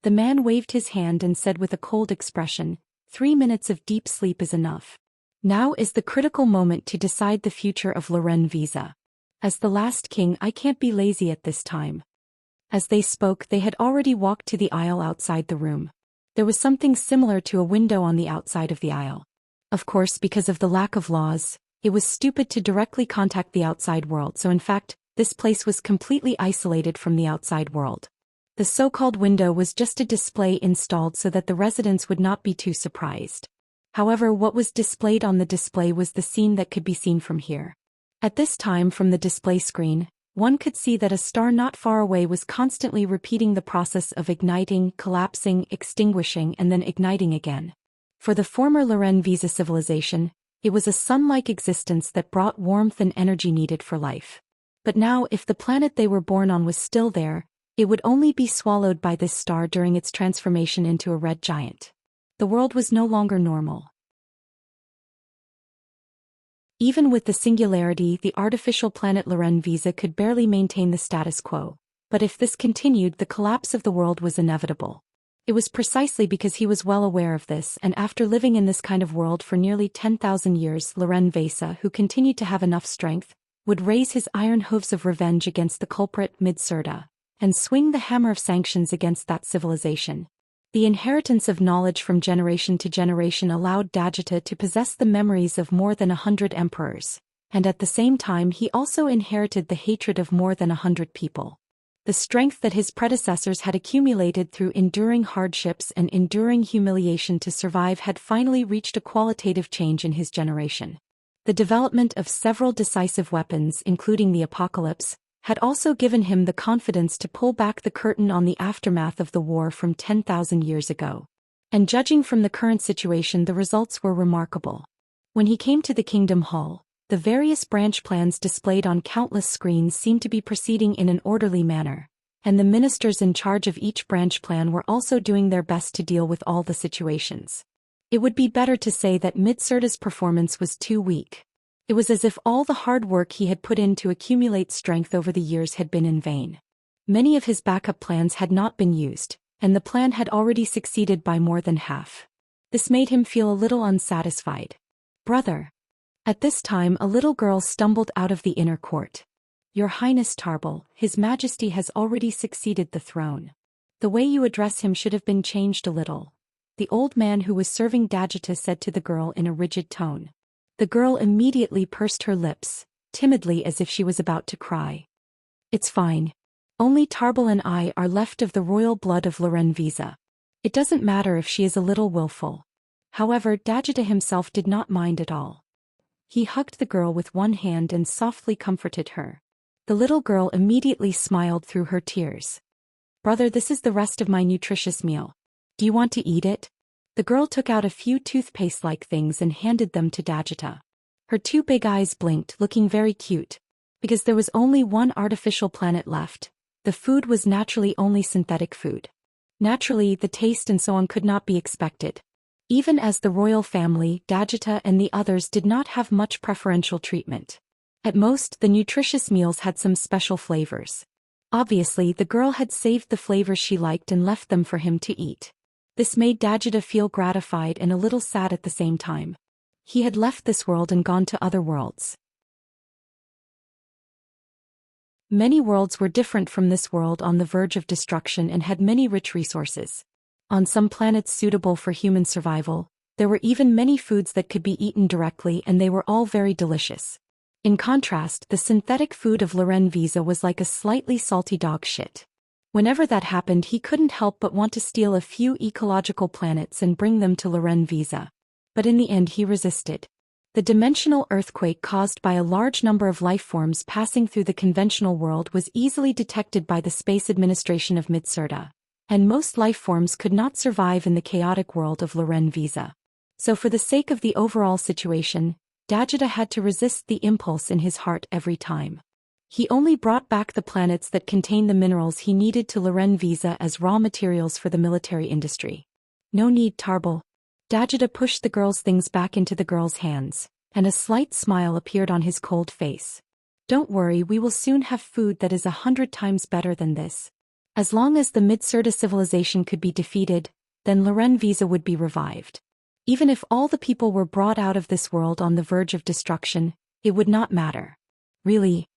The man waved his hand and said with a cold expression, 3 minutes of deep sleep is enough. Now is the critical moment to decide the future of Loren Visa. As the last king, I can't be lazy at this time. As they spoke, they had already walked to the aisle outside the room. There was something similar to a window on the outside of the aisle. Of course, because of the lack of laws, it was stupid to directly contact the outside world, so in fact, this place was completely isolated from the outside world. The so-called window was just a display installed so that the residents would not be too surprised. However, what was displayed on the display was the scene that could be seen from here. At this time, from the display screen, one could see that a star not far away was constantly repeating the process of igniting, collapsing, extinguishing, and then igniting again. For the former Loren Visa civilization, it was a sun-like existence that brought warmth and energy needed for life. But now, if the planet they were born on was still there, it would only be swallowed by this star during its transformation into a red giant. The world was no longer normal. Even with the singularity, the artificial planet Loren Visa could barely maintain the status quo. But if this continued, the collapse of the world was inevitable. It was precisely because he was well aware of this, and after living in this kind of world for nearly 10,000 years, Loren Visa, who continued to have enough strength, would raise his iron hooves of revenge against the culprit Mid-Surda, and swing the hammer of sanctions against that civilization. The inheritance of knowledge from generation to generation allowed Dagita to possess the memories of more than 100 emperors, and at the same time he also inherited the hatred of more than 100 people. The strength that his predecessors had accumulated through enduring hardships and enduring humiliation to survive had finally reached a qualitative change in his generation. The development of several decisive weapons, including the apocalypse, had also given him the confidence to pull back the curtain on the aftermath of the war from 10,000 years ago. And judging from the current situation, the results were remarkable. When he came to the Kingdom Hall, the various branch plans displayed on countless screens seemed to be proceeding in an orderly manner, and the ministers in charge of each branch plan were also doing their best to deal with all the situations. It would be better to say that Mid-Surda's performance was too weak. It was as if all the hard work he had put in to accumulate strength over the years had been in vain. Many of his backup plans had not been used, and the plan had already succeeded by more than half. This made him feel a little unsatisfied. "Brother." At this time a little girl stumbled out of the inner court. "Your Highness Tarbal, His Majesty has already succeeded the throne. The way you address him should have been changed a little," the old man who was serving Dagita said to the girl in a rigid tone. The girl immediately pursed her lips, timidly as if she was about to cry. "It's fine. Only Tarbal and I are left of the royal blood of Loren Visa. It doesn't matter if she is a little willful." However, Dagita himself did not mind at all. He hugged the girl with one hand and softly comforted her. The little girl immediately smiled through her tears. "Brother, this is the rest of my nutritious meal. Do you want to eat it?" The girl took out a few toothpaste-like things and handed them to Dagita. Her two big eyes blinked, looking very cute. Because there was only one artificial planet left, the food was naturally only synthetic food. Naturally, the taste and so on could not be expected. Even as the royal family, Dagita and the others did not have much preferential treatment. At most, the nutritious meals had some special flavors. Obviously, the girl had saved the flavors she liked and left them for him to eat. This made Dagita feel gratified and a little sad at the same time. He had left this world and gone to other worlds. Many worlds were different from this world, on the verge of destruction, and had many rich resources. On some planets suitable for human survival, there were even many foods that could be eaten directly, and they were all very delicious. In contrast, the synthetic food of Loren Visa was like a slightly salty dog shit. Whenever that happened, he couldn't help but want to steal a few ecological planets and bring them to Loren Visa. But in the end he resisted. The dimensional earthquake caused by a large number of life forms passing through the conventional world was easily detected by the space administration of Mid-Surda, and most life forms could not survive in the chaotic world of Loren Visa. So for the sake of the overall situation, Dagita had to resist the impulse in his heart every time. He only brought back the planets that contained the minerals he needed to Loren Visa as raw materials for the military industry. "No need, Tarbal." Dagita pushed the girl's things back into the girl's hands, and a slight smile appeared on his cold face. "Don't worry, we will soon have food that is 100 times better than this. As long as the Mid-Surda civilization could be defeated, then Loren Visa would be revived. Even if all the people were brought out of this world on the verge of destruction, it would not matter." "Really?"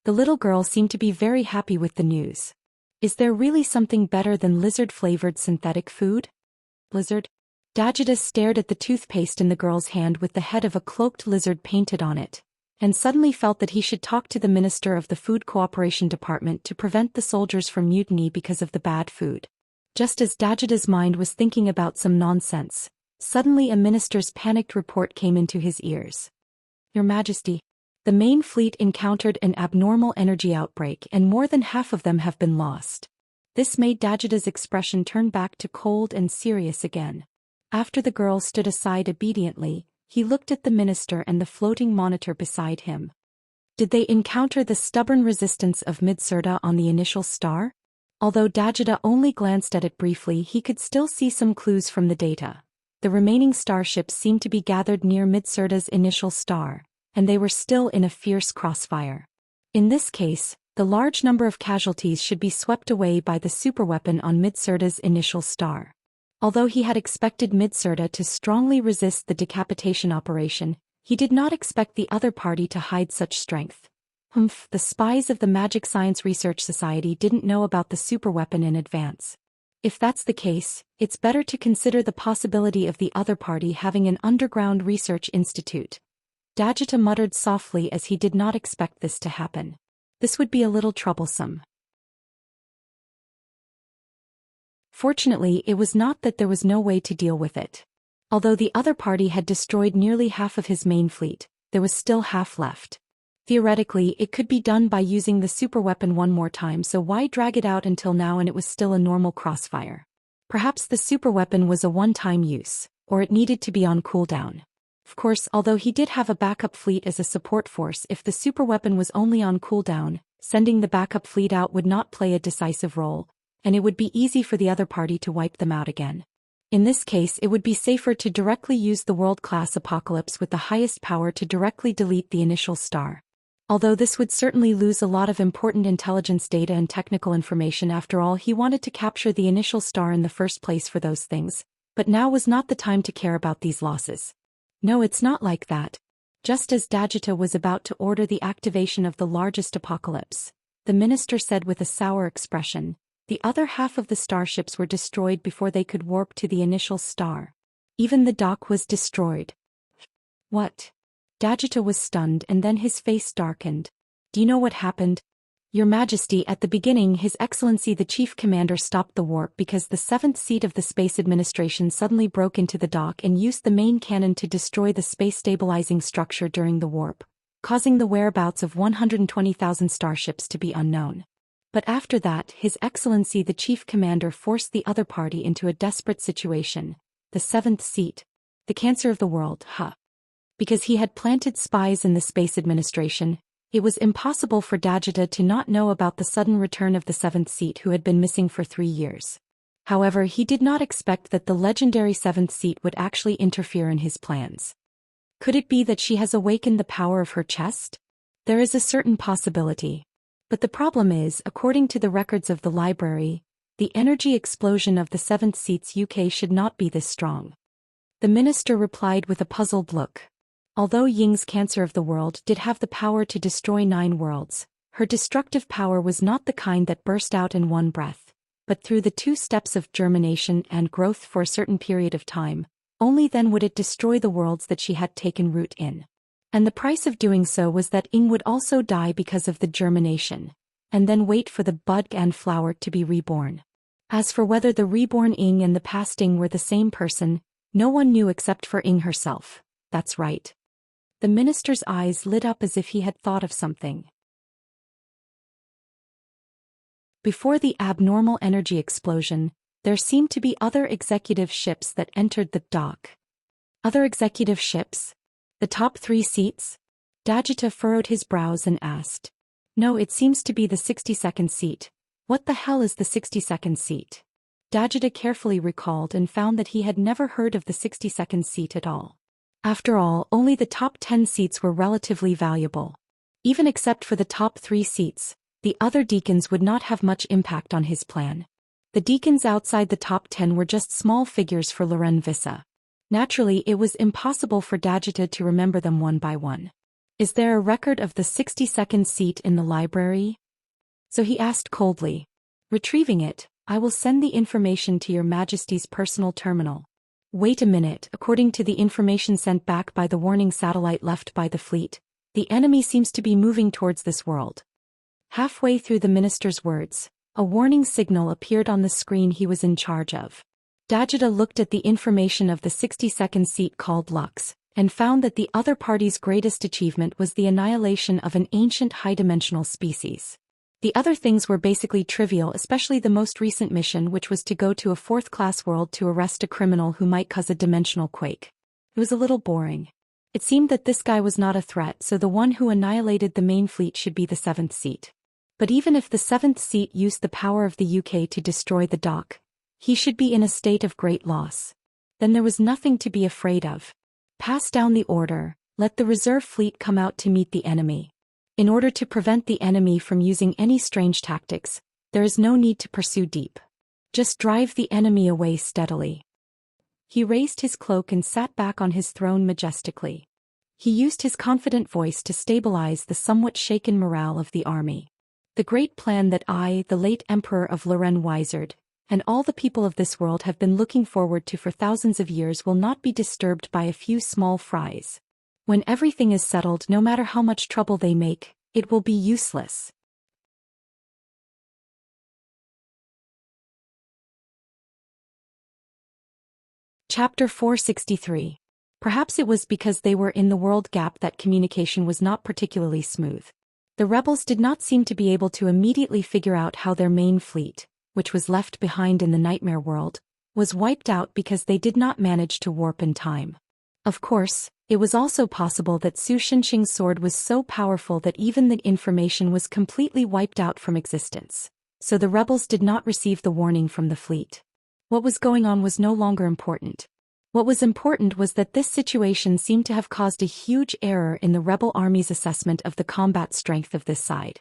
The little girl seemed to be very happy with the news. "Is there really something better than lizard-flavored synthetic food?" "Lizard?" Dagita stared at the toothpaste in the girl's hand with the head of a cloaked lizard painted on it, and suddenly felt that he should talk to the minister of the Food Cooperation Department to prevent the soldiers from mutiny because of the bad food. Just as Dagita's mind was thinking about some nonsense, suddenly a minister's panicked report came into his ears. "Your Majesty, the main fleet encountered an abnormal energy outbreak and more than half of them have been lost." This made Dagita's expression turn back to cold and serious again. After the girl stood aside obediently, he looked at the minister and the floating monitor beside him. Did they encounter the stubborn resistance of Mid-Surda on the initial star? Although Dagita only glanced at it briefly, he could still see some clues from the data. The remaining starships seemed to be gathered near Mid-Surda's initial star, and they were still in a fierce crossfire. In this case, the large number of casualties should be swept away by the superweapon on Midsurda's initial star. Although he had expected Midsurda to strongly resist the decapitation operation, he did not expect the other party to hide such strength. The spies of the Magic Science Research Society didn't know about the superweapon in advance. If that's the case, it's better to consider the possibility of the other party having an underground research institute. Dagita muttered softly as he did not expect this to happen. This would be a little troublesome. Fortunately, it was not that there was no way to deal with it. Although the other party had destroyed nearly half of his main fleet, there was still half left. Theoretically, it could be done by using the superweapon one more time, so why drag it out until now and it was still a normal crossfire? Perhaps the superweapon was a one-time use, or it needed to be on cooldown. Of course, although he did have a backup fleet as a support force, if the superweapon was only on cooldown, sending the backup fleet out would not play a decisive role, and it would be easy for the other party to wipe them out again. In this case, it would be safer to directly use the world-class Apocalypse with the highest power to directly delete the initial star. Although this would certainly lose a lot of important intelligence data and technical information. After all, he wanted to capture the initial star in the first place for those things, but now was not the time to care about these losses. No, it's not like that. Just as Dagita was about to order the activation of the largest Apocalypse, the minister said with a sour expression, the other half of the starships were destroyed before they could warp to the initial star. Even the dock was destroyed. What? Dagita was stunned and then his face darkened. Do you know what happened? Your Majesty, at the beginning His Excellency the Chief Commander stopped the warp because the 7th seat of the Space Administration suddenly broke into the dock and used the main cannon to destroy the space stabilizing structure during the warp, causing the whereabouts of 120,000 starships to be unknown. But after that, His Excellency the Chief Commander forced the other party into a desperate situation, the 7th seat, the cancer of the world, Because he had planted spies in the Space Administration, it was impossible for Dagita to not know about the sudden return of the 7th seat who had been missing for 3 years. However, he did not expect that the legendary 7th seat would actually interfere in his plans. Could it be that she has awakened the power of her chest? There is a certain possibility. But the problem is, according to the records of the library, the energy explosion of the 7th seat's UK should not be this strong. The minister replied with a puzzled look. Although Ying's cancer of the world did have the power to destroy 9 worlds, her destructive power was not the kind that burst out in one breath, but through the 2 steps of germination and growth for a certain period of time. Only then would it destroy the worlds that she had taken root in. And the price of doing so was that Ying would also die because of the germination, and then wait for the bud and flower to be reborn. As for whether the reborn Ying and the past Ying were the same person, no one knew except for Ying herself. That's right. The minister's eyes lit up as if he had thought of something. Before the abnormal energy explosion, there seemed to be other executive ships that entered the dock. Other executive ships? The top 3 seats? Dagita furrowed his brows and asked. No, it seems to be the 62nd seat. What the hell is the 62nd seat? Dagita carefully recalled and found that he had never heard of the 62nd seat at all. After all, only the top 10 seats were relatively valuable. Even except for the top 3 seats, the other deacons would not have much impact on his plan. The deacons outside the top 10 were just small figures for Loren Vissa. Naturally, it was impossible for Dagita to remember them one by one. Is there a record of the 62nd seat in the library? So he asked coldly. Retrieving it, I will send the information to your Majesty's personal terminal. Wait a minute, according to the information sent back by the warning satellite left by the fleet, the enemy seems to be moving towards this world. Halfway through the minister's words, a warning signal appeared on the screen he was in charge of. Dagita looked at the information of the 62nd seat called Lux, and found that the other party's greatest achievement was the annihilation of an ancient high-dimensional species. The other things were basically trivial, especially the most recent mission, which was to go to a 4th-class world to arrest a criminal who might cause a dimensional quake. It was a little boring. It seemed that this guy was not a threat, so the one who annihilated the main fleet should be the 7th seat. But even if the 7th seat used the power of the UK to destroy the dock, he should be in a state of great loss. Then there was nothing to be afraid of. Pass down the order, Let the reserve fleet come out to meet the enemy. In order to prevent the enemy from using any strange tactics, there is no need to pursue deep. Just drive the enemy away steadily. He raised his cloak and sat back on his throne majestically. He used his confident voice to stabilize the somewhat shaken morale of the army. The great plan that I, the late Emperor of Lorraine Wizard, and all the people of this world have been looking forward to for thousands of years will not be disturbed by a few small fries. When everything is settled, no matter how much trouble they make, it will be useless. Chapter 463. Perhaps it was because they were in the world gap that communication was not particularly smooth. The rebels did not seem to be able to immediately figure out how their main fleet, which was left behind in the nightmare world, was wiped out because they did not manage to warp in time. Of course, it was also possible that Su Xinxing's sword was so powerful that even the information was completely wiped out from existence, so the rebels did not receive the warning from the fleet. What was going on was no longer important. What was important was that this situation seemed to have caused a huge error in the rebel army's assessment of the combat strength of this side.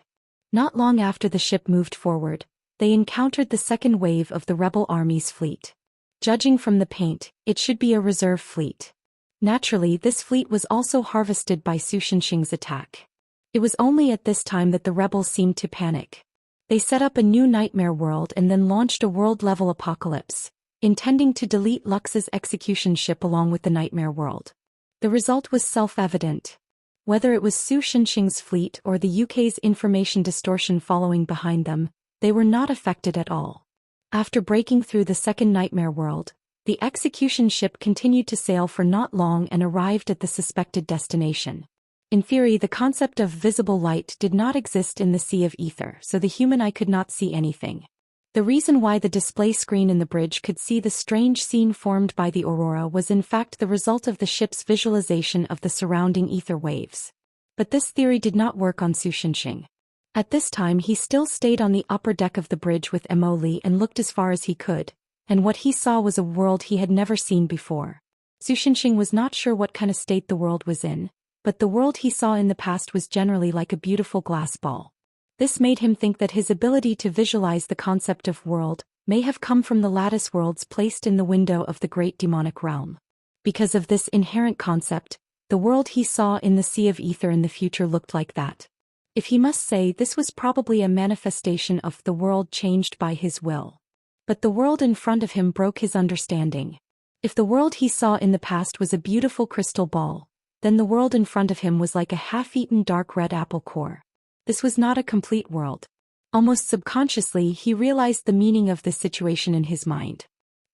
Not long after the ship moved forward, they encountered the second wave of the rebel army's fleet. Judging from the paint, it should be a reserve fleet. Naturally, this fleet was also harvested by Su Xinxing's attack. It was only at this time that the rebels seemed to panic. They set up a new nightmare world and then launched a world-level apocalypse, intending to delete Lux's execution ship along with the nightmare world. The result was self-evident. Whether it was Su Xinxing's fleet or the UK's information distortion following behind them, they were not affected at all. After breaking through the second nightmare world, the execution ship continued to sail for not long and arrived at the suspected destination. In theory, the concept of visible light did not exist in the sea of ether, so the human eye could not see anything. The reason why the display screen in the bridge could see the strange scene formed by the aurora was in fact the result of the ship's visualization of the surrounding ether waves. But this theory did not work on Su Xinxing. At this time he still stayed on the upper deck of the bridge with Emily and looked as far as he could, and what he saw was a world he had never seen before. Su Xinxing was not sure what kind of state the world was in, but the world he saw in the past was generally like a beautiful glass ball. This made him think that his ability to visualize the concept of world may have come from the lattice worlds placed in the window of the great demonic realm. Because of this inherent concept, the world he saw in the sea of ether in the future looked like that. If he must say, this was probably a manifestation of the world changed by his will. But the world in front of him broke his understanding. If the world he saw in the past was a beautiful crystal ball, then the world in front of him was like a half-eaten dark red apple core. This was not a complete world. Almost subconsciously, he realized the meaning of this situation in his mind.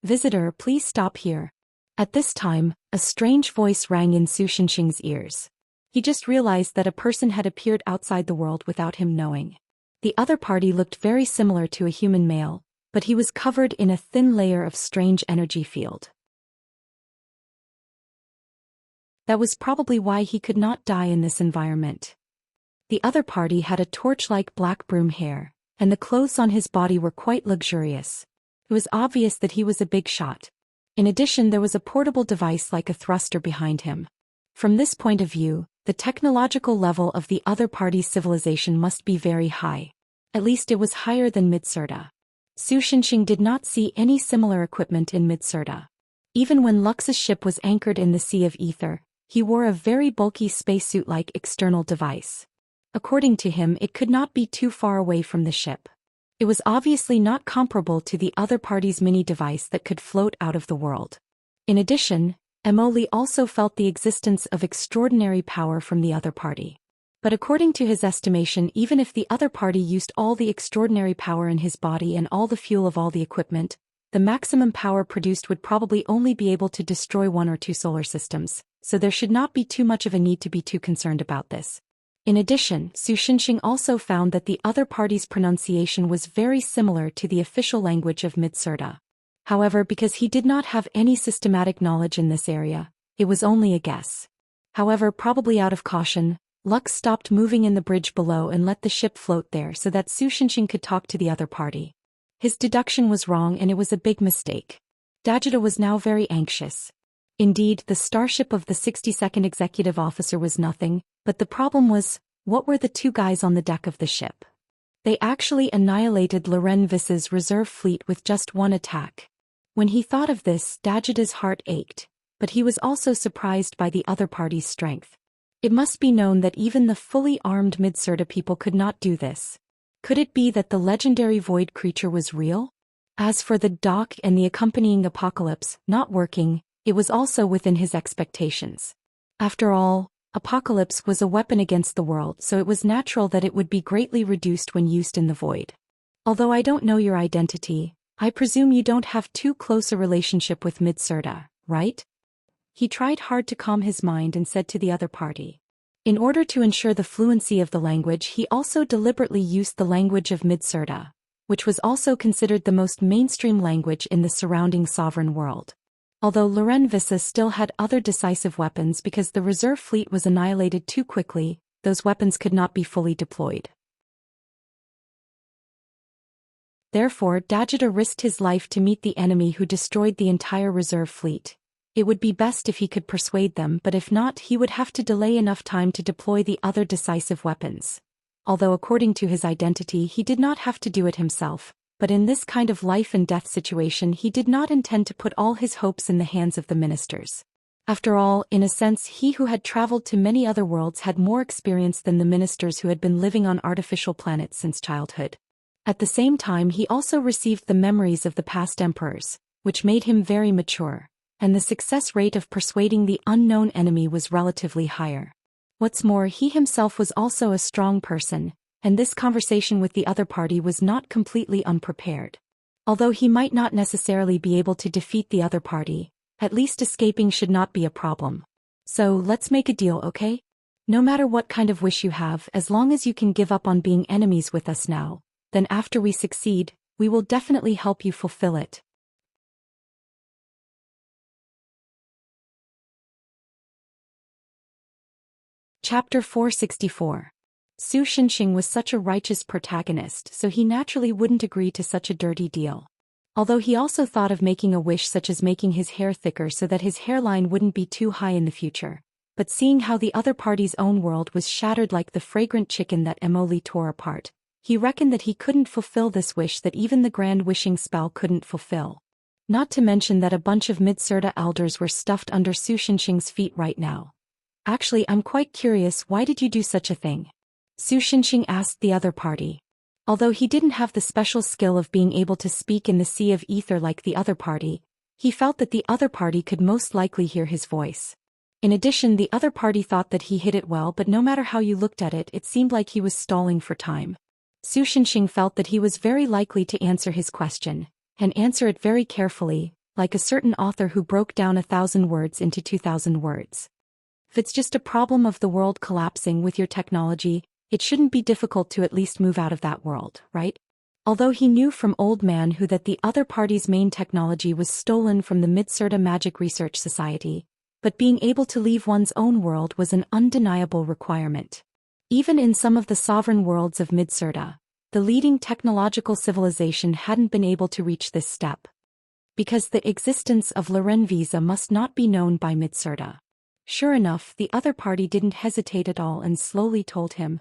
"Visitor, please stop here." At this time, a strange voice rang in Su Xinxing's ears. He just realized that a person had appeared outside the world without him knowing. The other party looked very similar to a human male, but he was covered in a thin layer of strange energy field. That was probably why he could not die in this environment. The other party had a torch-like black broom hair, and the clothes on his body were quite luxurious. It was obvious that he was a big shot. In addition, there was a portable device like a thruster behind him. From this point of view, the technological level of the other party's civilization must be very high. At least it was higher than Midsurda. Su Xinxing did not see any similar equipment in Midsurda. Even when Lux's ship was anchored in the Sea of Ether, he wore a very bulky spacesuit-like external device. According to him, it could not be too far away from the ship. It was obviously not comparable to the other party's mini-device that could float out of the world. In addition, Emoli also felt the existence of extraordinary power from the other party. But according to his estimation, even if the other party used all the extraordinary power in his body and all the fuel of all the equipment, the maximum power produced would probably only be able to destroy 1 or 2 solar systems, so there should not be too much of a need to be too concerned about this. In addition, Su Xinxing also found that the other party's pronunciation was very similar to the official language of Midsurda. However, because he did not have any systematic knowledge in this area, it was only a guess. However, probably out of caution, Lux stopped moving in the bridge below and let the ship float there so that Su Xinxing could talk to the other party. His deduction was wrong and it was a big mistake. Dajita was now very anxious. Indeed, the starship of the 62nd executive officer was nothing, but the problem was, what were the two guys on the deck of the ship? They actually annihilated Loren Viss's reserve fleet with just one attack. When he thought of this, Dagita's heart ached, but he was also surprised by the other party's strength. It must be known that even the fully armed Midsurda people could not do this. Could it be that the legendary void creature was real? As for the dock and the accompanying apocalypse not working, it was also within his expectations. After all, apocalypse was a weapon against the world, so it was natural that it would be greatly reduced when used in the void. Although I don't know your identity, I presume you don't have too close a relationship with Midsurda, right? He tried hard to calm his mind and said to the other party. In order to ensure the fluency of the language, he also deliberately used the language of Midsurda, which was also considered the most mainstream language in the surrounding sovereign world. Although Loren Vissa still had other decisive weapons because the reserve fleet was annihilated too quickly, those weapons could not be fully deployed. Therefore, Dagita risked his life to meet the enemy who destroyed the entire reserve fleet. It would be best if he could persuade them, but if not, he would have to delay enough time to deploy the other decisive weapons. Although according to his identity he did not have to do it himself, but in this kind of life and death situation he did not intend to put all his hopes in the hands of the ministers. After all, in a sense, he who had traveled to many other worlds had more experience than the ministers who had been living on artificial planets since childhood. At the same time, he also received the memories of the past emperors, which made him very mature, and the success rate of persuading the unknown enemy was relatively higher. What's more, he himself was also a strong person, and this conversation with the other party was not completely unprepared. Although he might not necessarily be able to defeat the other party, at least escaping should not be a problem. So let's make a deal, okay? No matter what kind of wish you have, as long as you can give up on being enemies with us now, then after we succeed, we will definitely help you fulfill it. Chapter 464. Su Xinxing was such a righteous protagonist, so he naturally wouldn't agree to such a dirty deal. Although he also thought of making a wish such as making his hair thicker so that his hairline wouldn't be too high in the future. But seeing how the other party's own world was shattered like the fragrant chicken that Emily tore apart, he reckoned that he couldn't fulfill this wish that even the grand wishing spell couldn't fulfill. Not to mention that a bunch of Midsurda elders were stuffed under Su Xinxing's feet right now. Actually, I'm quite curious, why did you do such a thing? Su Xinxing asked the other party. Although he didn't have the special skill of being able to speak in the sea of ether like the other party, he felt that the other party could most likely hear his voice. In addition, the other party thought that he hid it well, but no matter how you looked at it, it seemed like he was stalling for time. Su Xinxing felt that he was very likely to answer his question, and answer it very carefully, like a certain author who broke down 1,000 words into 2,000 words. If it's just a problem of the world collapsing with your technology, it shouldn't be difficult to at least move out of that world, right? Although he knew from Old Man Who that the other party's main technology was stolen from the Midsurda Magic Research Society, but being able to leave one's own world was an undeniable requirement. Even in some of the sovereign worlds of Midsurda, the leading technological civilization hadn't been able to reach this step. Because the existence of Loren Visa must not be known by Midsurda. Sure enough, the other party didn't hesitate at all and slowly told him,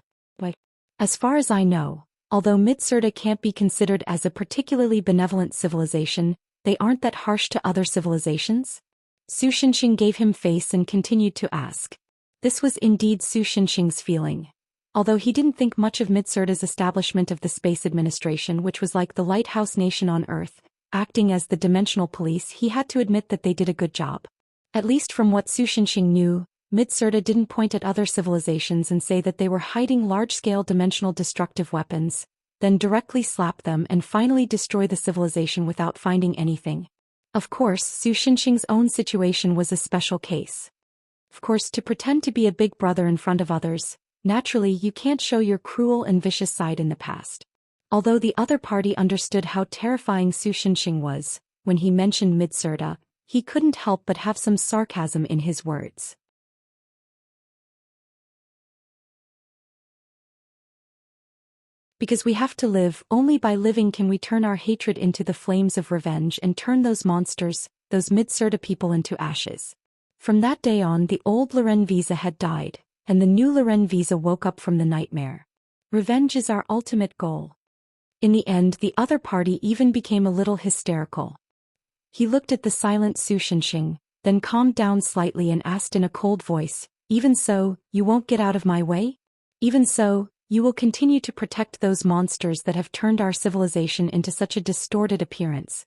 as far as I know, although Midsurda can't be considered as a particularly benevolent civilization, they aren't that harsh to other civilizations? Su Xinxing gave him face and continued to ask. This was indeed Su Xinxing's feeling. Although he didn't think much of Midsurda's establishment of the Space Administration, which was like the lighthouse nation on Earth, acting as the dimensional police, he had to admit that they did a good job. At least from what Su Xinxing knew, Midsurda didn't point at other civilizations and say that they were hiding large-scale dimensional destructive weapons, then directly slap them and finally destroy the civilization without finding anything. Of course, Su Xinxing's own situation was a special case. Of course, to pretend to be a big brother in front of others, naturally you can't show your cruel and vicious side in the past. Although the other party understood how terrifying Su Xinxing was, when he mentioned Midsurda, he couldn't help but have some sarcasm in his words. Because we have to live, only by living can we turn our hatred into the flames of revenge and turn those monsters, those Midsurda people into ashes. From that day on, the old Loren Visa had died, and the new Loren Visa woke up from the nightmare. Revenge is our ultimate goal. In the end, the other party even became a little hysterical. He looked at the silent Su Shenxing, then calmed down slightly and asked in a cold voice, "Even so, you won't get out of my way? Even so, you will continue to protect those monsters that have turned our civilization into such a distorted appearance?"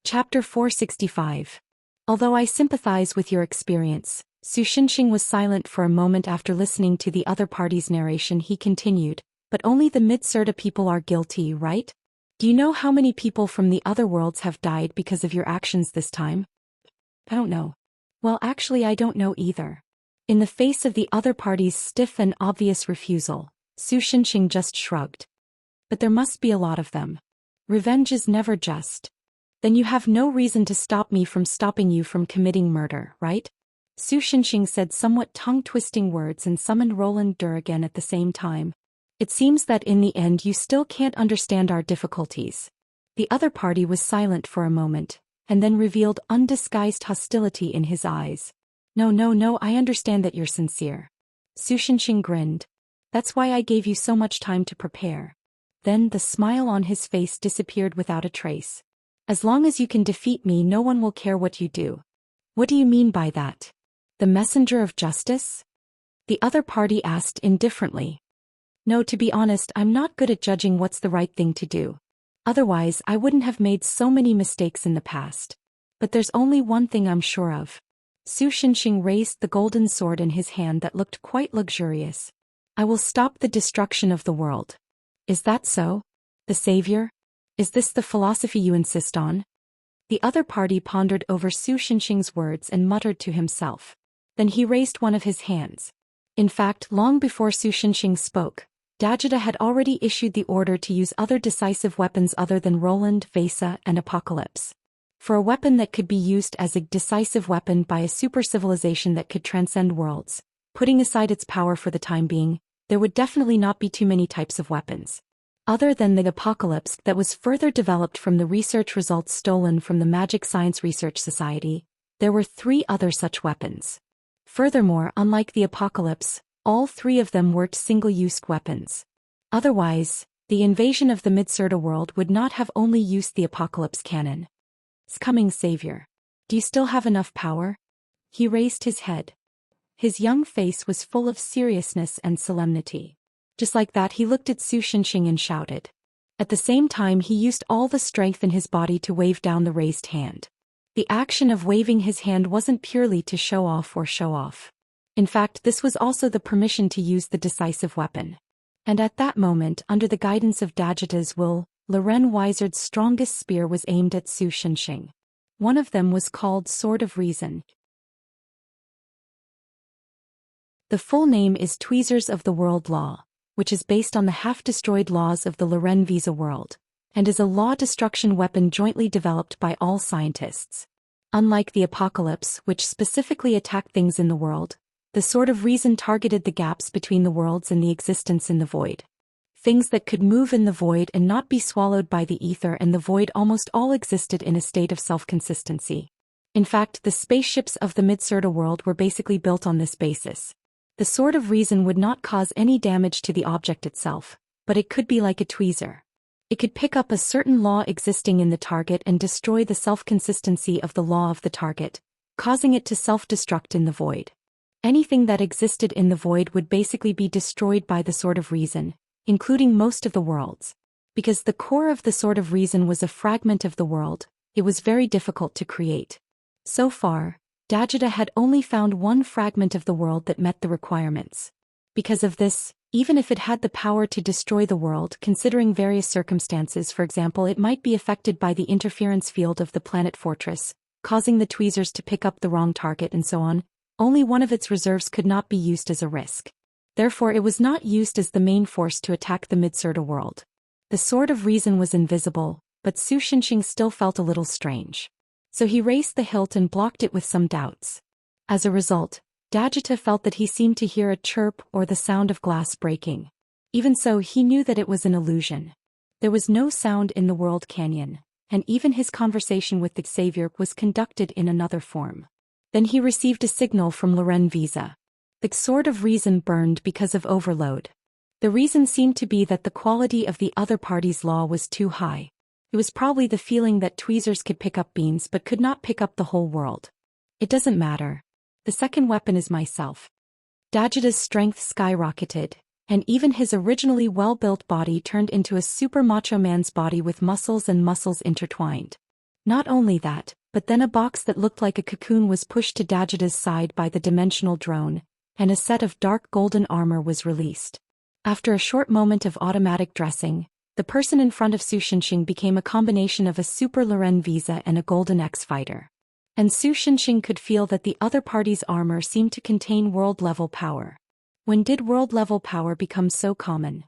Chapter 465. Although I sympathize with your experience, Su Shenxing was silent for a moment after listening to the other party's narration. He continued, "But only the Mid-Serta people are guilty, right? Do you know how many people from the other worlds have died because of your actions this time?" "I don't know." "Well, actually I don't know either." In the face of the other party's stiff and obvious refusal, Su Shenxing just shrugged. "But there must be a lot of them. Revenge is never just. Then you have no reason to stop me from stopping you from committing murder, right?" Su Shenxing said somewhat tongue-twisting words and summoned Roland Dur again at the same time. "It seems that in the end you still can't understand our difficulties." The other party was silent for a moment, and then revealed undisguised hostility in his eyes. No, I understand that you're sincere." Su Shenxing grinned. "That's why I gave you so much time to prepare." Then the smile on his face disappeared without a trace. "As long as you can defeat me, no one will care what you do." "What do you mean by that? The messenger of justice?" the other party asked indifferently. "No, to be honest, I'm not good at judging what's the right thing to do. Otherwise, I wouldn't have made so many mistakes in the past. But there's only one thing I'm sure of." Su Shenxing raised the golden sword in his hand that looked quite luxurious. "I will stop the destruction of the world." "Is that so? The savior? Is this the philosophy you insist on?" The other party pondered over Su Shenxing's words and muttered to himself. Then he raised one of his hands. In fact, long before Su Shenxing spoke, Dajita had already issued the order to use other decisive weapons other than Roland, Vesa, and Apocalypse. For a weapon that could be used as a decisive weapon by a super civilization that could transcend worlds, putting aside its power for the time being, there would definitely not be too many types of weapons. Other than the Apocalypse that was further developed from the research results stolen from the Magic Science Research Society, there were 3 other such weapons. Furthermore, unlike the Apocalypse, all 3 of them weren't single-use weapons. Otherwise, the invasion of the Mid-Serta world would not have only used the Apocalypse cannon. "It's coming, savior. Do you still have enough power?" He raised his head. His young face was full of seriousness and solemnity. Just like that, he looked at Su Shenxing and shouted. At the same time, he used all the strength in his body to wave down the raised hand. The action of waving his hand wasn't purely to show off. In fact, this was also the permission to use the decisive weapon. And at that moment, under the guidance of Dajita's will, Loren Wizard's strongest spear was aimed at Su Shenxing. One of them was called Sword of Reason. The full name is Tweezers of the World Law, which is based on the half-destroyed laws of the Loren Visa world, and is a law-destruction weapon jointly developed by all scientists. Unlike the Apocalypse, which specifically attacked things in the world, the Sword of Reason targeted the gaps between the worlds and the existence in the void. Things that could move in the void and not be swallowed by the ether and the void almost all existed in a state of self-consistency. In fact, the spaceships of the Mid-Serta world were basically built on this basis. The Sword of Reason would not cause any damage to the object itself, but it could be like a tweezer. It could pick up a certain law existing in the target and destroy the self-consistency of the law of the target, causing it to self-destruct in the void. Anything that existed in the void would basically be destroyed by the Sword of Reason, including most of the worlds. Because the core of the Sword of Reason was a fragment of the world, it was very difficult to create. So far, Dajita had only found one fragment of the world that met the requirements. Because of this, even if it had the power to destroy the world, considering various circumstances, for example, it might be affected by the interference field of the planet Fortress, causing the tweezers to pick up the wrong target and so on, only one of its reserves could not be used as a risk. Therefore, it was not used as the main force to attack the Mid-Serta world. The Sword of Reason was invisible, but Su Shenxing still felt a little strange. So he raised the hilt and blocked it with some doubts. As a result, Dajita felt that he seemed to hear a chirp or the sound of glass breaking. Even so, he knew that it was an illusion. There was no sound in the world canyon, and even his conversation with the Savior was conducted in another form. Then he received a signal from Loren Visa. The sword of reason burned because of overload. The reason seemed to be that the quality of the other party's law was too high. It was probably the feeling that tweezers could pick up beans but could not pick up the whole world. It doesn't matter. The second weapon is myself. Dajita's strength skyrocketed, and even his originally well-built body turned into a super macho man's body with muscles and muscles intertwined. Not only that, but then a box that looked like a cocoon was pushed to Dajita's side by the dimensional drone, and a set of dark golden armor was released. After a short moment of automatic dressing, the person in front of Su Shenxing became a combination of a super Loren Visa and a golden X-fighter. And Su Shenxing could feel that the other party's armor seemed to contain world-level power. When did world-level power become so common?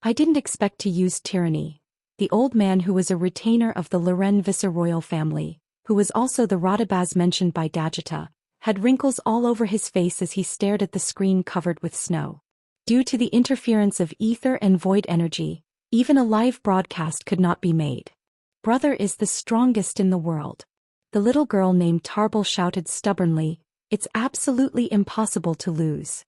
I didn't expect to use tyranny. The old man, who was a retainer of the Loren viceroyal family, who was also the Radabaz mentioned by Dajita, had wrinkles all over his face as he stared at the screen covered with snow. Due to the interference of ether and void energy, even a live broadcast could not be made. Brother is the strongest in the world. The little girl named Tarbal shouted stubbornly, "It's absolutely impossible to lose."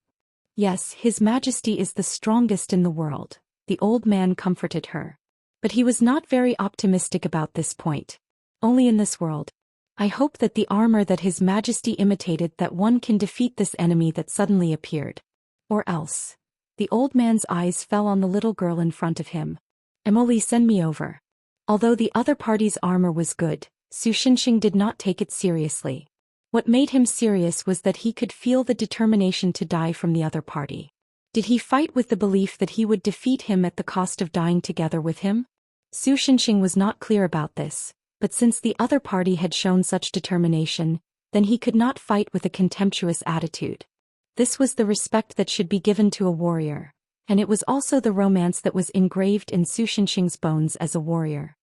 Yes, His Majesty is the strongest in the world, the old man comforted her. But he was not very optimistic about this point. Only in this world. I hope that the armor that His Majesty imitated, that one can defeat this enemy that suddenly appeared. Or else. The old man's eyes fell on the little girl in front of him. Emily, send me over. Although the other party's armor was good, Su Shenxing did not take it seriously. What made him serious was that he could feel the determination to die from the other party. Did he fight with the belief that he would defeat him at the cost of dying together with him? Su Shenxing was not clear about this, but since the other party had shown such determination, then he could not fight with a contemptuous attitude. This was the respect that should be given to a warrior, and it was also the romance that was engraved in Su Shenxing's bones as a warrior.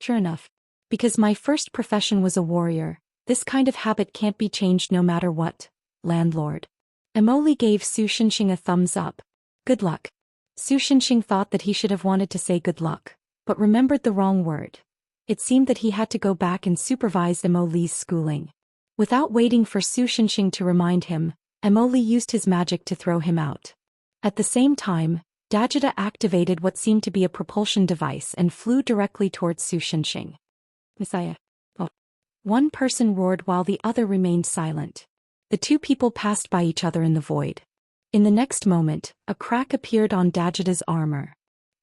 Sure enough. Because my first profession was a warrior, this kind of habit can't be changed no matter what, landlord. Emily gave Su Shenxing a thumbs up. Good luck. Su Shenxing thought that he should have wanted to say good luck, but remembered the wrong word. It seemed that he had to go back and supervise Emily's schooling. Without waiting for Su Shenxing to remind him, Emily used his magic to throw him out. At the same time, Dajita activated what seemed to be a propulsion device and flew directly towards Su Shenxing. Messiah. Oh. One person roared while the other remained silent. The two people passed by each other in the void. In the next moment, a crack appeared on Dajita's armor.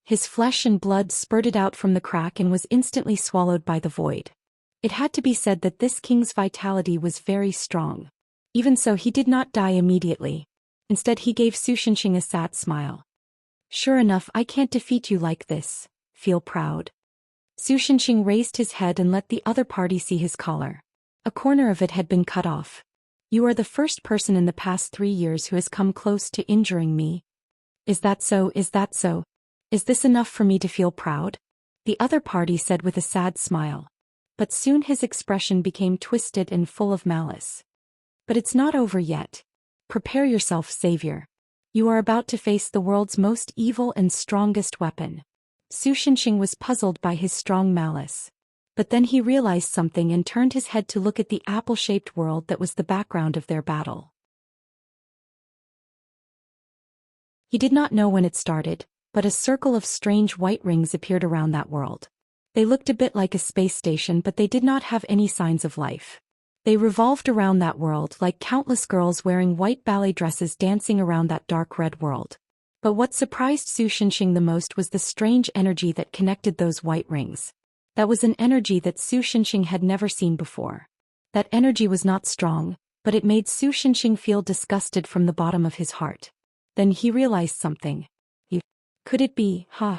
His flesh and blood spurted out from the crack and was instantly swallowed by the void. It had to be said that this king's vitality was very strong. Even so, he did not die immediately. Instead, he gave Su Shenxing a sad smile. Sure enough, I can't defeat you like this. Feel proud. Su Shenxing raised his head and let the other party see his collar. A corner of it had been cut off. You are the first person in the past 3 years who has come close to injuring me. Is that so? Is that so? Is this enough for me to feel proud? The other party said with a sad smile. But soon his expression became twisted and full of malice. But it's not over yet. Prepare yourself, Savior. You are about to face the world's most evil and strongest weapon. Su Shenxing was puzzled by his strong malice. But then he realized something and turned his head to look at the apple-shaped world that was the background of their battle. He did not know when it started, but a circle of strange white rings appeared around that world. They looked a bit like a space station, but they did not have any signs of life. They revolved around that world like countless girls wearing white ballet dresses dancing around that dark red world. But what surprised Su Shenxing the most was the strange energy that connected those white rings. That was an energy that Su Shenxing had never seen before. That energy was not strong, but it made Su Shenxing feel disgusted from the bottom of his heart. Then he realized something. Could it be, How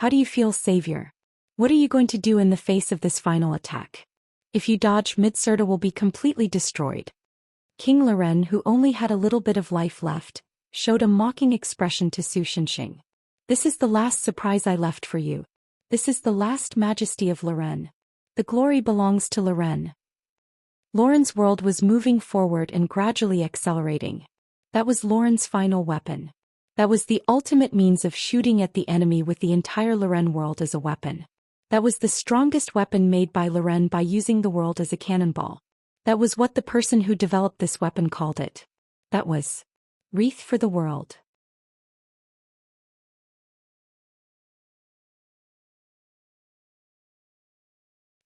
do you feel, Savior? What are you going to do in the face of this final attack? If you dodge, Midsurda will be completely destroyed. King Loren, who only had a little bit of life left, showed a mocking expression to Su Shenxing. This is the last surprise I left for you. This is the last majesty of Loren. The glory belongs to Loren. Loren's world was moving forward and gradually accelerating. That was Loren's final weapon. That was the ultimate means of shooting at the enemy with the entire Loren world as a weapon. That was the strongest weapon made by Loren by using the world as a cannonball. That was what the person who developed this weapon called it. That was Wreath for the World.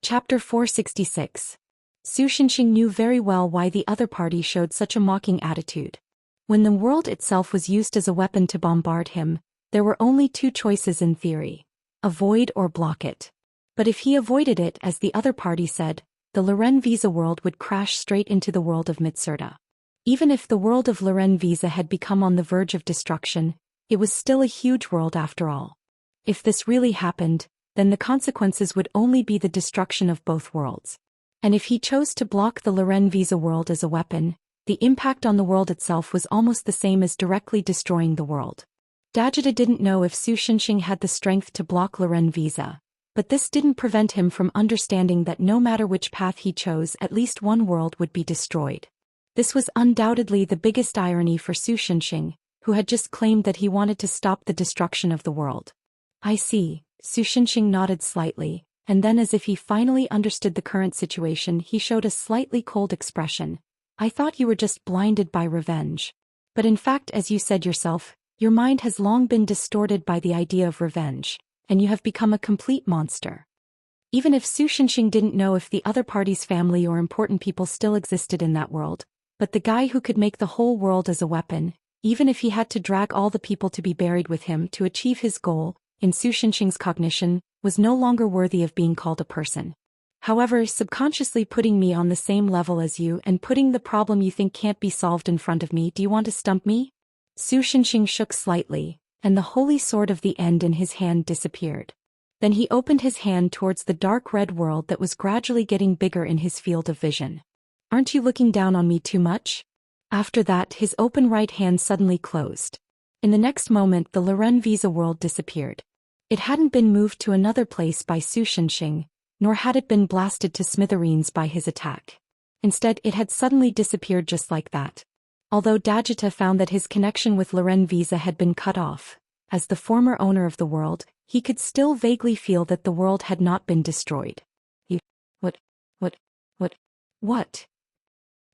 Chapter 466. Su Shenxing knew very well why the other party showed such a mocking attitude. When the world itself was used as a weapon to bombard him, there were only two choices in theory: avoid or block it. But if he avoided it, as the other party said, the Loren Visa world would crash straight into the world of Mitsurda. Even if the world of Loren Visa had become on the verge of destruction, it was still a huge world after all. If this really happened, then the consequences would only be the destruction of both worlds. And if he chose to block the Loren Visa world as a weapon, the impact on the world itself was almost the same as directly destroying the world. Dajita didn't know if Su Shenxing had the strength to block Loren Visa, but this didn't prevent him from understanding that no matter which path he chose, at least one world would be destroyed. This was undoubtedly the biggest irony for Su Shenxing, who had just claimed that he wanted to stop the destruction of the world. I see. Su Shenxing nodded slightly, and then as if he finally understood the current situation, he showed a slightly cold expression. I thought you were just blinded by revenge. But in fact, as you said yourself, your mind has long been distorted by the idea of revenge, and you have become a complete monster. Even if Su Shenxing didn't know if the other party's family or important people still existed in that world, but the guy who could make the whole world as a weapon, even if he had to drag all the people to be buried with him to achieve his goal, in Su Shenxing's cognition, was no longer worthy of being called a person. However, subconsciously putting me on the same level as you and putting the problem you think can't be solved in front of me, do you want to stump me? Su Shenxing shook slightly, and the holy sword of the end in his hand disappeared. Then he opened his hand towards the dark red world that was gradually getting bigger in his field of vision. Aren't you looking down on me too much? After that, his open right hand suddenly closed. In the next moment, the Loren Visa world disappeared. It hadn't been moved to another place by Su Shenxing, nor had it been blasted to smithereens by his attack. Instead, it had suddenly disappeared just like that. Although Dajita found that his connection with Loren Visa had been cut off, as the former owner of the world, he could still vaguely feel that the world had not been destroyed. What?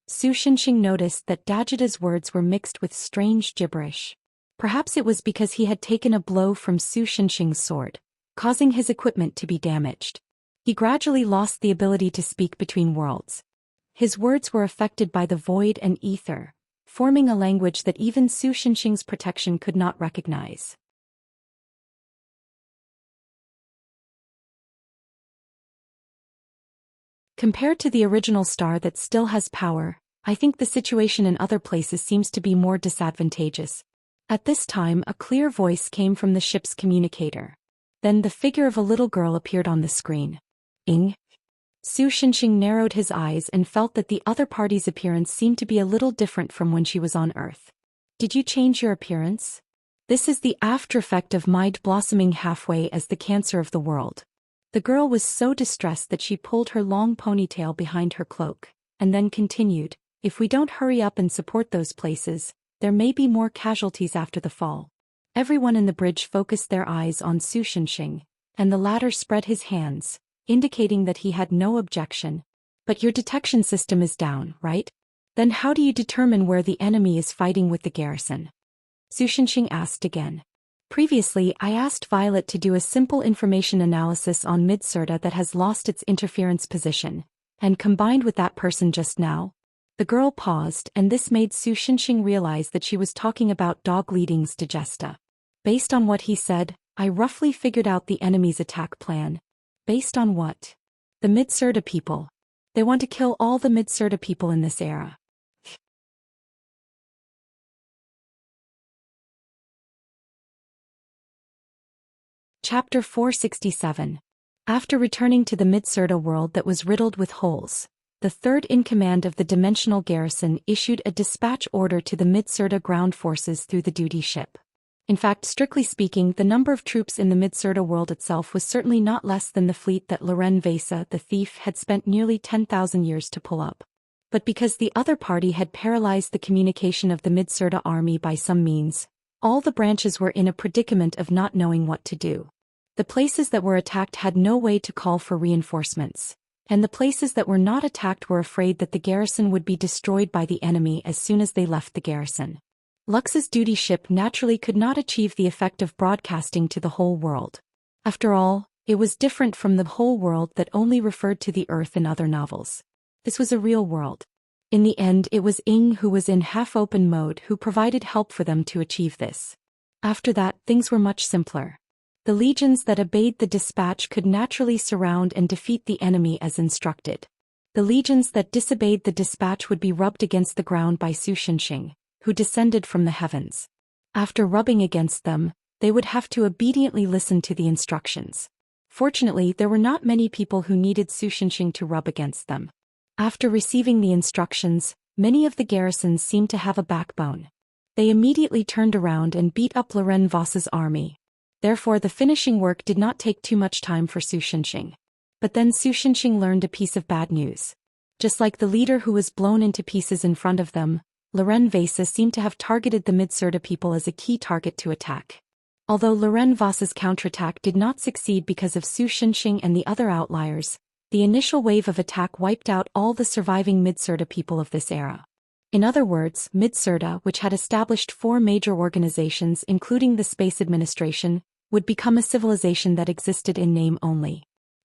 Su Shenxing noticed that Dajita's words were mixed with strange gibberish. Perhaps it was because he had taken a blow from Su Shenxing's sword, causing his equipment to be damaged. He gradually lost the ability to speak between worlds. His words were affected by the void and ether, forming a language that even Su Shenxing's protection could not recognize. Compared to the original star that still has power, I think the situation in other places seems to be more disadvantageous. At this time, a clear voice came from the ship's communicator. Then the figure of a little girl appeared on the screen. Ing? Su Shenxing narrowed his eyes and felt that the other party's appearance seemed to be a little different from when she was on Earth. Did you change your appearance? This is the after effect of mind blossoming halfway as the cancer of the world. The girl was so distressed that she pulled her long ponytail behind her cloak, and then continued, if we don't hurry up and support those places, there may be more casualties after the fall. Everyone in the bridge focused their eyes on Su Shenxing, and the latter spread his hands, indicating that he had no objection. But your detection system is down, right? Then how do you determine where the enemy is fighting with the garrison? Su Shenxing asked again. Previously, I asked Violet to do a simple information analysis on Mitsurda that has lost its interference position, and combined with that person just now. The girl paused, and this made Su Shenxing realize that she was talking about Dog Leading's Digesta. Based on what he said, I roughly figured out the enemy's attack plan. Based on what? The Mitsurda people. They want to kill all the Mitsurda people in this era. Chapter 467. After returning to the Mitsurda world that was riddled with holes, the third-in-command of the Dimensional Garrison issued a dispatch order to the Mitsurda ground forces through the duty ship. In fact, strictly speaking, the number of troops in the Mitsurda world itself was certainly not less than the fleet that Loren Vesa, the thief, had spent nearly 10,000 years to pull up. But because the other party had paralyzed the communication of the Mitsurda army by some means, All the branches were in a predicament of not knowing what to do. The places that were attacked had no way to call for reinforcements, and the places that were not attacked were afraid that the garrison would be destroyed by the enemy as soon as they left the garrison. Lux's duty ship naturally could not achieve the effect of broadcasting to the whole world. After all, it was different from the whole world that only referred to the Earth in other novels. This was a real world. In the end, it was Ing who was in half-open mode who provided help for them to achieve this. After that, things were much simpler. The legions that obeyed the dispatch could naturally surround and defeat the enemy as instructed. The legions that disobeyed the dispatch would be rubbed against the ground by Su Shenxing, who descended from the heavens. After rubbing against them, they would have to obediently listen to the instructions. Fortunately, there were not many people who needed Su Shenxing to rub against them. After receiving the instructions, many of the garrisons seemed to have a backbone. They immediately turned around and beat up Loren Voss's army. Therefore, the finishing work did not take too much time for Su Shenxing. But then Su Shenxing learned a piece of bad news. Just like the leader who was blown into pieces in front of them, Loren Vasa seemed to have targeted the Midsurda people as a key target to attack. Although Loren Voss's counterattack did not succeed because of Su Shenxing and the other outliers, the initial wave of attack wiped out all the surviving Midsurda people of this era. In other words, Midsurda, which had established 4 major organizations including the Space Administration, would become a civilization that existed in name only.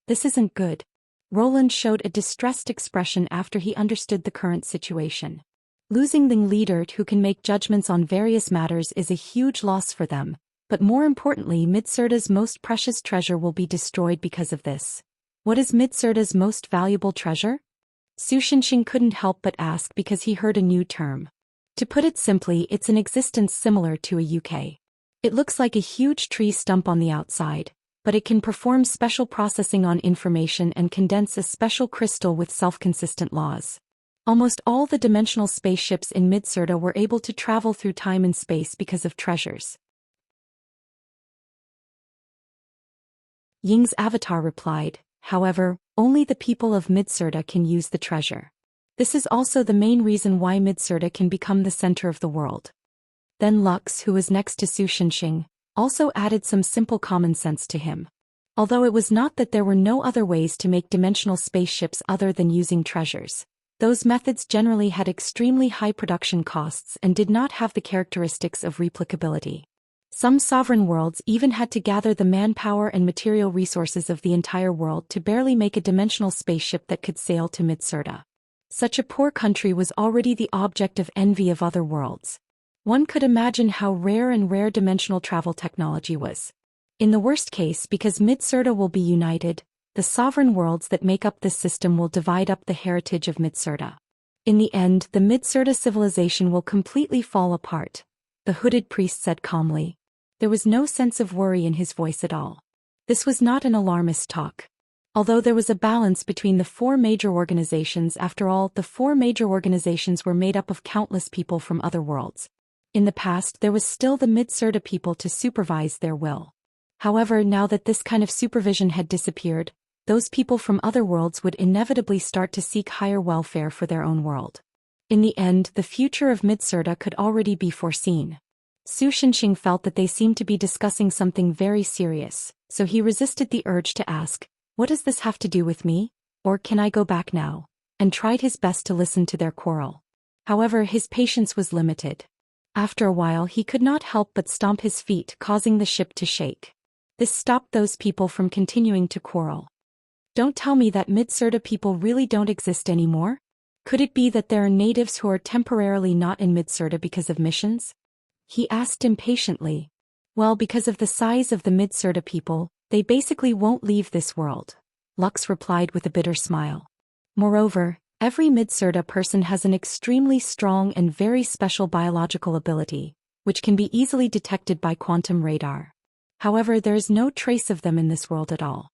This isn't good. Roland showed a distressed expression after he understood the current situation. Losing the leader who can make judgments on various matters is a huge loss for them, but more importantly, Midsurda's most precious treasure will be destroyed because of this. What is Midsurda's most valuable treasure? Su Shenxing couldn't help but ask because he heard a new term. To put it simply, it's an existence similar to a UK. It looks like a huge tree stump on the outside, but it can perform special processing on information and condense a special crystal with self-consistent laws. Almost all the dimensional spaceships in Midsurda were able to travel through time and space because of treasures. Ying's avatar replied, however, only the people of Midsurda can use the treasure. This is also the main reason why Midsurda can become the center of the world. Then Lux, who was next to Su Shenxing, also added some simple common sense to him. Although it was not that there were no other ways to make dimensional spaceships other than using treasures, those methods generally had extremely high production costs and did not have the characteristics of replicability. Some sovereign worlds even had to gather the manpower and material resources of the entire world to barely make a dimensional spaceship that could sail to Midsurda. Such a poor country was already the object of envy of other worlds. One could imagine how rare dimensional travel technology was. In the worst case, because Midsurda will be united, the sovereign worlds that make up this system will divide up the heritage of Midsurda. In the end, the Midsurda civilization will completely fall apart, the hooded priest said calmly. There was no sense of worry in his voice at all. This was not an alarmist talk. Although there was a balance between the 4 major organizations, after all, the 4 major organizations were made up of countless people from other worlds. In the past, there was still the Midsurda people to supervise their will. However, now that this kind of supervision had disappeared, those people from other worlds would inevitably start to seek higher welfare for their own world. In the end, the future of Midsurda could already be foreseen. Su Shenxing felt that they seemed to be discussing something very serious, so he resisted the urge to ask, "What does this have to do with me? Or can I go back now?" and tried his best to listen to their quarrel. However, his patience was limited. After a while, he could not help but stomp his feet, causing the ship to shake. This stopped those people from continuing to quarrel. Don't tell me that Midsurda people really don't exist anymore? Could it be that there are natives who are temporarily not in Midsurda because of missions? He asked impatiently. Well, because of the size of the Midsurda people, they basically won't leave this world, Lux replied with a bitter smile. Moreover, every Midsurda person has an extremely strong and very special biological ability, which can be easily detected by quantum radar. However, there is no trace of them in this world at all.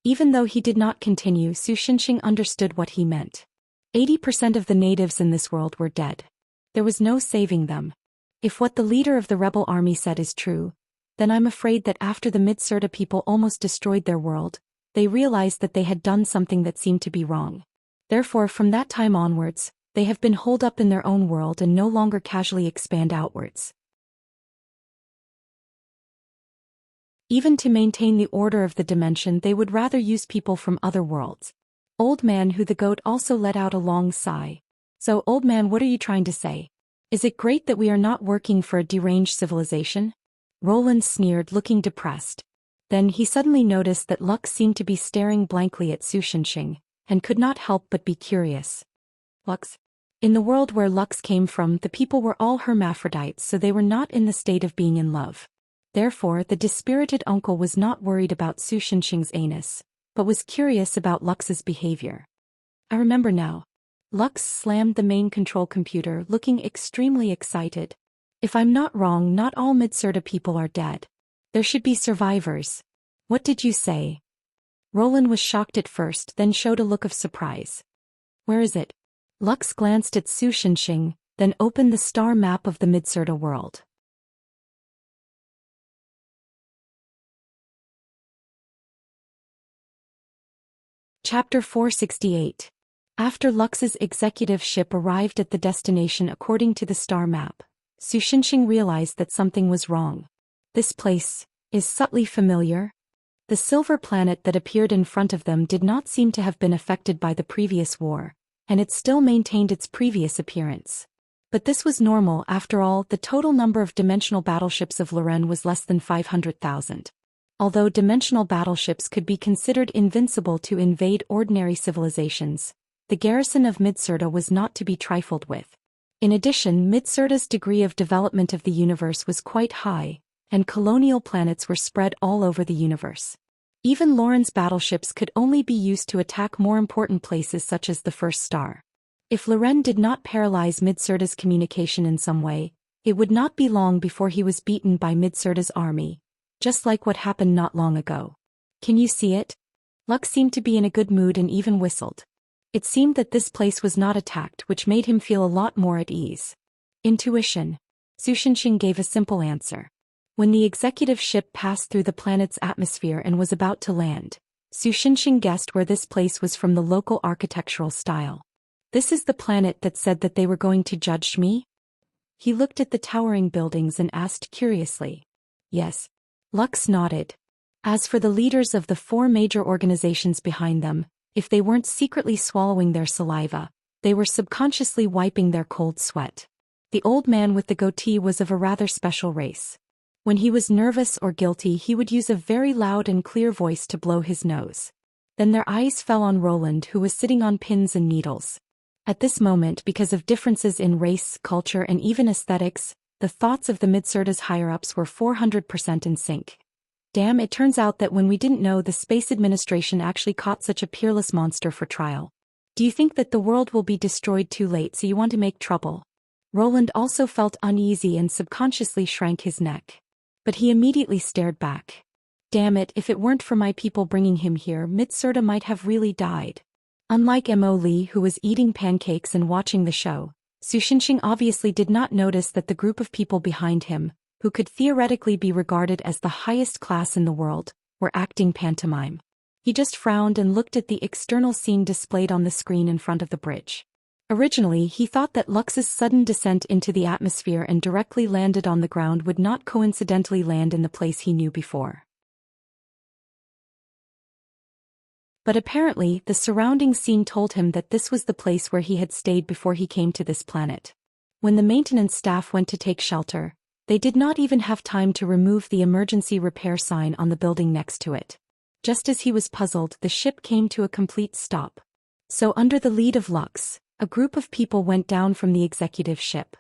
Even though he did not continue, Su Shenxing understood what he meant. 80% of the natives in this world were dead. There was no saving them. If what the leader of the rebel army said is true, then I'm afraid that after the Midsurda people almost destroyed their world, they realized that they had done something that seemed to be wrong. Therefore, from that time onwards, they have been holed up in their own world and no longer casually expand outwards. Even to maintain the order of the dimension, they would rather use people from other worlds. Old man who the goat also let out a long sigh. So, old man, what are you trying to say? Is it great that we are not working for a deranged civilization? Roland sneered, looking depressed. Then he suddenly noticed that Lux seemed to be staring blankly at Su Shenxing, and could not help but be curious. Lux? In the world where Lux came from, the people were all hermaphrodites, so they were not in the state of being in love. Therefore, the dispirited uncle was not worried about Su Shenxing's anus, but was curious about Lux's behavior. I remember now. Lux slammed the main control computer, looking extremely excited. If I'm not wrong, not all Midserta people are dead. There should be survivors. What did you say? Roland was shocked at first, then showed a look of surprise. Where is it? Lux glanced at Su Shenxing, then opened the star map of the Midserta world. Chapter 468. After Lux's executive ship arrived at the destination according to the star map, Su Shenxing realized that something was wrong. This place is subtly familiar. The silver planet that appeared in front of them did not seem to have been affected by the previous war, and it still maintained its previous appearance. But this was normal. After all, the total number of dimensional battleships of Loren was less than 500,000. Although dimensional battleships could be considered invincible to invade ordinary civilizations, the garrison of Midserta was not to be trifled with. In addition, Midserta's degree of development of the universe was quite high, and colonial planets were spread all over the universe. Even Loren's battleships could only be used to attack more important places such as the first star. If Loren did not paralyze Midserta's communication in some way, it would not be long before he was beaten by Midserta's army, just like what happened not long ago. Can you see it? Lux seemed to be in a good mood and even whistled. It seemed that this place was not attacked, which made him feel a lot more at ease. Intuition. Su Shenxing gave a simple answer. When the executive ship passed through the planet's atmosphere and was about to land, Su Shenxing guessed where this place was from the local architectural style. This is the planet that said that they were going to judge me? He looked at the towering buildings and asked curiously. Yes. Lux nodded. As for the leaders of the 4 major organizations behind them, if they weren't secretly swallowing their saliva, they were subconsciously wiping their cold sweat. The old man with the goatee was of a rather special race. When he was nervous or guilty, he would use a very loud and clear voice to blow his nose. Then their eyes fell on Roland, who was sitting on pins and needles. At this moment, because of differences in race, culture, and even aesthetics, the thoughts of the Midserta's higher-ups were 400% in sync. Damn, it turns out that when we didn't know, the Space Administration actually caught such a peerless monster for trial. Do you think that the world will be destroyed too late, so you want to make trouble? Roland also felt uneasy and subconsciously shrank his neck. But he immediately stared back. Damn it, if it weren't for my people bringing him here, Midserta might have really died. Unlike Mo Li, who was eating pancakes and watching the show, Su Shenxing obviously did not notice that the group of people behind him, who could theoretically be regarded as the highest class in the world, were acting pantomime. He just frowned and looked at the external scene displayed on the screen in front of the bridge. Originally, he thought that Lux's sudden descent into the atmosphere and directly landed on the ground would not coincidentally land in the place he knew before. But apparently, the surrounding scene told him that this was the place where he had stayed before he came to this planet. When the maintenance staff went to take shelter, they did not even have time to remove the emergency repair sign on the building next to it. Just as he was puzzled, the ship came to a complete stop. So under the lead of Lux, a group of people went down from the executive ship.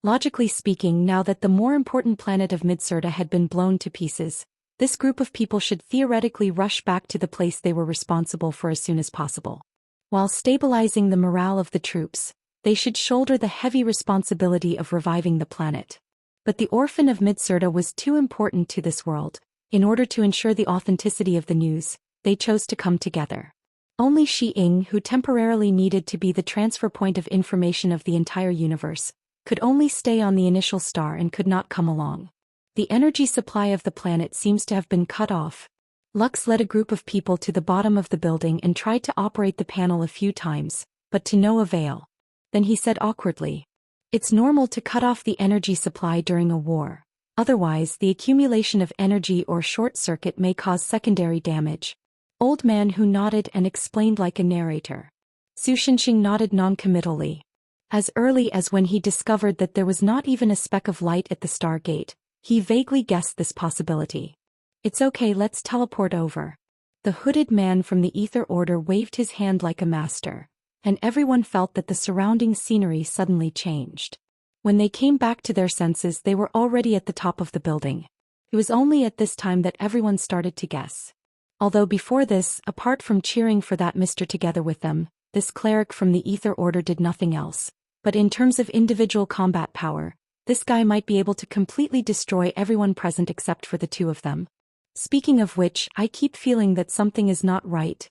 Logically speaking, now that the more important planet of Midserta had been blown to pieces, this group of people should theoretically rush back to the place they were responsible for as soon as possible. While stabilizing the morale of the troops, they should shoulder the heavy responsibility of reviving the planet. But the orphan of Midserta was too important to this world. In order to ensure the authenticity of the news, they chose to come together. Only Shi Ying, who temporarily needed to be the transfer point of information of the entire universe, could only stay on the initial star and could not come along. The energy supply of the planet seems to have been cut off. Lux led a group of people to the bottom of the building and tried to operate the panel a few times, but to no avail. Then he said awkwardly, "It's normal to cut off the energy supply during a war. Otherwise, the accumulation of energy or short circuit may cause secondary damage. Old man who nodded and explained like a narrator. Su Shenxing nodded noncommittally. As early as when he discovered that there was not even a speck of light at the Stargate, he vaguely guessed this possibility. It's okay, let's teleport over. The hooded man from the Ether Order waved his hand like a master, and everyone felt that the surrounding scenery suddenly changed. When they came back to their senses, they were already at the top of the building. It was only at this time that everyone started to guess. Although before this, apart from cheering for that Mr. together with them, this cleric from the Ether Order did nothing else. But in terms of individual combat power, this guy might be able to completely destroy everyone present except for the two of them. Speaking of which, I keep feeling that something is not right.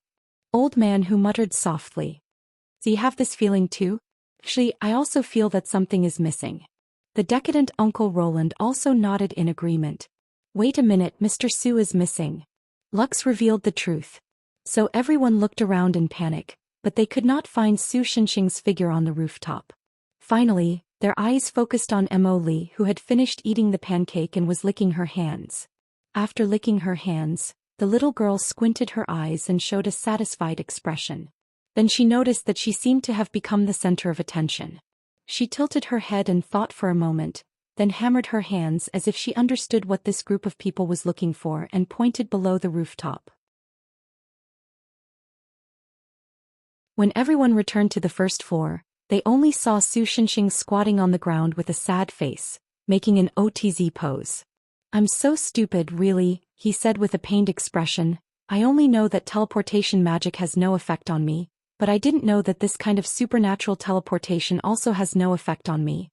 Old man who muttered softly. Do you have this feeling too? Actually, I also feel that something is missing. The decadent Uncle Roland also nodded in agreement. Wait a minute, Mr. Su is missing. Lux revealed the truth. So everyone looked around in panic, but they could not find Su Shenxing's figure on the rooftop. Finally, their eyes focused on Mo Li, who had finished eating the pancake and was licking her hands. After licking her hands, the little girl squinted her eyes and showed a satisfied expression. Then she noticed that she seemed to have become the center of attention. She tilted her head and thought for a moment, then hammered her hands as if she understood what this group of people was looking for and pointed below the rooftop. When everyone returned to the first floor, they only saw Su Shenxing squatting on the ground with a sad face, making an OTZ pose. I'm so stupid, really, he said with a pained expression. I only know that teleportation magic has no effect on me, but I didn't know that this kind of supernatural teleportation also has no effect on me.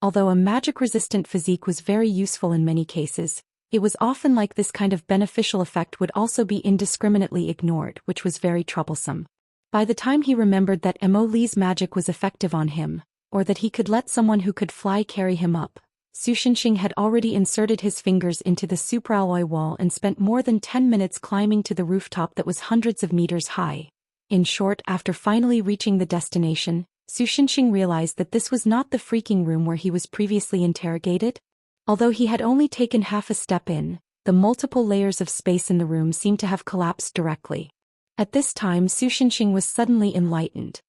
Although a magic-resistant physique was very useful in many cases, it was often like this kind of beneficial effect would also be indiscriminately ignored, which was very troublesome. By the time he remembered that Mo Li's magic was effective on him, or that he could let someone who could fly carry him up, Su Shenxing had already inserted his fingers into the superalloy wall and spent more than 10 minutes climbing to the rooftop that was hundreds of meters high. In short, after finally reaching the destination, Su Shenxing realized that this was not the freaking room where he was previously interrogated. Although he had only taken half a step in, the multiple layers of space in the room seemed to have collapsed directly. At this time, Su Shenxing was suddenly enlightened.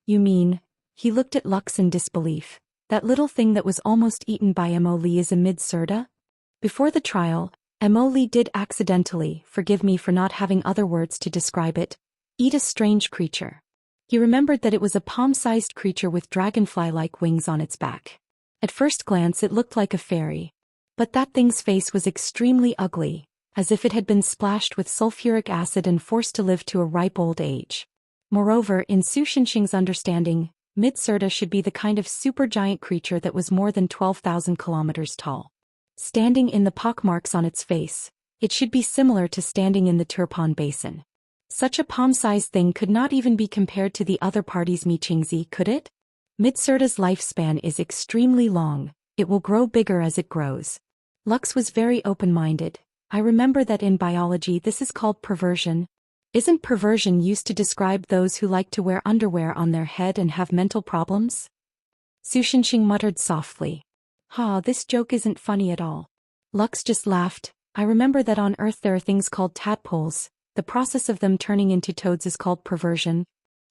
You mean? He looked at Lux in disbelief. That little thing that was almost eaten by Mo Li is a mid-Serta? Before the trial, Mo Li did accidentally, forgive me for not having other words to describe it, eat a strange creature. He remembered that it was a palm-sized creature with dragonfly-like wings on its back. At first glance it looked like a fairy. But that thing's face was extremely ugly, as if it had been splashed with sulfuric acid and forced to live to a ripe old age. Moreover, in Su Shenxing's understanding, mid-Serta should be the kind of supergiant creature that was more than 12,000 kilometers tall. Standing in the pockmarks on its face, it should be similar to standing in the Turpan Basin. Such a palm-sized thing could not even be compared to the other party's Miqingzi, could it? Mid-Serta's lifespan is extremely long, it will grow bigger as it grows. Lux was very open-minded. I remember that in biology this is called perversion. Isn't perversion used to describe those who like to wear underwear on their head and have mental problems? Su Shenxing muttered softly. This joke isn't funny at all. Lux just laughed. I remember that on Earth there are things called tadpoles. The process of them turning into toads is called perversion.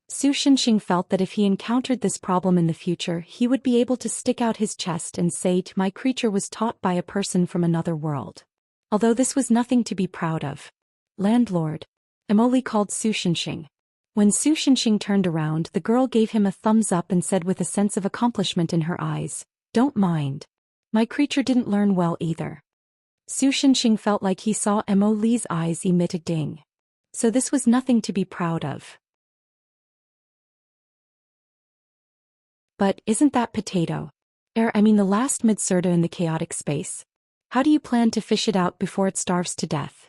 Su Shenxing felt that if he encountered this problem in the future, he would be able to stick out his chest and say, my creature was taught by a person from another world. Although this was nothing to be proud of. Landlord. Mo Li called Su Shenxing. When Su Shenxing turned around, the girl gave him a thumbs up and said with a sense of accomplishment in her eyes, don't mind. My creature didn't learn well either. Su Shenxing felt like he saw Mo Li's eyes emit a ding. So this was nothing to be proud of. But isn't that potato? The last mid-Serta in the chaotic space. How do you plan to fish it out before it starves to death?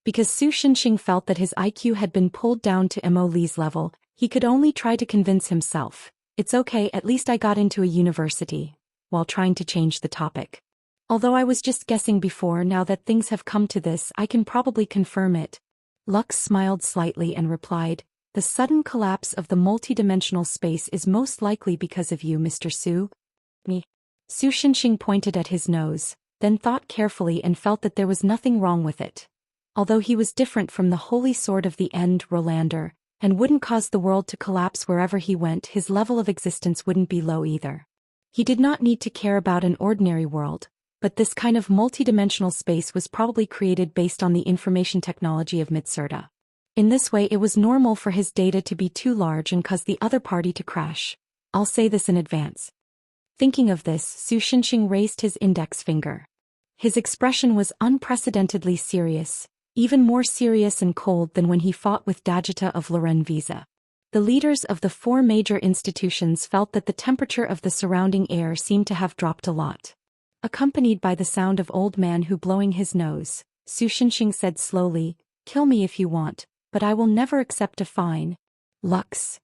Because Su Shenxing felt that his IQ had been pulled down to Mo Li's level, he could only try to convince himself, it's okay, at least I got into a university, while trying to change the topic. Although I was just guessing before, now that things have come to this, I can probably confirm it. Lux smiled slightly and replied, the sudden collapse of the multidimensional space is most likely because of you, Mr. Su. Me. Su Shenxing pointed at his nose. then thought carefully and felt that there was nothing wrong with it. Although he was different from the holy sword of the end, Rolander, and wouldn't cause the world to collapse wherever he went, his level of existence wouldn't be low either. He did not need to care about an ordinary world, but this kind of multidimensional space was probably created based on the information technology of Midsurda. In this way, it was normal for his data to be too large and cause the other party to crash. I'll say this in advance. Thinking of this, Su Xinxing raised his index finger. His expression was unprecedentedly serious, even more serious and cold than when he fought with Dagita of Loren Visa. The leaders of the 4 major institutions felt that the temperature of the surrounding air seemed to have dropped a lot. Accompanied by the sound of old man who blowing his nose, Su Xinxing said slowly, "Kill me if you want, but I will never accept a fine. Lux."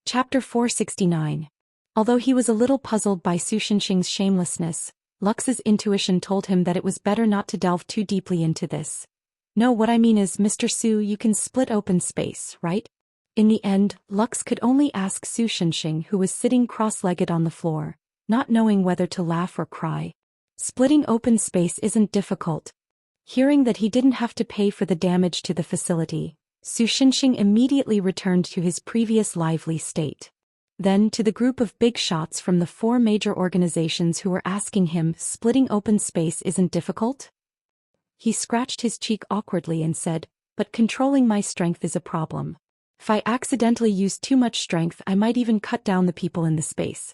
Chapter 469. Although he was a little puzzled by Su Xinxing's shamelessness, Lux's intuition told him that it was better not to delve too deeply into this. "No, what I mean is, Mr. Su, you can split open space, right?" In the end, Lux could only ask Su Xinxing, who was sitting cross-legged on the floor, not knowing whether to laugh or cry. "Splitting open space isn't difficult." Hearing that he didn't have to pay for the damage to the facility, Su Xinxing immediately returned to his previous lively state. Then, to the group of big shots from the 4 major organizations who were asking him, "Splitting open space isn't difficult?" He scratched his cheek awkwardly and said, "But controlling my strength is a problem. If I accidentally use too much strength, I might even cut down the people in the space."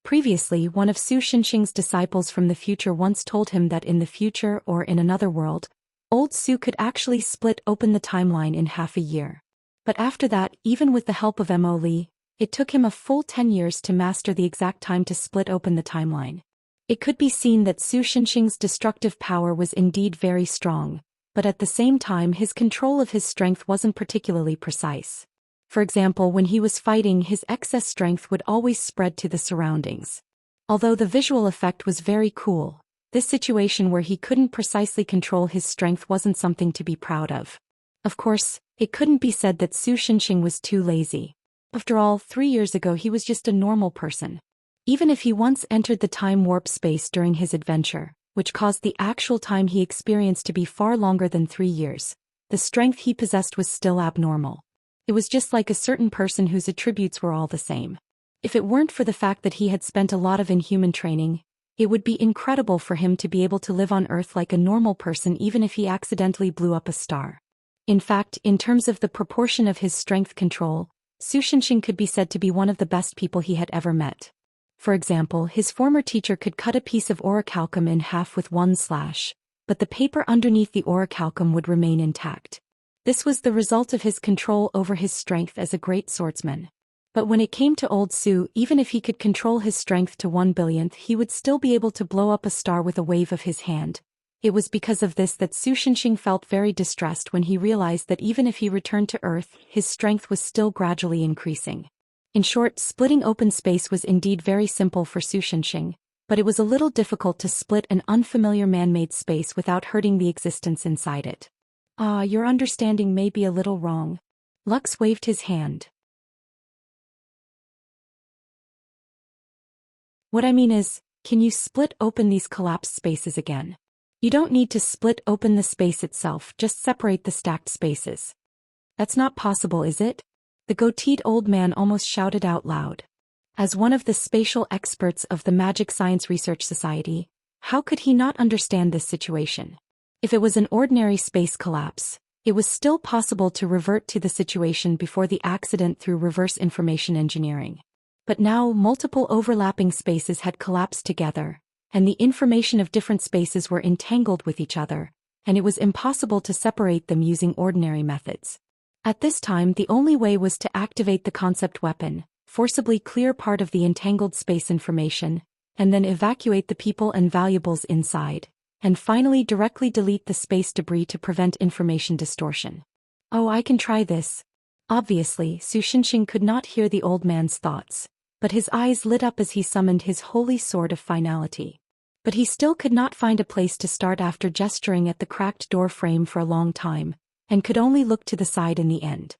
Previously, one of Su Xinxing's disciples from the future once told him that in the future or in another world, old Su could actually split open the timeline in half a year. But after that, even with the help of Mo Li, it took him a full 10 years to master the exact time to split open the timeline. It could be seen that Su Xinxing's destructive power was indeed very strong, but at the same time his control of his strength wasn't particularly precise. For example, when he was fighting, his excess strength would always spread to the surroundings. Although the visual effect was very cool, this situation where he couldn't precisely control his strength wasn't something to be proud of. Of course, it couldn't be said that Su Xinxing was too lazy. After all, 3 years ago he was just a normal person. Even if he once entered the time warp space during his adventure, which caused the actual time he experienced to be far longer than 3 years, the strength he possessed was still abnormal. It was just like a certain person whose attributes were all the same. If it weren't for the fact that he had spent a lot of inhuman training, it would be incredible for him to be able to live on Earth like a normal person even if he accidentally blew up a star. In fact, in terms of the proportion of his strength control, Su Xinxing could be said to be one of the best people he had ever met. For example, his former teacher could cut a piece of orichalcum in half with one slash, but the paper underneath the orichalcum would remain intact. This was the result of his control over his strength as a great swordsman. But when it came to old Su, even if he could control his strength to 1/1000th, he would still be able to blow up a star with a wave of his hand. It was because of this that Su Xinxing felt very distressed when he realized that even if he returned to Earth, his strength was still gradually increasing. In short, splitting open space was indeed very simple for Su Xinxing, but it was a little difficult to split an unfamiliar man-made space without hurting the existence inside it. Your understanding may be a little wrong. Lux waved his hand. What I mean is, can you split open these collapsed spaces again? You don't need to split open the space itself, just separate the stacked spaces. That's not possible, is it? The goateed old man almost shouted out loud. As one of the spatial experts of the Magic Science Research Society, how could he not understand this situation? If it was an ordinary space collapse, it was still possible to revert to the situation before the accident through reverse information engineering. But now multiple overlapping spaces had collapsed together, and the information of different spaces were entangled with each other, and it was impossible to separate them using ordinary methods. At this time, the only way was to activate the concept weapon, forcibly clear part of the entangled space information, and then evacuate the people and valuables inside, and finally directly delete the space debris to prevent information distortion. Oh, I can try this. Obviously, Su Xinxing could not hear the old man's thoughts, but his eyes lit up as he summoned his holy sword of finality. But he still could not find a place to start after gesturing at the cracked door frame for a long time, and could only look to the side in the end.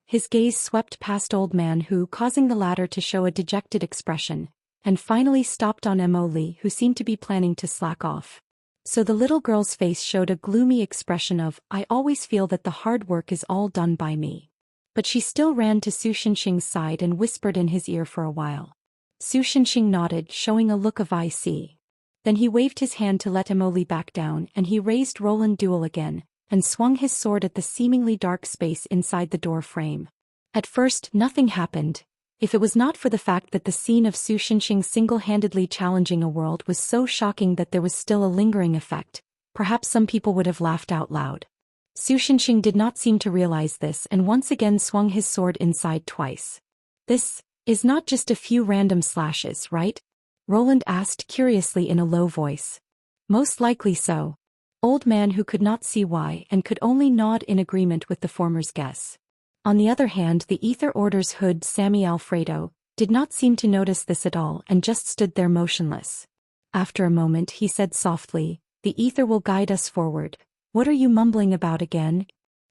His gaze swept past Old Man Who, causing the latter to show a dejected expression, and finally stopped on Emily, who seemed to be planning to slack off. So the little girl's face showed a gloomy expression of, "I always feel that the hard work is all done by me." But she still ran to Su Shinxing's side and whispered in his ear for a while. Su Shinxing nodded, showing a look of "I see." Then he waved his hand to let Emily back down, and he raised Roland Duel again, and swung his sword at the seemingly dark space inside the door frame. At first, nothing happened. If it was not for the fact that the scene of Su Shinxing single-handedly challenging a world was so shocking that there was still a lingering effect, perhaps some people would have laughed out loud. Su Shinxing did not seem to realize this and once again swung his sword inside twice. "This is not just a few random slashes, right?" Roland asked curiously in a low voice. "Most likely so." Old Man Who could not see why and could only nod in agreement with the former's guess. On the other hand, the Ether Order's hood Sammy Alfredo did not seem to notice this at all and just stood there motionless. After a moment he said softly, "The Ether will guide us forward." "What are you mumbling about again?"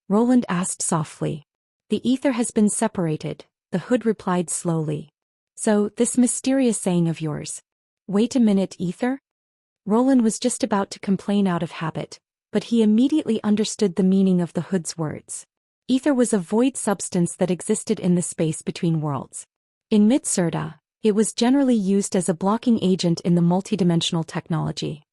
Roland asked softly. "The Ether has been separated," the hood replied slowly. "So, this mysterious saying of yours." "Wait a minute, Ether?" Roland was just about to complain out of habit, but he immediately understood the meaning of the hood's words. Ether was a void substance that existed in the space between worlds. In Midsurda, it was generally used as a blocking agent in the multidimensional technology.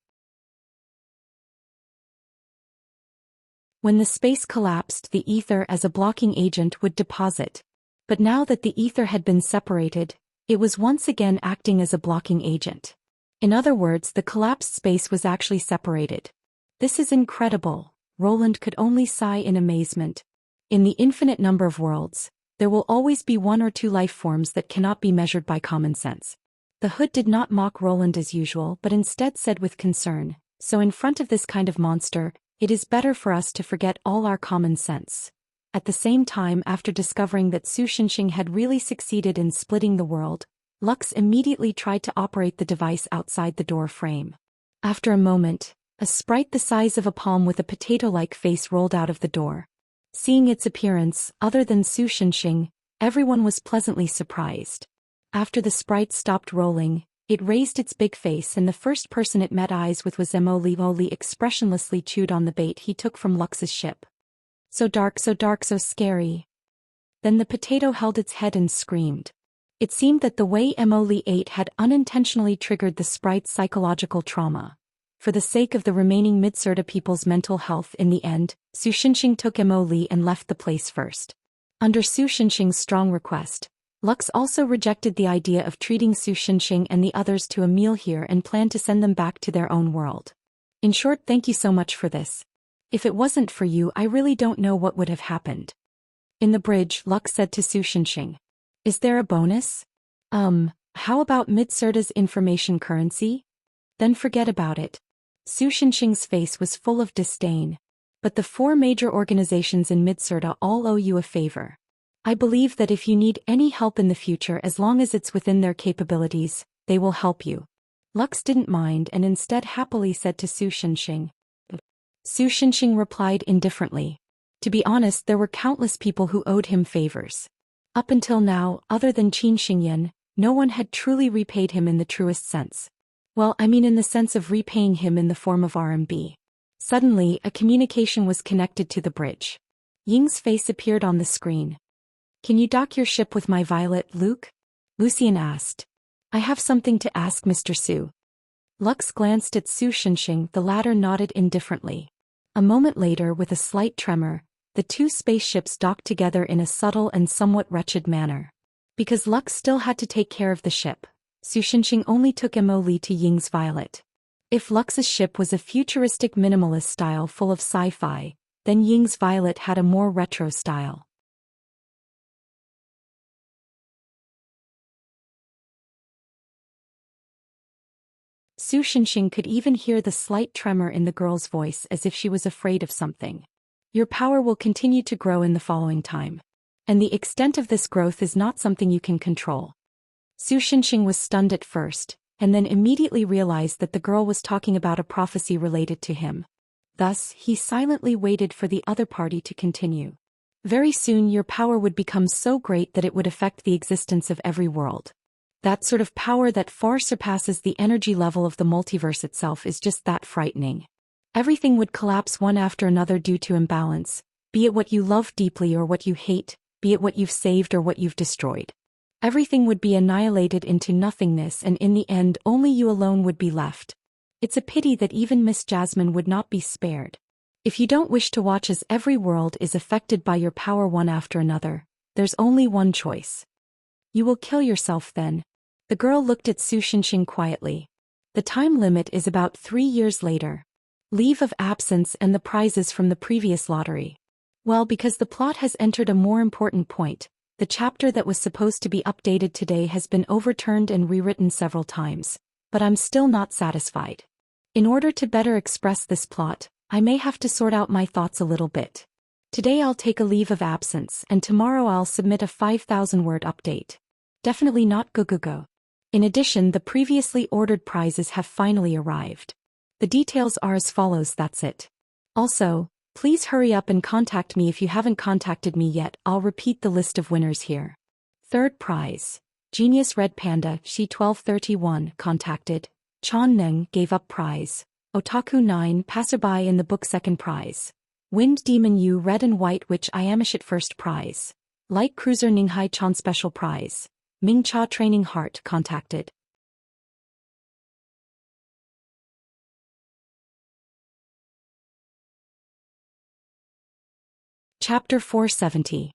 When the space collapsed, the ether as a blocking agent would deposit. But now that the ether had been separated, it was once again acting as a blocking agent. In other words, the collapsed space was actually separated. "This is incredible," Roland could only sigh in amazement. In the infinite number of worlds, there will always be one or two life forms that cannot be measured by common sense. The hood did not mock Roland as usual but instead said with concern, "So in front of this kind of monster, it is better for us to forget all our common sense." At the same time, after discovering that Su Shinxing had really succeeded in splitting the world, Lux immediately tried to operate the device outside the door frame. After a moment, a sprite the size of a palm with a potato-like face rolled out of the door. Seeing its appearance, other than Su Shinxing, everyone was pleasantly surprised. After the sprite stopped rolling, it raised its big face and the first person it met eyes with was Emoli. Oli expressionlessly chewed on the bait he took from Lux's ship. So dark, so scary." Then the potato held its head and screamed. It seemed that the way Emoli ate had unintentionally triggered the sprite's psychological trauma. For the sake of the remaining Midsurda people's mental health in the end, Su Shinxing took Emoli and left the place first. Under Su Shinxing's strong request, Lux also rejected the idea of treating Su Shinxing and the others to a meal here and planned to send them back to their own world. "In short, thank you so much for this. If it wasn't for you, I really don't know what would have happened." In the bridge, Lux said to Su Shinxing, "Is there a bonus? How about Midsurda's information currency?" "Then forget about it." Su Shinxing's face was full of disdain. "But the 4 major organizations in Midsurda all owe you a favor. I believe that if you need any help in the future, as long as it's within their capabilities, they will help you." Lux didn't mind and instead happily said to Su Shinxing. Su Shinxing replied indifferently. To be honest, there were countless people who owed him favors. Up until now, other than Qin Xingyan, no one had truly repaid him in the truest sense. Well, I mean in the sense of repaying him in the form of RMB. Suddenly, a communication was connected to the bridge. Ying's face appeared on the screen. "Can you dock your ship with my Violet, Luke?" Lucian asked. "I have something to ask Mr. Su." Lux glanced at Su Shinxing, the latter nodded indifferently. A moment later, with a slight tremor, the 2 spaceships docked together in a subtle and somewhat wretched manner. Because Lux still had to take care of the ship, Su Shinxing only took Emoli to Ying's Violet. If Lux's ship was a futuristic minimalist style full of sci-fi, then Ying's Violet had a more retro style. Su Shinxing could even hear the slight tremor in the girl's voice as if she was afraid of something. "Your power will continue to grow in the following time. And the extent of this growth is not something you can control." Su Shinxing was stunned at first, and then immediately realized that the girl was talking about a prophecy related to him. Thus, he silently waited for the other party to continue. Very soon your power would become so great that it would affect the existence of every world. That sort of power that far surpasses the energy level of the multiverse itself is just that frightening. Everything would collapse one after another due to imbalance, be it what you love deeply or what you hate, be it what you've saved or what you've destroyed. Everything would be annihilated into nothingness, and in the end only you alone would be left. It's a pity that even Miss Jasmine would not be spared. If you don't wish to watch as every world is affected by your power one after another, there's only one choice. You will kill yourself then. The girl looked at Su Xinxing quietly. The time limit is about 3 years later. Leave of absence and the prizes from the previous lottery. Well, because the plot has entered a more important point, the chapter that was supposed to be updated today has been overturned and rewritten several times, but I'm still not satisfied. In order to better express this plot, I may have to sort out my thoughts a little bit. Today I'll take a leave of absence and tomorrow I'll submit a 5,000-word update. Definitely not go. In addition, the previously ordered prizes have finally arrived. The details are as follows, that's it. Also, please hurry up and contact me if you haven't contacted me yet. I'll repeat the list of winners here. Third prize. Genius Red Panda, She 1231, contacted. Chan Neng, gave up prize. Otaku 9, passerby in the book, second prize. Wind Demon Yu, Red and White Witch, Iamashit, first prize. Light Cruiser Ninghai Chan, special prize. Ming Cha Training Heart, contacted. Chapter 470.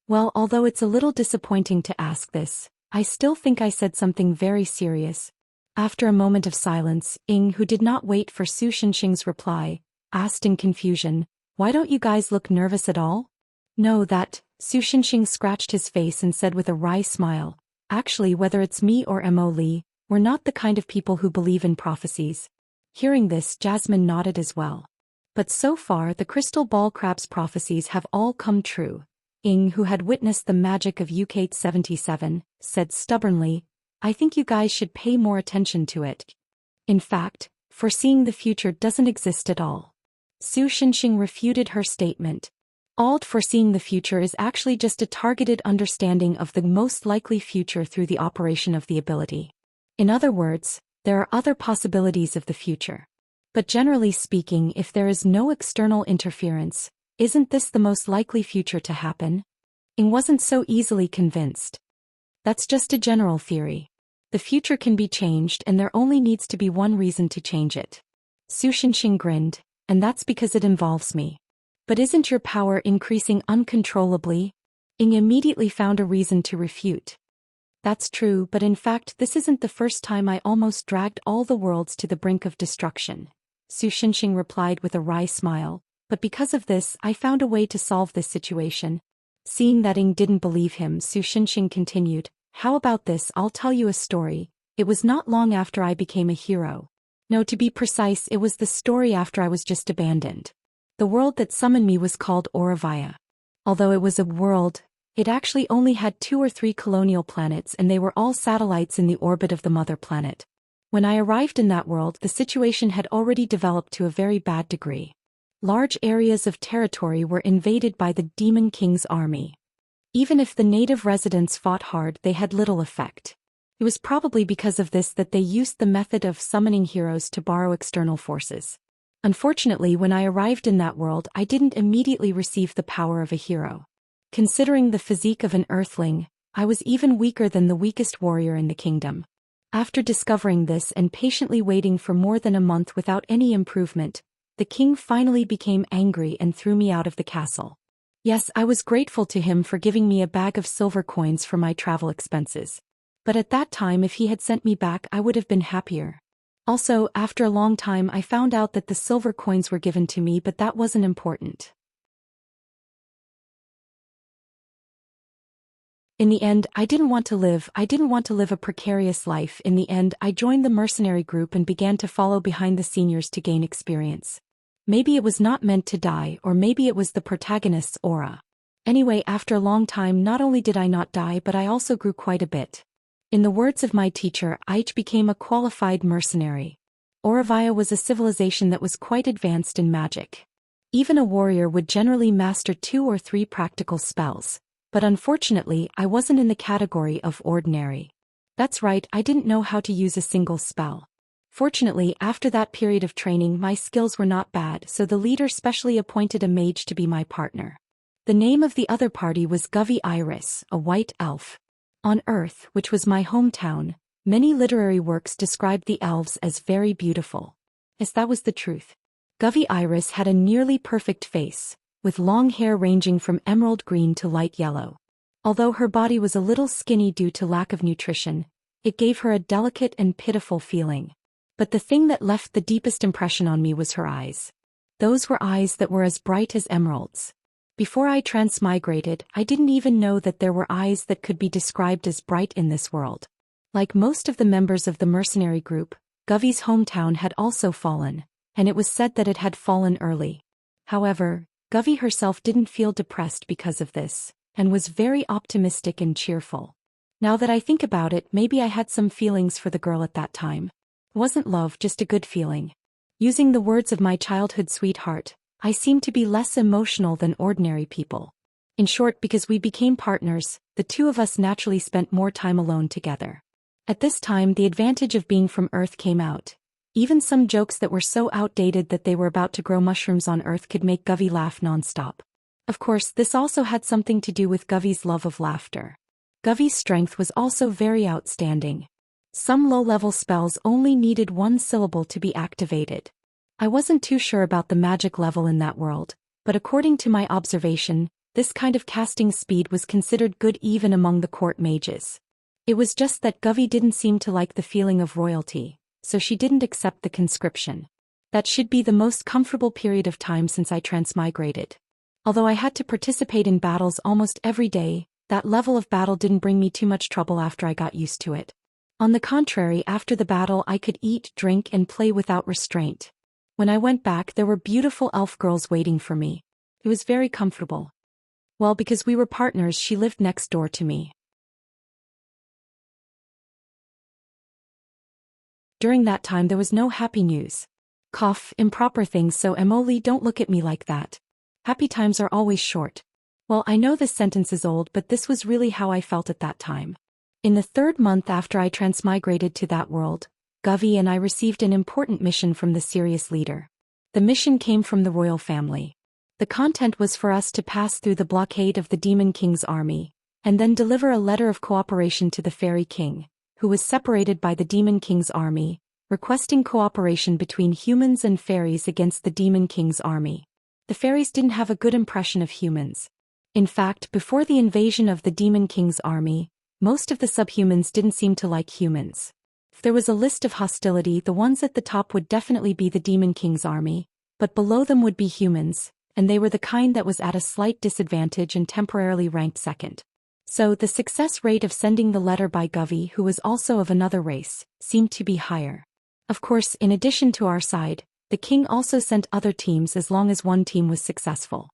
Well, although it's a little disappointing to ask this, I still think I said something very serious. After a moment of silence, Ying, who did not wait for Su Xinxing's reply, asked in confusion, "Why don't you guys look nervous at all?" "No, that," Su Xinxing scratched his face and said with a wry smile, "Actually, whether it's me or Mo Li, we're not the kind of people who believe in prophecies." Hearing this, Jasmine nodded as well. But so far the crystal ball crab's prophecies have all come true. Ying, who had witnessed the magic of UK 77, said stubbornly, "I think you guys should pay more attention to it. In fact, foreseeing the future doesn't exist at all." Su Xinxing refuted her statement. Foreseeing the future is actually just a targeted understanding of the most likely future through the operation of the ability. In other words, there are other possibilities of the future. But generally speaking, if there is no external interference, isn't this the most likely future to happen? Ying wasn't so easily convinced. That's just a general theory. The future can be changed and there only needs to be one reason to change it. Su Xinxing grinned, "And that's because it involves me." "But isn't your power increasing uncontrollably?" Ying immediately found a reason to refute. "That's true, but in fact this isn't the first time I almost dragged all the worlds to the brink of destruction," Su Xinxing replied with a wry smile, "but because of this I found a way to solve this situation." Seeing that Ying didn't believe him, Su Xinxing continued, "How about this? I'll tell you a story. It was not long after I became a hero. No, to be precise, it was the story after I was just abandoned. The world that summoned me was called Auravia. Although it was a world, it actually only had 2 or 3 colonial planets and they were all satellites in the orbit of the mother planet. When I arrived in that world, the situation had already developed to a very bad degree. Large areas of territory were invaded by the Demon King's army. Even if the native residents fought hard, they had little effect. It was probably because of this that they used the method of summoning heroes to borrow external forces. Unfortunately, when I arrived in that world, I didn't immediately receive the power of a hero. Considering the physique of an earthling, I was even weaker than the weakest warrior in the kingdom. After discovering this and patiently waiting for more than a month without any improvement, the king finally became angry and threw me out of the castle. Yes, I was grateful to him for giving me a bag of silver coins for my travel expenses. But at that time, if he had sent me back, I would have been happier. Also, after a long time I found out that the silver coins were given to me, but that wasn't important. In the end, I didn't want to live a precarious life. In the end, I joined the mercenary group and began to follow behind the seniors to gain experience. Maybe it was not meant to die, or maybe it was the protagonist's aura. Anyway, after a long time, not only did I not die, but I also grew quite a bit. In the words of my teacher, I became a qualified mercenary. Auravia was a civilization that was quite advanced in magic. Even a warrior would generally master 2 or 3 practical spells, but unfortunately I wasn't in the category of ordinary. That's right, I didn't know how to use a single spell. Fortunately, after that period of training my skills were not bad, so the leader specially appointed a mage to be my partner. The name of the other party was Govy Iris, a white elf. On Earth, which was my hometown, many literary works described the elves as very beautiful. As that was the truth. Govy Iris had a nearly perfect face, with long hair ranging from emerald green to light yellow. Although her body was a little skinny due to lack of nutrition, it gave her a delicate and pitiful feeling. But the thing that left the deepest impression on me was her eyes. Those were eyes that were as bright as emeralds. Before I transmigrated, I didn't even know that there were eyes that could be described as bright in this world. Like most of the members of the mercenary group, Govy's hometown had also fallen, and it was said that it had fallen early. However, Govy herself didn't feel depressed because of this, and was very optimistic and cheerful. Now that I think about it, maybe I had some feelings for the girl at that time. It wasn't love, just a good feeling. Using the words of my childhood sweetheart, I seemed to be less emotional than ordinary people. In short, because we became partners, the two of us naturally spent more time alone together. At this time, the advantage of being from Earth came out. Even some jokes that were so outdated that they were about to grow mushrooms on Earth could make Govy laugh non-stop. Of course, this also had something to do with Govy's love of laughter. Govy's strength was also very outstanding. Some low-level spells only needed 1 syllable to be activated. I wasn't too sure about the magic level in that world, but according to my observation, this kind of casting speed was considered good even among the court mages. It was just that Govy didn't seem to like the feeling of royalty, so she didn't accept the conscription. That should be the most comfortable period of time since I transmigrated. Although I had to participate in battles almost every day, that level of battle didn't bring me too much trouble after I got used to it. On the contrary, after the battle I could eat, drink and play without restraint. When I went back there were beautiful elf girls waiting for me. It was very comfortable. Well, because we were partners, she lived next door to me. During that time there was no happy news. Cough, improper things, so Emily, don't look at me like that. Happy times are always short. Well, I know this sentence is old, but this was really how I felt at that time. In the 3rd month after I transmigrated to that world, Govy and I received an important mission from the Sirius leader. The mission came from the royal family. The content was for us to pass through the blockade of the Demon King's army, and then deliver a letter of cooperation to the Fairy King, who was separated by the Demon King's army, requesting cooperation between humans and fairies against the Demon King's army. The fairies didn't have a good impression of humans. In fact, before the invasion of the Demon King's army, most of the subhumans didn't seem to like humans. If there was a list of hostility, the ones at the top would definitely be the Demon King's army, but below them would be humans, and they were the kind that was at a slight disadvantage and temporarily ranked second. So the success rate of sending the letter by Govy, who was also of another race, seemed to be higher. Of course, in addition to our side, the king also sent other teams as long as one team was successful.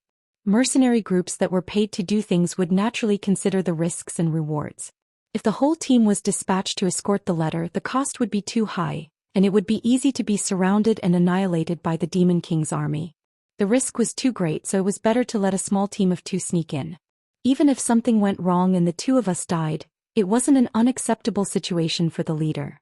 Mercenary groups that were paid to do things would naturally consider the risks and rewards. If the whole team was dispatched to escort the letter, the cost would be too high, and it would be easy to be surrounded and annihilated by the Demon King's army. The risk was too great, so it was better to let a small team of 2 sneak in. Even if something went wrong and the 2 of us died, it wasn't an unacceptable situation for the leader.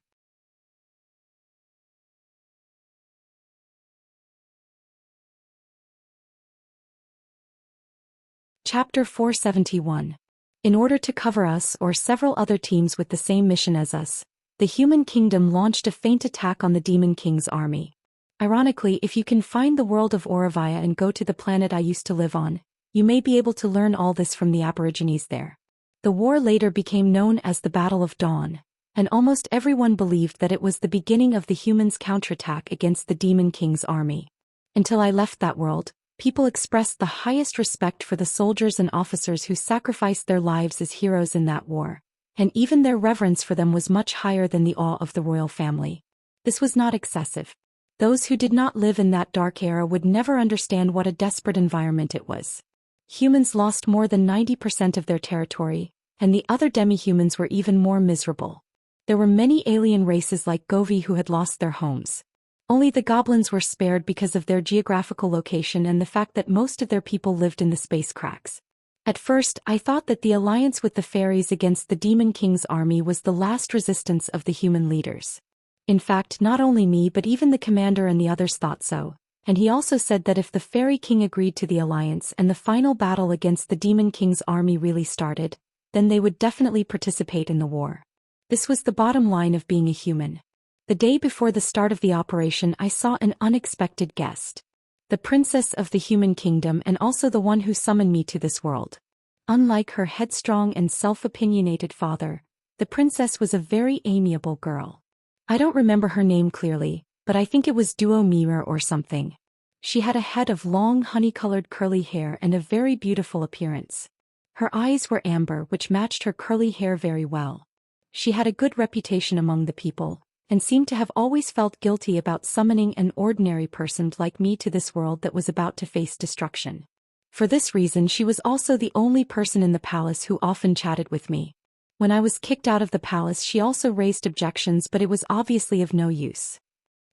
Chapter 471. In order to cover us or several other teams with the same mission as us, the human kingdom launched a feint attack on the Demon King's army. Ironically, if you can find the world of Auravia and go to the planet I used to live on, you may be able to learn all this from the Aborigines there. The war later became known as the Battle of Dawn, and almost everyone believed that it was the beginning of the humans' counterattack against the Demon King's army. Until I left that world, people expressed the highest respect for the soldiers and officers who sacrificed their lives as heroes in that war, and even their reverence for them was much higher than the awe of the royal family. This was not excessive. Those who did not live in that dark era would never understand what a desperate environment it was. Humans lost more than 90% of their territory, and the other demi-humans were even more miserable. There were many alien races like Govy who had lost their homes. Only the goblins were spared because of their geographical location and the fact that most of their people lived in the space cracks. At first, I thought that the alliance with the fairies against the Demon King's army was the last resistance of the human leaders. In fact, not only me but even the commander and the others thought so, and he also said that if the Fairy King agreed to the alliance and the final battle against the Demon King's army really started, then they would definitely participate in the war. This was the bottom line of being a human. The day before the start of the operation, I saw an unexpected guest. The princess of the human kingdom and also the one who summoned me to this world. Unlike her headstrong and self-opinionated father, the princess was a very amiable girl. I don't remember her name clearly, but I think it was Duo Mira or something. She had a head of long honey-colored curly hair and a very beautiful appearance. Her eyes were amber, which matched her curly hair very well. She had a good reputation among the people, and seemed to have always felt guilty about summoning an ordinary person like me to this world that was about to face destruction. For this reason, she was also the only person in the palace who often chatted with me. When I was kicked out of the palace, she also raised objections, but it was obviously of no use.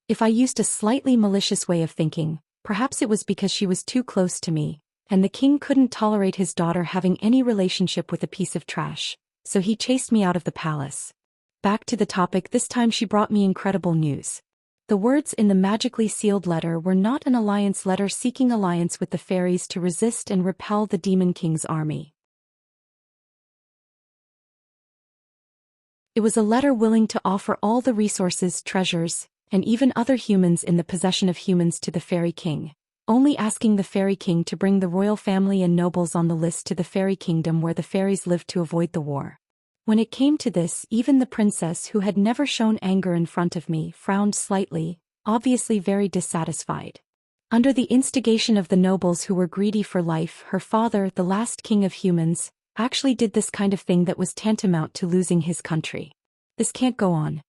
If I used a slightly malicious way of thinking, perhaps it was because she was too close to me, and the king couldn't tolerate his daughter having any relationship with a piece of trash, so he chased me out of the palace. Back to the topic, this time she brought me incredible news. The words in the magically sealed letter were not an alliance letter seeking alliance with the fairies to resist and repel the Demon King's army. It was a letter willing to offer all the resources, treasures, and even other humans in the possession of humans to the Fairy King, only asking the Fairy King to bring the royal family and nobles on the list to the Fairy Kingdom where the fairies lived to avoid the war. When it came to this, even the princess, who had never shown anger in front of me, frowned slightly, obviously very dissatisfied. Under the instigation of the nobles who were greedy for life, her father, the last king of humans, actually did this kind of thing that was tantamount to losing his country. This can't go on.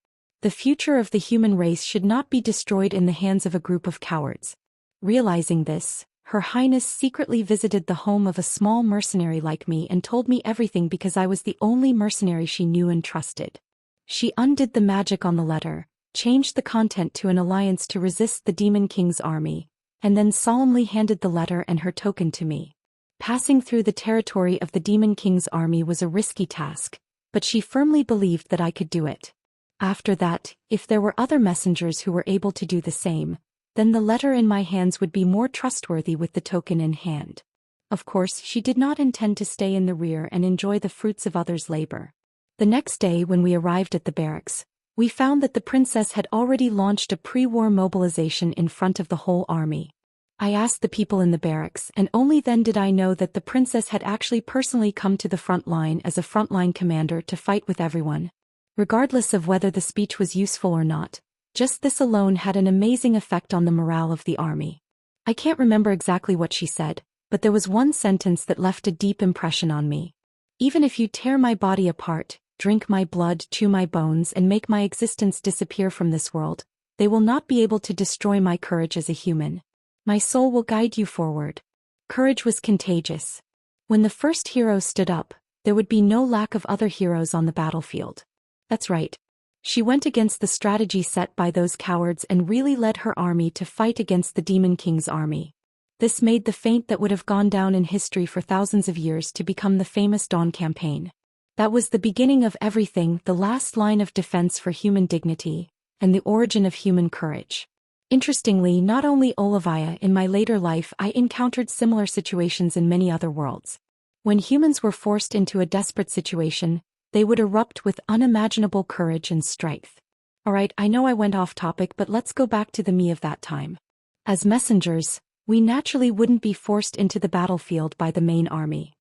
The future of the human race should not be destroyed in the hands of a group of cowards. Realizing this, Her Highness secretly visited the home of a small mercenary like me and told me everything because I was the only mercenary she knew and trusted. She undid the magic on the letter, changed the content to an alliance to resist the Demon King's army, and then solemnly handed the letter and her token to me. Passing through the territory of the Demon King's army was a risky task, but she firmly believed that I could do it. After that, if there were other messengers who were able to do the same, then the letter in my hands would be more trustworthy with the token in hand. Of course, she did not intend to stay in the rear and enjoy the fruits of others' labor. The next day when we arrived at the barracks, we found that the princess had already launched a pre-war mobilization in front of the whole army. I asked the people in the barracks, and only then did I know that the princess had actually personally come to the front line as a frontline commander to fight with everyone. Regardless of whether the speech was useful or not, just this alone had an amazing effect on the morale of the army. I can't remember exactly what she said, but there was one sentence that left a deep impression on me. Even if you tear my body apart, drink my blood, chew my bones, and make my existence disappear from this world, they will not be able to destroy my courage as a human. My soul will guide you forward. Courage was contagious. When the first hero stood up, there would be no lack of other heroes on the battlefield. That's right. She went against the strategy set by those cowards and really led her army to fight against the Demon King's army. This made the feint that would have gone down in history for thousands of years to become the famous Dawn campaign. That was the beginning of everything, the last line of defense for human dignity, and the origin of human courage. Interestingly, not only Olivia, in my later life I encountered similar situations in many other worlds. When humans were forced into a desperate situation, they would erupt with unimaginable courage and strength. Alright, I know I went off topic, but let's go back to the me of that time. As messengers, we naturally wouldn't be forced into the battlefield by the main army.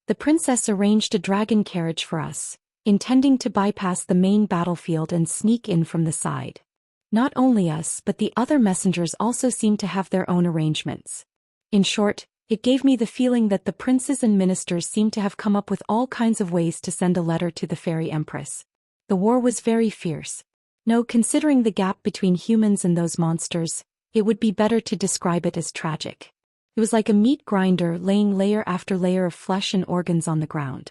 The princess arranged a dragon carriage for us, intending to bypass the main battlefield and sneak in from the side. Not only us but the other messengers also seemed to have their own arrangements. In short, it gave me the feeling that the princes and ministers seemed to have come up with all kinds of ways to send a letter to the fairy empress. The war was very fierce. No, considering the gap between humans and those monsters, it would be better to describe it as tragic. It was like a meat grinder laying layer after layer of flesh and organs on the ground.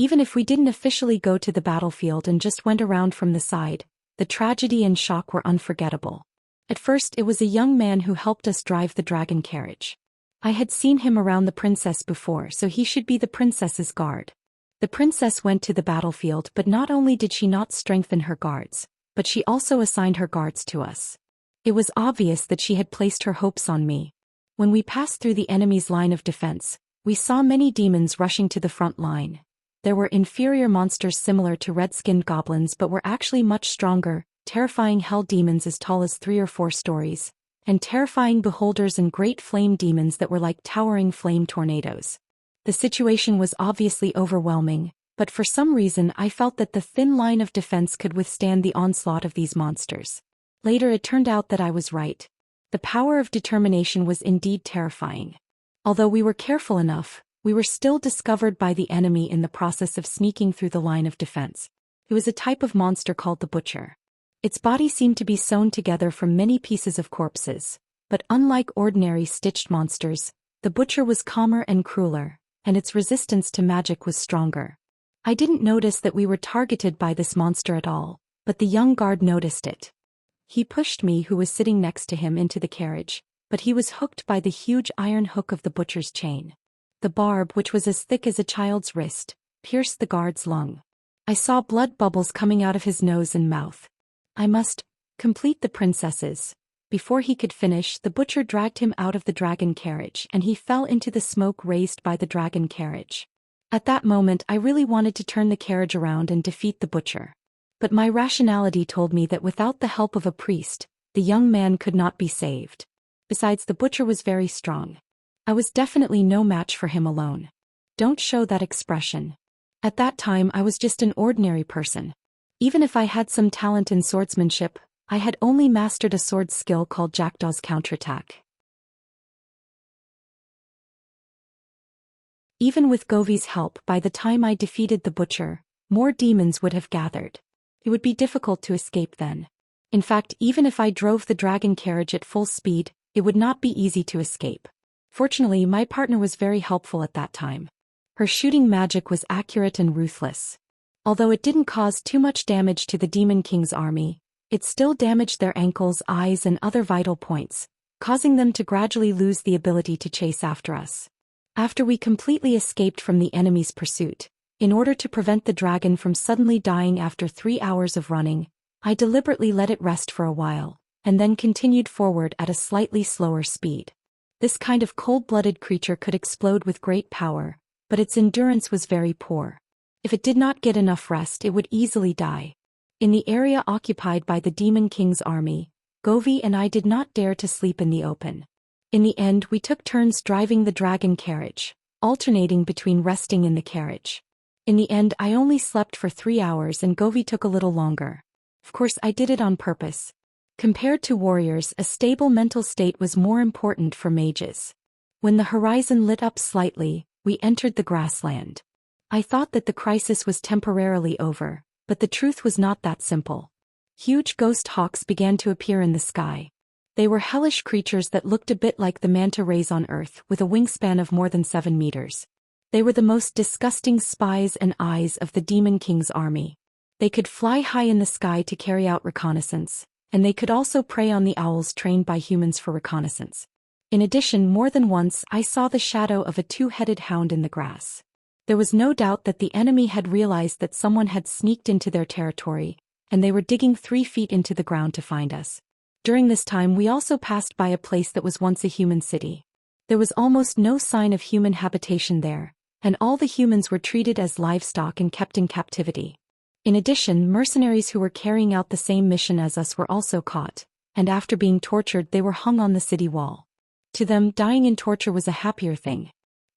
Even if we didn't officially go to the battlefield and just went around from the side, the tragedy and shock were unforgettable. At first it was a young man who helped us drive the dragon carriage. I had seen him around the princess before, so he should be the princess's guard. The princess went to the battlefield, but not only did she not strengthen her guards, but she also assigned her guards to us. It was obvious that she had placed her hopes on me. When we passed through the enemy's line of defense, we saw many demons rushing to the front line. There were inferior monsters similar to red-skinned goblins but were actually much stronger, terrifying hell demons as tall as 3 or 4 stories, and terrifying beholders and great flame demons that were like towering flame tornadoes. The situation was obviously overwhelming, but for some reason I felt that the thin line of defense could withstand the onslaught of these monsters. Later it turned out that I was right. The power of determination was indeed terrifying. Although we were careful enough, we were still discovered by the enemy in the process of sneaking through the line of defense. It was a type of monster called the Butcher. Its body seemed to be sewn together from many pieces of corpses, but unlike ordinary stitched monsters, the Butcher was calmer and crueler, and its resistance to magic was stronger. I didn't notice that we were targeted by this monster at all, but the young guard noticed it. He pushed me, who was sitting next to him, into the carriage, but he was hooked by the huge iron hook of the Butcher's chain. The barb, which was as thick as a child's wrist, pierced the guard's lung. I saw blood bubbles coming out of his nose and mouth. I must complete the princesses. Before he could finish, the Butcher dragged him out of the dragon carriage and he fell into the smoke raised by the dragon carriage. At that moment I really wanted to turn the carriage around and defeat the Butcher. But my rationality told me that without the help of a priest, the young man could not be saved. Besides, the Butcher was very strong. I was definitely no match for him alone. Don't show that expression. At that time I was just an ordinary person. Even if I had some talent in swordsmanship, I had only mastered a sword skill called Jackdaw's counterattack. Even with Govi's help, by the time I defeated the Butcher, more demons would have gathered. It would be difficult to escape then. In fact, even if I drove the dragon carriage at full speed, it would not be easy to escape. Fortunately, my partner was very helpful at that time. Her shooting magic was accurate and ruthless. Although it didn't cause too much damage to the Demon King's army, it still damaged their ankles, eyes, and other vital points, causing them to gradually lose the ability to chase after us. After we completely escaped from the enemy's pursuit, in order to prevent the dragon from suddenly dying after 3 hours of running, I deliberately let it rest for a while, and then continued forward at a slightly slower speed. This kind of cold-blooded creature could explode with great power, but its endurance was very poor. If it did not get enough rest, it would easily die. In the area occupied by the Demon King's army, Govi and I did not dare to sleep in the open. In the end, we took turns driving the dragon carriage, alternating between resting in the carriage. In the end, I only slept for 3 hours and Govi took a little longer. Of course, I did it on purpose. Compared to warriors, a stable mental state was more important for mages. When the horizon lit up slightly, we entered the grassland. I thought that the crisis was temporarily over, but the truth was not that simple. Huge ghost hawks began to appear in the sky. They were hellish creatures that looked a bit like the manta rays on Earth, with a wingspan of more than 7 meters. They were the most disgusting spies and eyes of the Demon King's army. They could fly high in the sky to carry out reconnaissance, and they could also prey on the owls trained by humans for reconnaissance. In addition, more than once I saw the shadow of a 2-headed hound in the grass. There was no doubt that the enemy had realized that someone had sneaked into their territory, and they were digging 3 feet into the ground to find us. During this time we also passed by a place that was once a human city. There was almost no sign of human habitation there, and all the humans were treated as livestock and kept in captivity. In addition, mercenaries who were carrying out the same mission as us were also caught, and after being tortured they were hung on the city wall. To them, dying in torture was a happier thing.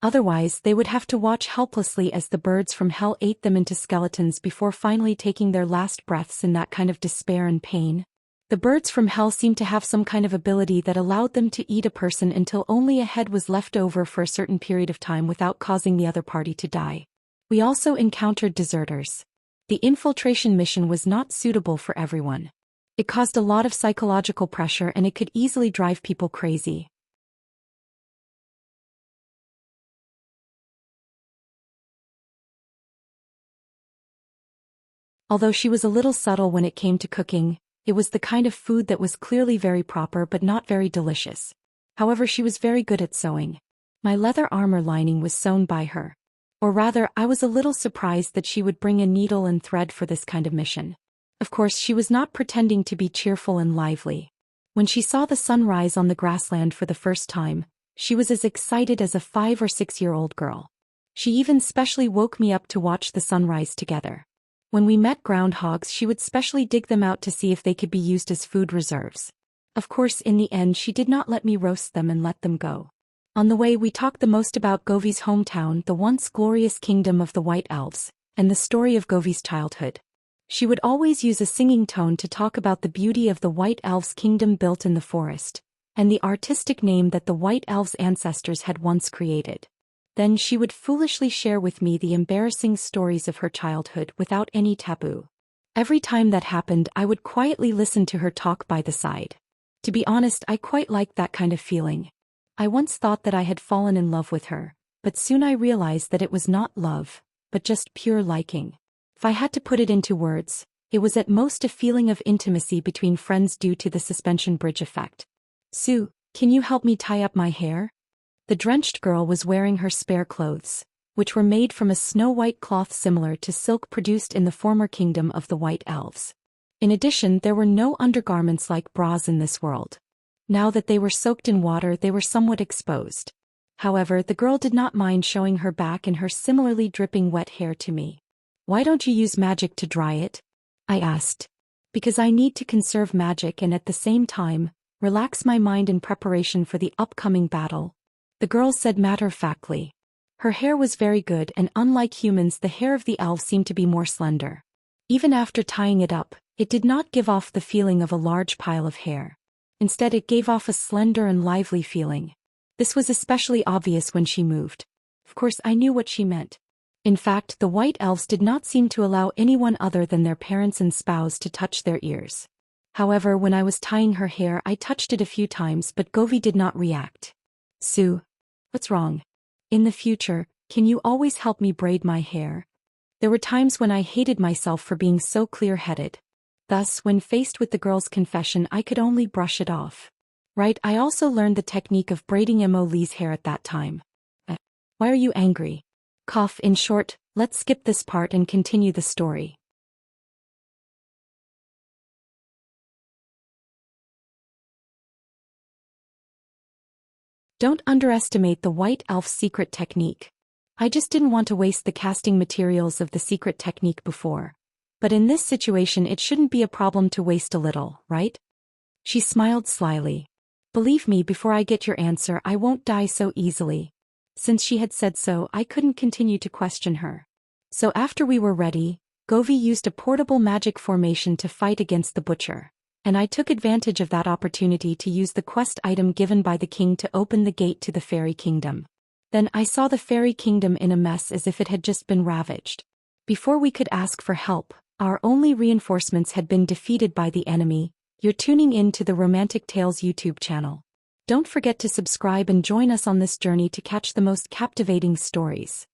Otherwise, they would have to watch helplessly as the birds from hell ate them into skeletons before finally taking their last breaths in that kind of despair and pain. The birds from hell seemed to have some kind of ability that allowed them to eat a person until only a head was left over for a certain period of time without causing the other party to die. We also encountered deserters. The infiltration mission was not suitable for everyone. It caused a lot of psychological pressure and it could easily drive people crazy. Although she was a little subtle when it came to cooking, it was the kind of food that was clearly very proper but not very delicious. However, she was very good at sewing. My leather armor lining was sewn by her. Or rather, I was a little surprised that she would bring a needle and thread for this kind of mission. Of course, she was not pretending to be cheerful and lively. When she saw the sun rise on the grassland for the first time, she was as excited as a 5 or 6-year-old girl. She even specially woke me up to watch the sunrise together. When we met groundhogs, she would specially dig them out to see if they could be used as food reserves. Of course, in the end, she did not let me roast them and let them go. On the way, we talked the most about Govi's hometown, the once glorious kingdom of the White Elves, and the story of Govi's childhood. She would always use a singing tone to talk about the beauty of the White Elves' kingdom built in the forest, and the artistic name that the White Elves' ancestors had once created. Then she would foolishly share with me the embarrassing stories of her childhood without any taboo. Every time that happened, I would quietly listen to her talk by the side. To be honest, I quite liked that kind of feeling. I once thought that I had fallen in love with her, but soon I realized that it was not love, but just pure liking. If I had to put it into words, it was at most a feeling of intimacy between friends due to the suspension bridge effect. "Sue, can you help me tie up my hair?" The drenched girl was wearing her spare clothes, which were made from a snow-white cloth similar to silk produced in the former kingdom of the White Elves. In addition, there were no undergarments like bras in this world. Now that they were soaked in water, they were somewhat exposed. However, the girl did not mind showing her back and her similarly dripping wet hair to me. "Why don't you use magic to dry it?" I asked. "Because I need to conserve magic and at the same time, relax my mind in preparation for the upcoming battle," the girl said matter-of-factly. Her hair was very good, and unlike humans, the hair of the elves seemed to be more slender. Even after tying it up, it did not give off the feeling of a large pile of hair. Instead, it gave off a slender and lively feeling. This was especially obvious when she moved. Of course, I knew what she meant. In fact, the White Elves did not seem to allow anyone other than their parents and spouse to touch their ears. However, when I was tying her hair, I touched it a few times, but Govi did not react. "Sue, what's wrong? In the future, can you always help me braid my hair?" There were times when I hated myself for being so clear-headed. Thus, when faced with the girl's confession, I could only brush it off. Right, I also learned the technique of braiding Emily's hair at that time. Why are you angry? Cough. In short, let's skip this part and continue the story. Don't underestimate the White Elf's secret technique. I just didn't want to waste the casting materials of the secret technique before. But in this situation, it shouldn't be a problem to waste a little, right? She smiled slyly. "Believe me, before I get your answer, I won't die so easily." Since she had said so, I couldn't continue to question her. So after we were ready, Govi used a portable magic formation to fight against the butcher, and I took advantage of that opportunity to use the quest item given by the king to open the gate to the fairy kingdom. Then I saw the fairy kingdom in a mess, as if it had just been ravaged. Before we could ask for help, our only reinforcements had been defeated by the enemy. You're tuning in to the Romantic Tales YouTube channel. Don't forget to subscribe and join us on this journey to catch the most captivating stories.